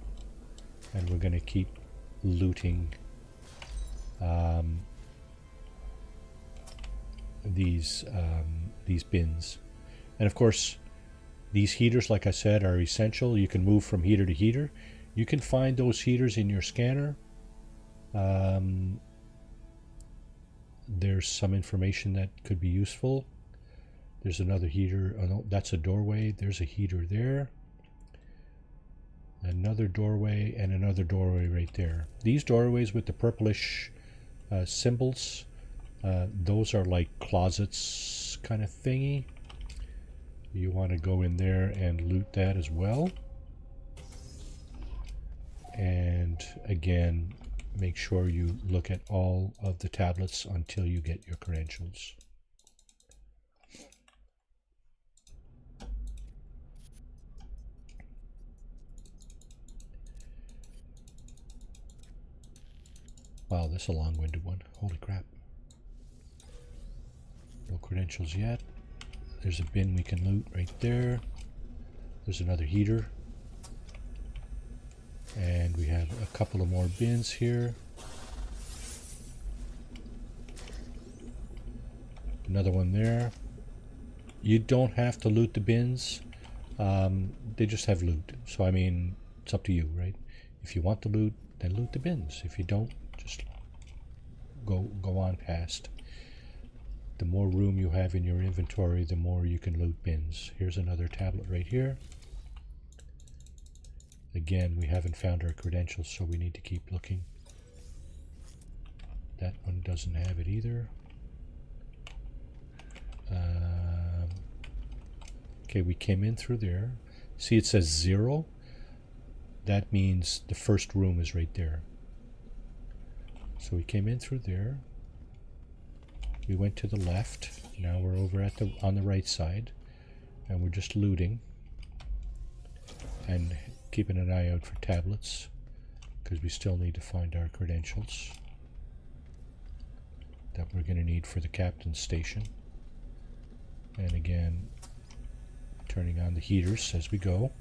And we're going to keep looting these bins. And of course, these heaters, like I said, are essential. You can move from heater to heater. You can find those heaters in your scanner. There's some information that could be useful. There's another heater. Oh no, that's a doorway. There's a heater there. Another doorway and another doorway right there. These doorways with the purplish symbols, those are like closets kind of thingy. You want to go in there and loot that as well. And again, make sure you look at all of the tablets until you get your credentials. Wow, that's a long-winded one. Holy crap. No credentials yet. There's a bin we can loot right there. There's another heater. And we have a couple of more bins here. Another one there. You don't have to loot the bins. They just have loot. So, I mean, it's up to you, right? If you want to loot, then loot the bins. If you don't, just go on past. The more room you have in your inventory, the more you can loot bins. Here's another tablet right here. Again, we haven't found our credentials, so we need to keep looking. That one doesn't have it either. Okay, we came in through there. See, it says 0. That means the first room is right there. So we came in through there. We went to the left. Now we're over at on the right side, and we're just looting and keeping an eye out for tablets, because we still need to find our credentials that we're going to need for the captain's station. And again, turning on the heaters as we go.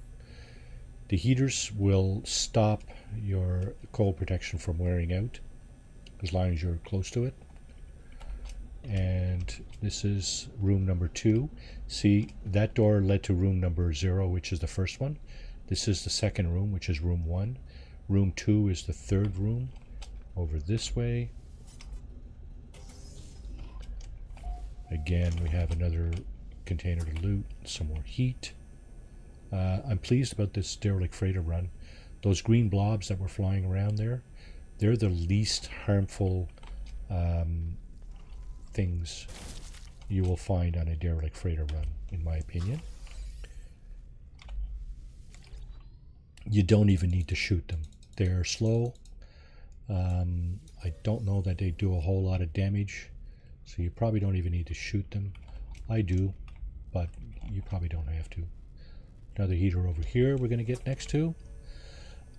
The heaters will stop your cold protection from wearing out as long as you're close to it. And this is room number 2. See, that door led to room number 0, which is the first one. This is the second room, which is room 1. Room 2 is the third room, over this way. Again, we have another container to loot, some more heat. I'm pleased about this derelict freighter run. Those green blobs that were flying around there, they're the least harmful things you will find on a derelict freighter run, in my opinion. You don't even need to shoot them. They're slow. I don't know that they do a whole lot of damage, so you probably don't even need to shoot them. I do, but you probably don't have to. Another heater over here we're going to get next to.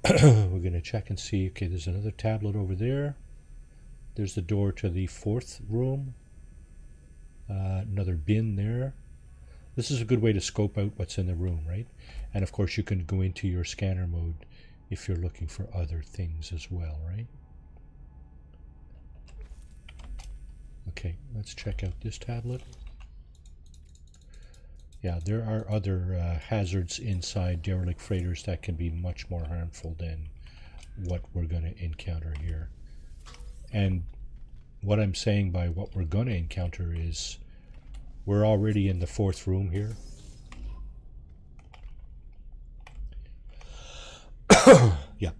We're going to check and see. Okay, there's another tablet over there. There's the door to the 4th room. Another bin there. This is a good way to scope out what's in the room, right? And of course you can go into your scanner mode if you're looking for other things as well, right? Okay, let's check out this tablet. Yeah, there are other hazards inside derelict freighters that can be much more harmful than what we're going to encounter here. And what I'm saying by what we're going to encounter is we're already in the 4th room here. Yeah,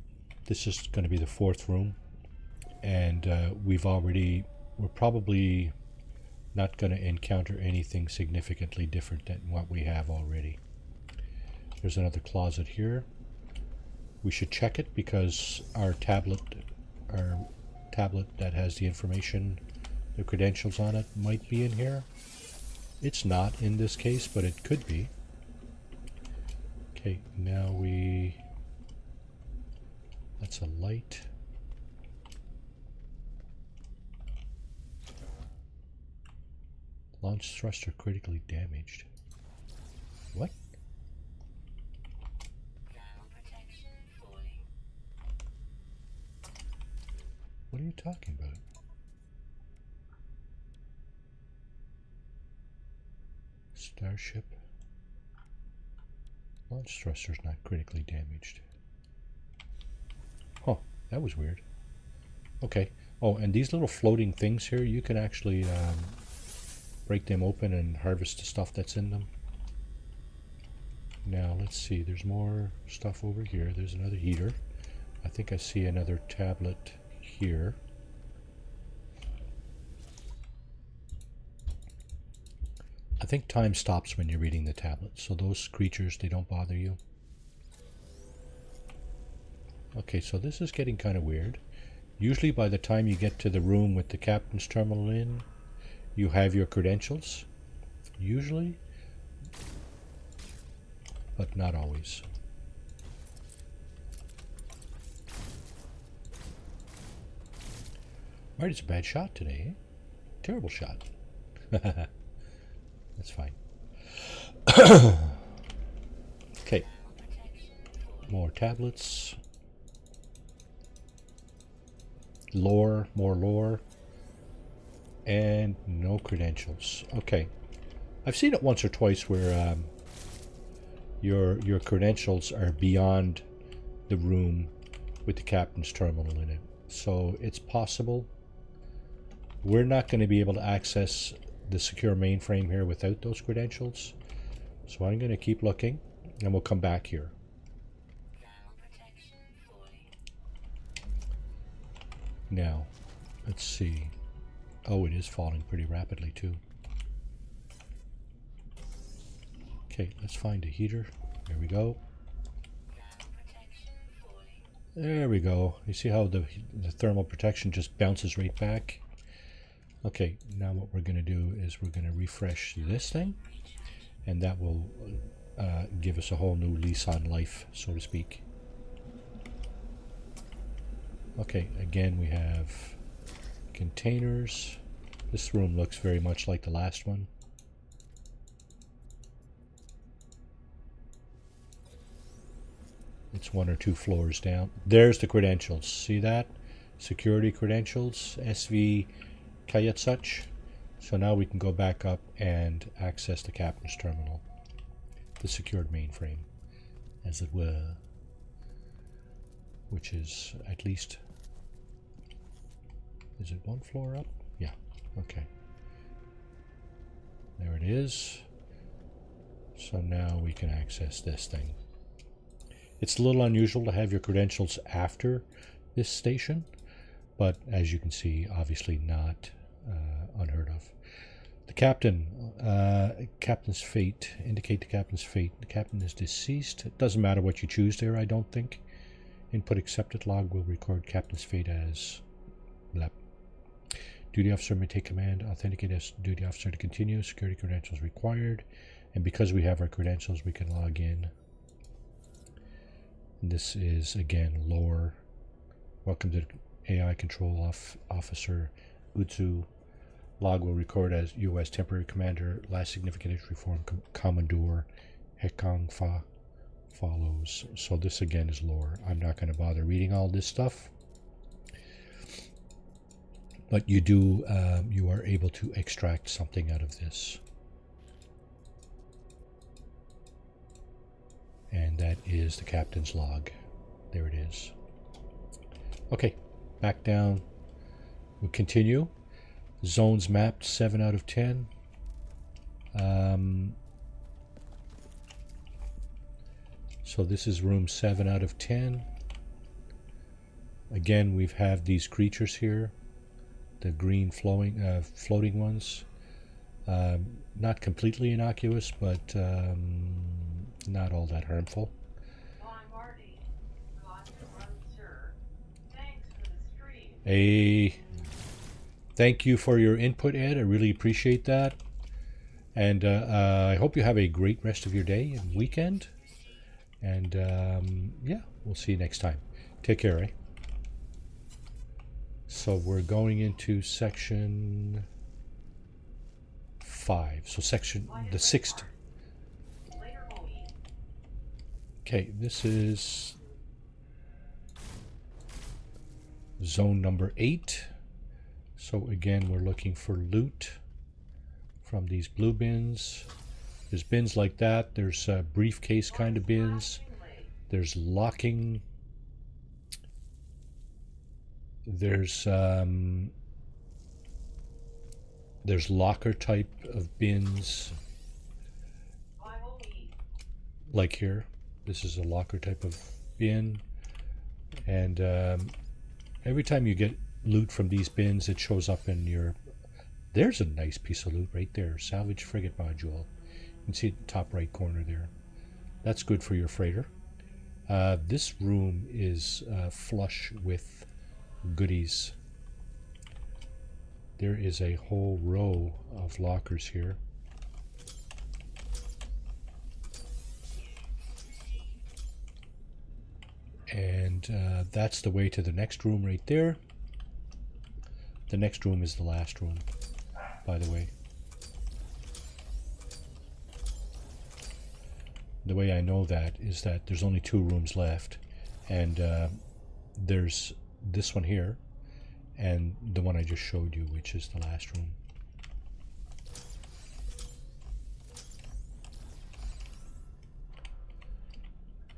this is going to be the 4th room. And we're probably not going to encounter anything significantly different than what we have already. There's another closet here. We should check it because our tablet that has the information, the credentials on it, might be in here. It's not in this case, but it could be. Okay, now that's a light. Launch thruster critically damaged. What? What are you talking about? Starship. Launch thruster's not critically damaged. Huh, that was weird. Okay. Oh, and these little floating things here, you can actually break them open and harvest the stuff that's in them. Now, let's see. There's more stuff over here. There's another heater. I think I see another tablet here. I think time stops when you're reading the tablet, so those creatures, they don't bother you. Okay, so this is getting kind of weird. Usually by the time you get to the room with the captain's terminal in, you have your credentials. Usually, but not always. Alright, it's a bad shot today, eh? Terrible shot. That's fine. Okay. More tablets. Lore, more lore. And no credentials. Okay. I've seen it once or twice where your credentials are beyond the room with the captain's terminal in it. So it's possible. We're not going to be able to access the secure mainframe here without those credentials. So I'm going to keep looking and we'll come back here. Now, let's see. Oh, it is falling pretty rapidly too. Okay, let's find a heater. There we go. There we go. You see how the thermal protection just bounces right back? Okay, now what we're going to do is we're going to refresh this thing, and that will give us a whole new lease on life, so to speak. Okay, again we have containers. This room looks very much like the last one. It's 1 or 2 floors down. There's the credentials. See that? Security credentials, SV Kayatsuch. So now we can go back up and access the captain's terminal. The secured mainframe, as it were. Which is at least... Is it 1 floor up? Yeah. Okay. There it is. So now we can access this thing. It's a little unusual to have your credentials after this station, but as you can see, obviously not unheard of. The captain, captain's fate, indicate the captain's fate. The captain is deceased. It doesn't matter what you choose there, I don't think. Input accepted log will record captain's fate as blah. Duty officer may take command, authenticate as duty officer to continue, security credentials required, and because we have our credentials, we can log in. This is, again, lore. Welcome to AI Control Officer Utsu. Log will record as U.S. Temporary Commander. Last significant entry form, Commodore Hekong Fa follows. So this, again, is lore. I'm not going to bother reading all this stuff. But you do, you are able to extract something out of this. And that is the captain's log. There it is. Okay, back down. We'll continue. Zones mapped 7 out of 10. So this is room 7 out of 10. Again, we've had these creatures here. The green floating ones. Not completely innocuous, but not all that harmful. Hi, Marty. Got to run, sir. Thanks for the stream. Hey, thank you for your input, Ed. I really appreciate that. And I hope you have a great rest of your day and weekend. And yeah, we'll see you next time. Take care, eh? So we're going into section 5. So section, the 6th. Okay, this is zone number 8. So again, we're looking for loot from these blue bins. There's bins like that. There's briefcase kind of bins. There's locking. There's locker type of bins. Like here. This is a locker type of bin. And every time you get loot from these bins, it shows up in your... There's a nice piece of loot right there. Salvage frigate module. You can see it in the top right corner there. That's good for your freighter. This room is flush with goodies. There is a whole row of lockers here. And that's the way to the next room right there. The next room is the last room, by the way. The way I know that is that there's only 2 rooms left, and there's this one here and the one I just showed you, which is the last room.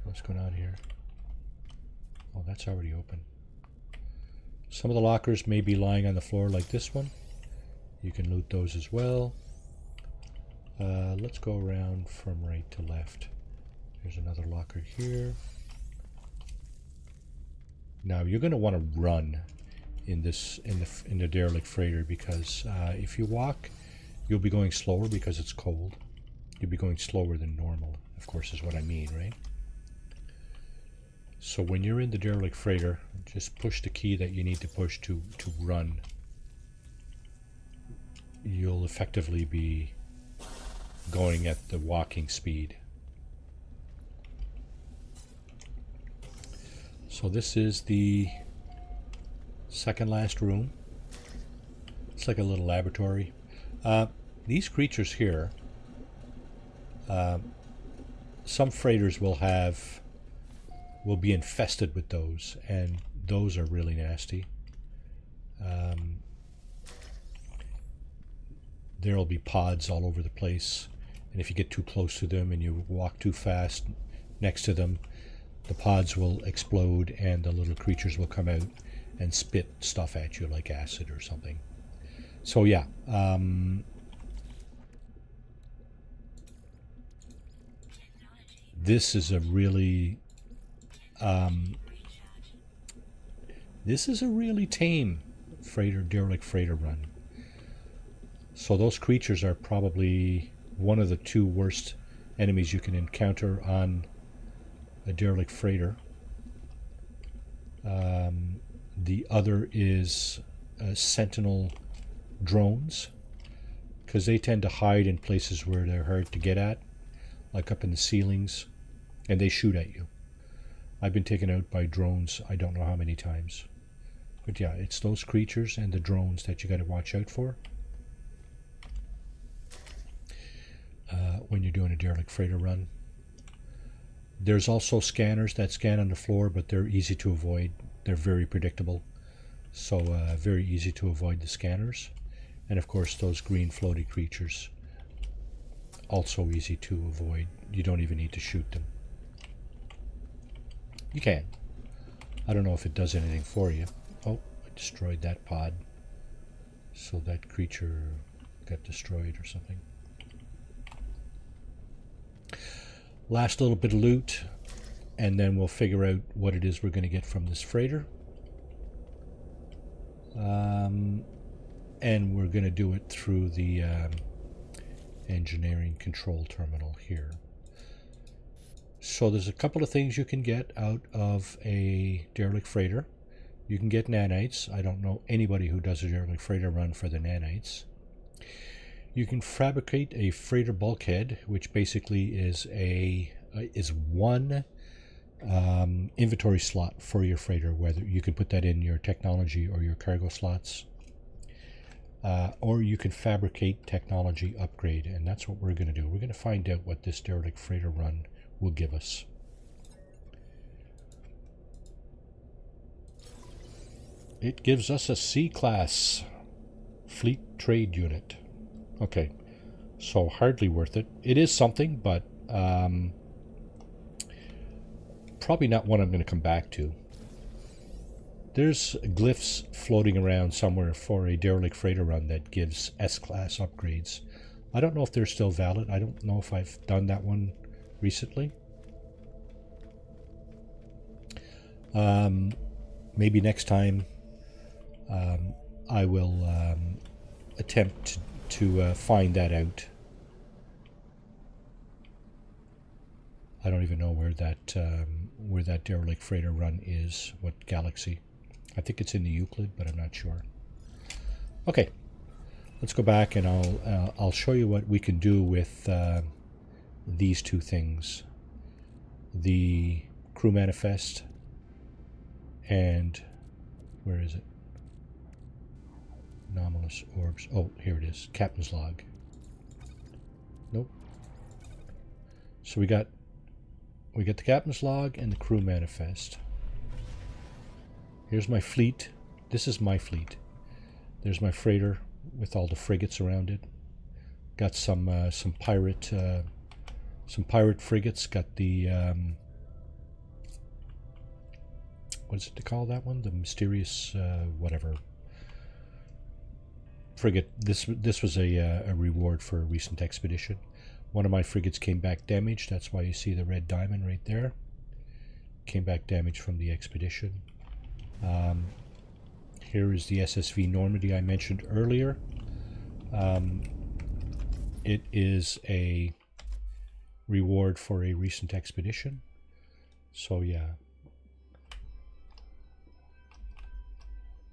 What's going on here? Oh, that's already open. Some of the lockers may be lying on the floor like this one. You can loot those as well. Let's go around from right to left. There's another locker here. Now you're going to want to run in the derelict freighter, because if you walk, you'll be going slower because it's cold. You'll be going slower than normal, of course, is what I mean, right? So when you're in the derelict freighter, just push the key that you need to push to run. You'll effectively be going at the walking speed. So this is the second last room. It's like a little laboratory. These creatures here, some freighters will be infested with those, and those are really nasty. There'll be pods all over the place, and if you get too close to them and you walk too fast next to them, the pods will explode and the little creatures will come out and spit stuff at you like acid or something. So yeah, this is a really tame derelict freighter run. So those creatures are probably one of the 2 worst enemies you can encounter on a derelict freighter. The other is sentinel drones, because they tend to hide in places where they're hard to get at, like up in the ceilings, and they shoot at you. I've been taken out by drones I don't know how many times. But yeah, it's those creatures and the drones that you got to watch out for when you're doing a derelict freighter run. There's also scanners that scan on the floor, but they're easy to avoid. They're very predictable, so very easy to avoid the scanners. And of course those green floaty creatures, also easy to avoid. You don't even need to shoot them. You can. I don't know if it does anything for you. Oh, I destroyed that pod, so that creature got destroyed or something. Last little bit of loot, and then we'll figure out what it is we're going to get from this freighter. And we're going to do it through the engineering control terminal here. So there's a couple of things you can get out of a derelict freighter. You can get nanites. I don't know anybody who does a derelict freighter run for the nanites. You can fabricate a freighter bulkhead, which basically is one inventory slot for your freighter, whether you can put that in your technology or your cargo slots. Or you can fabricate technology upgrade, and that's what we're going to do. We're going to find out what this derelict freighter run will give us. It gives us a C-class fleet trade unit. Okay, so hardly worth it. It is something, but probably not one I'm going to come back to. There's glyphs floating around somewhere for a derelict freighter run that gives S-class upgrades. I don't know if they're still valid. I don't know if I've done that one recently. Maybe next time I will attempt to find that out. I don't even know where that derelict freighter run is. What galaxy? I think it's in the Euclid, but I'm not sure. Okay, let's go back and I'll show you what we can do with these 2 things: the crew manifest and where is it? Anomalous orbs. Oh, here it is. Captain's log. Nope. So we got we get the captain's log and the crew manifest. Here's my fleet. This is my fleet. There's my freighter with all the frigates around it. Got some pirate frigates. Got the what is it to call that one? The mysterious whatever frigate. This was a reward for a recent expedition. One of my frigates came back damaged. That's why you see the red diamond right there. Came back damaged from the expedition. Here is the SSV Normandy I mentioned earlier. It is a reward for a recent expedition. So yeah,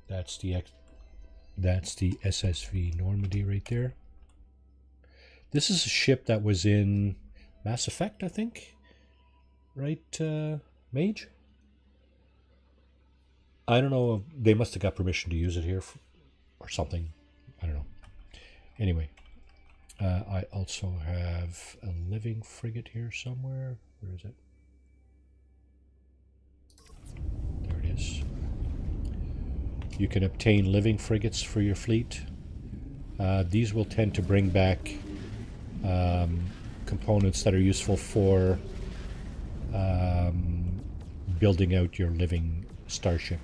that's the SSV Normandy right there. This is a ship that was in Mass Effect, I think. Right, Mage? I don't know. They must have got permission to use it here or something. I don't know. Anyway, I also have a living frigate here somewhere. Where is it? There it is. You can obtain living frigates for your fleet. These will tend to bring back components that are useful for building out your living starship.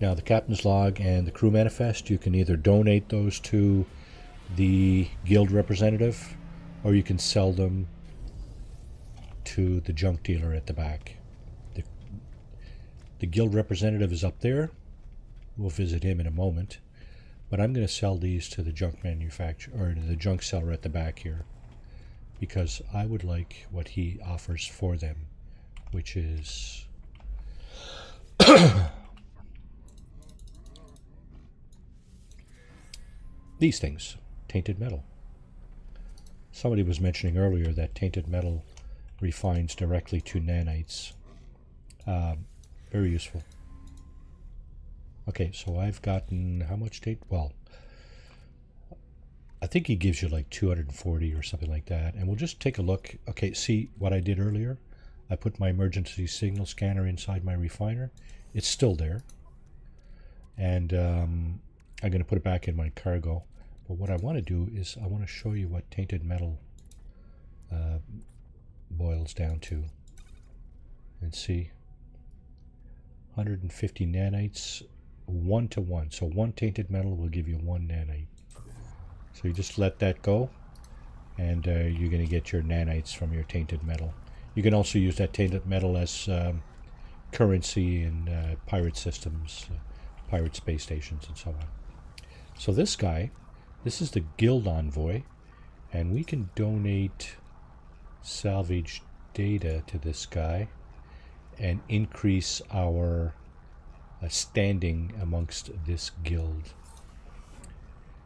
Now the captain's log and the crew manifest, you can either donate those to the guild representative or you can sell them to the junk dealer at the back. The guild representative is up there. We'll visit him in a moment. But I'm going to sell these to the junk manufacturer, or to the junk seller at the back here, because I would like what he offers for them, which is these things, tainted metal. Somebody was mentioning earlier that tainted metal refines directly to nanites. Very useful. Okay, so I've gotten how much taint? Well, I think he gives you like 240 or something like that. And we'll just take a look. Okay, see what I did earlier? I put my emergency signal scanner inside my refiner. It's still there. And I'm going to put it back in my cargo. But what I want to do is I want to show you what tainted metal boils down to. And see. 150 nanites, 1 to 1. So one tainted metal will give you 1 nanite. So you just let that go, and you're going to get your nanites from your tainted metal. You can also use that tainted metal as currency in pirate systems, pirate space stations, and so on. So this guy, this is the guild envoy, and we can donate salvage data to this guy and increase our standing amongst this guild.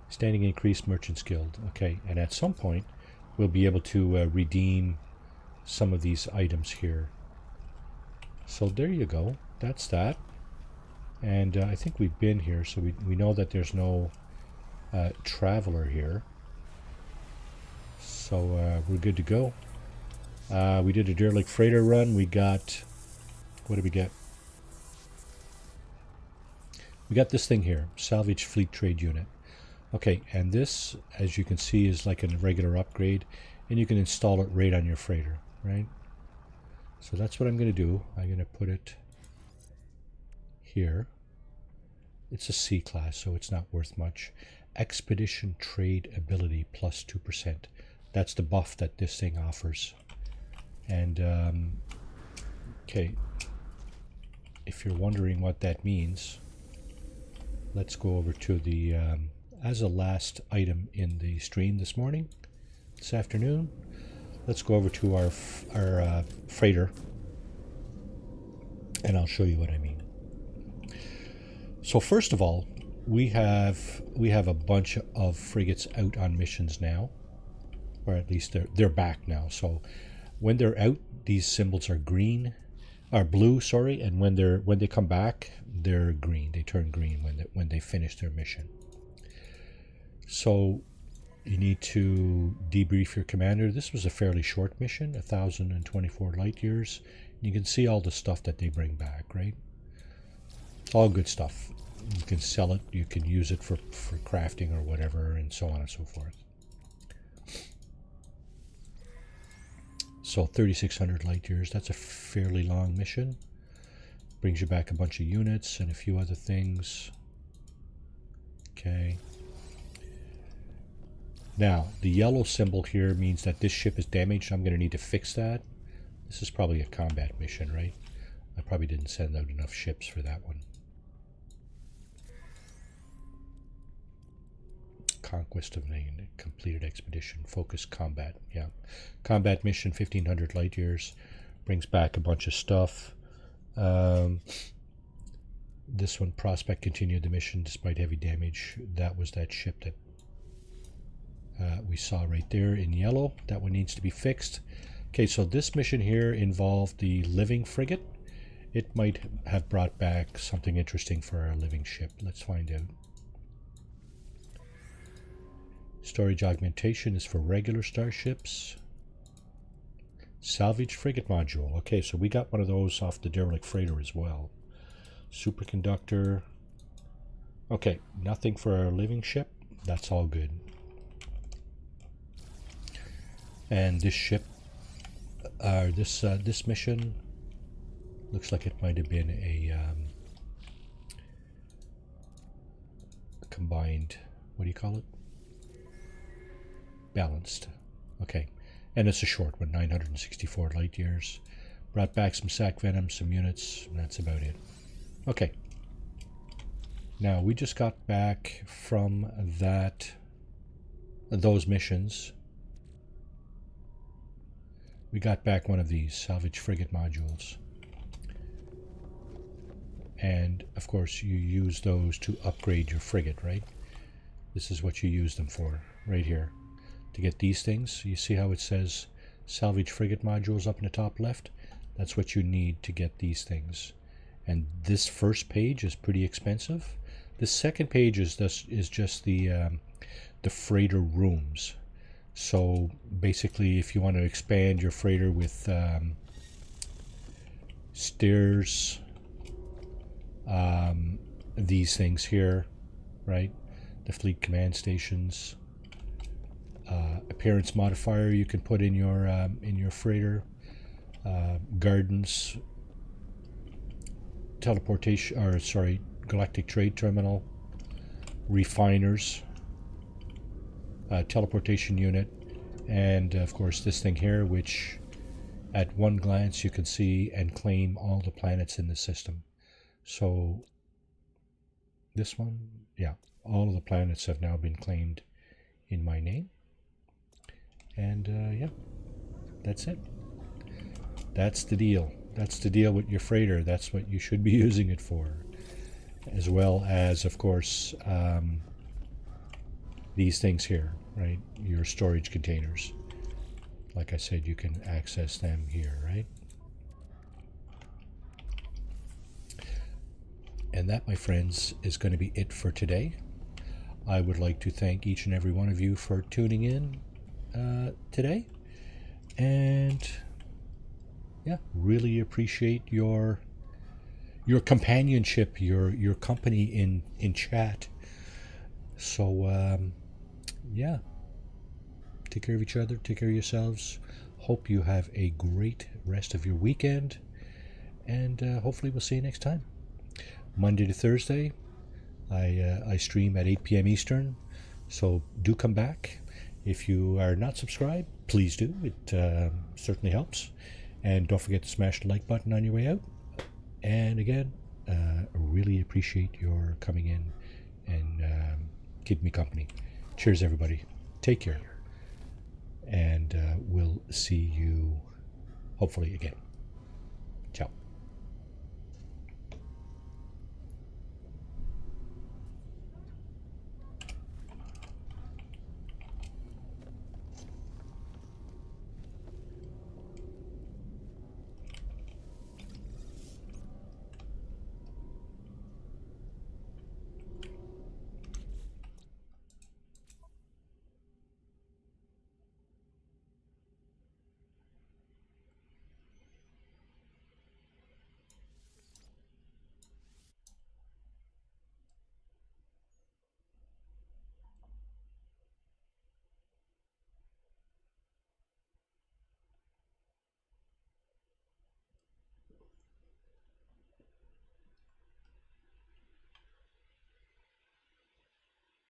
Standing increased merchants guild. Okay, and at some point we'll be able to redeem some of these items here. So there you go. That's that. And I think we've been here, so we know that there's no traveler here. So we're good to go. We did a derelict freighter run. We got... What did we get? We got this thing here, salvage fleet trade unit. Okay, and this, as you can see, is like a regular upgrade, and you can install it right on your freighter, right? So that's what I'm going to do. I'm going to put it here. It's a C class, so it's not worth much. Expedition trade ability plus 2%. That's the buff that this thing offers. And, okay. If you're wondering what that means, let's go over to the, as a last item in the stream this afternoon, let's go over to our freighter, and I'll show you what I mean. So first of all, we have a bunch of frigates out on missions now, or at least they're back now. So when they're out, these symbols are green. Are blue, sorry, and when they come back, they're green. They turn green when they finish their mission. So You need to debrief your commander. This was a fairly short mission, 1,024 light years. You can see all the stuff that they bring back, right? It's all good stuff. You can sell it, you can use it for crafting or whatever, and so on and so forth. So 3,600 light years, that's a fairly long mission. Brings you back a bunch of units and a few other things. Okay. Now, the yellow symbol here means that this ship is damaged. I'm going to need to fix that. This is probably a combat mission, right? I probably didn't send out enough ships for that one. Conquest of a completed expedition. Focus combat. Yeah. Combat mission, 1,500 light years. Brings back a bunch of stuff. This one, Prospect continued the mission despite heavy damage. That was that ship that we saw right there in yellow. That one needs to be fixed. Okay, so this mission here involved the living frigate. It might have brought back something interesting for our living ship. Let's find out. Storage augmentation is for regular starships. Salvage frigate module. Okay, so we got one of those off the derelict freighter as well. Superconductor. Okay, nothing for our living ship. That's all good. And this ship, this mission looks like it might have been a combined, what do you call it? Balanced. Okay, and it's a short one, 964 light years. Brought back some sac venom, some units, and that's about it. Okay. Now we just got back from those missions. We got back one of these salvage frigate modules. And of course you use those to upgrade your frigate, right? This is what you use them for, right here. To get these things, you see how it says salvage frigate modules up in the top left? That's what you need to get these things. And this first page is pretty expensive. The second page is just the freighter rooms. So basically, if you want to expand your freighter with stairs, these things here, right? The fleet command stations, appearance modifier you can put in your freighter, gardens, teleportation, or sorry, galactic trade terminal, refiners, teleportation unit, and of course this thing here, which at one glance you can see and claim all the planets in the system. So this one, yeah, all of the planets have now been claimed in my name. And yeah, that's it. That's the deal. That's the deal with your freighter. That's what you should be using it for. As well as, of course, these things here, right? Your storage containers. Like I said, you can access them here, right? And that, my friends, is going to be it for today. I would like to thank each and every one of you for tuning in today. And yeah, really appreciate your companionship, your company in chat. So yeah, take care of each other, take care of yourselves. Hope you have a great rest of your weekend, and hopefully we'll see you next time. Monday to Thursday, I stream at 8 p.m. Eastern, so do come back. If you are not subscribed, please do. It certainly helps. And don't forget to smash the like button on your way out. And again, really appreciate your coming in and keeping me company. Cheers, everybody. Take care. And we'll see you hopefully again.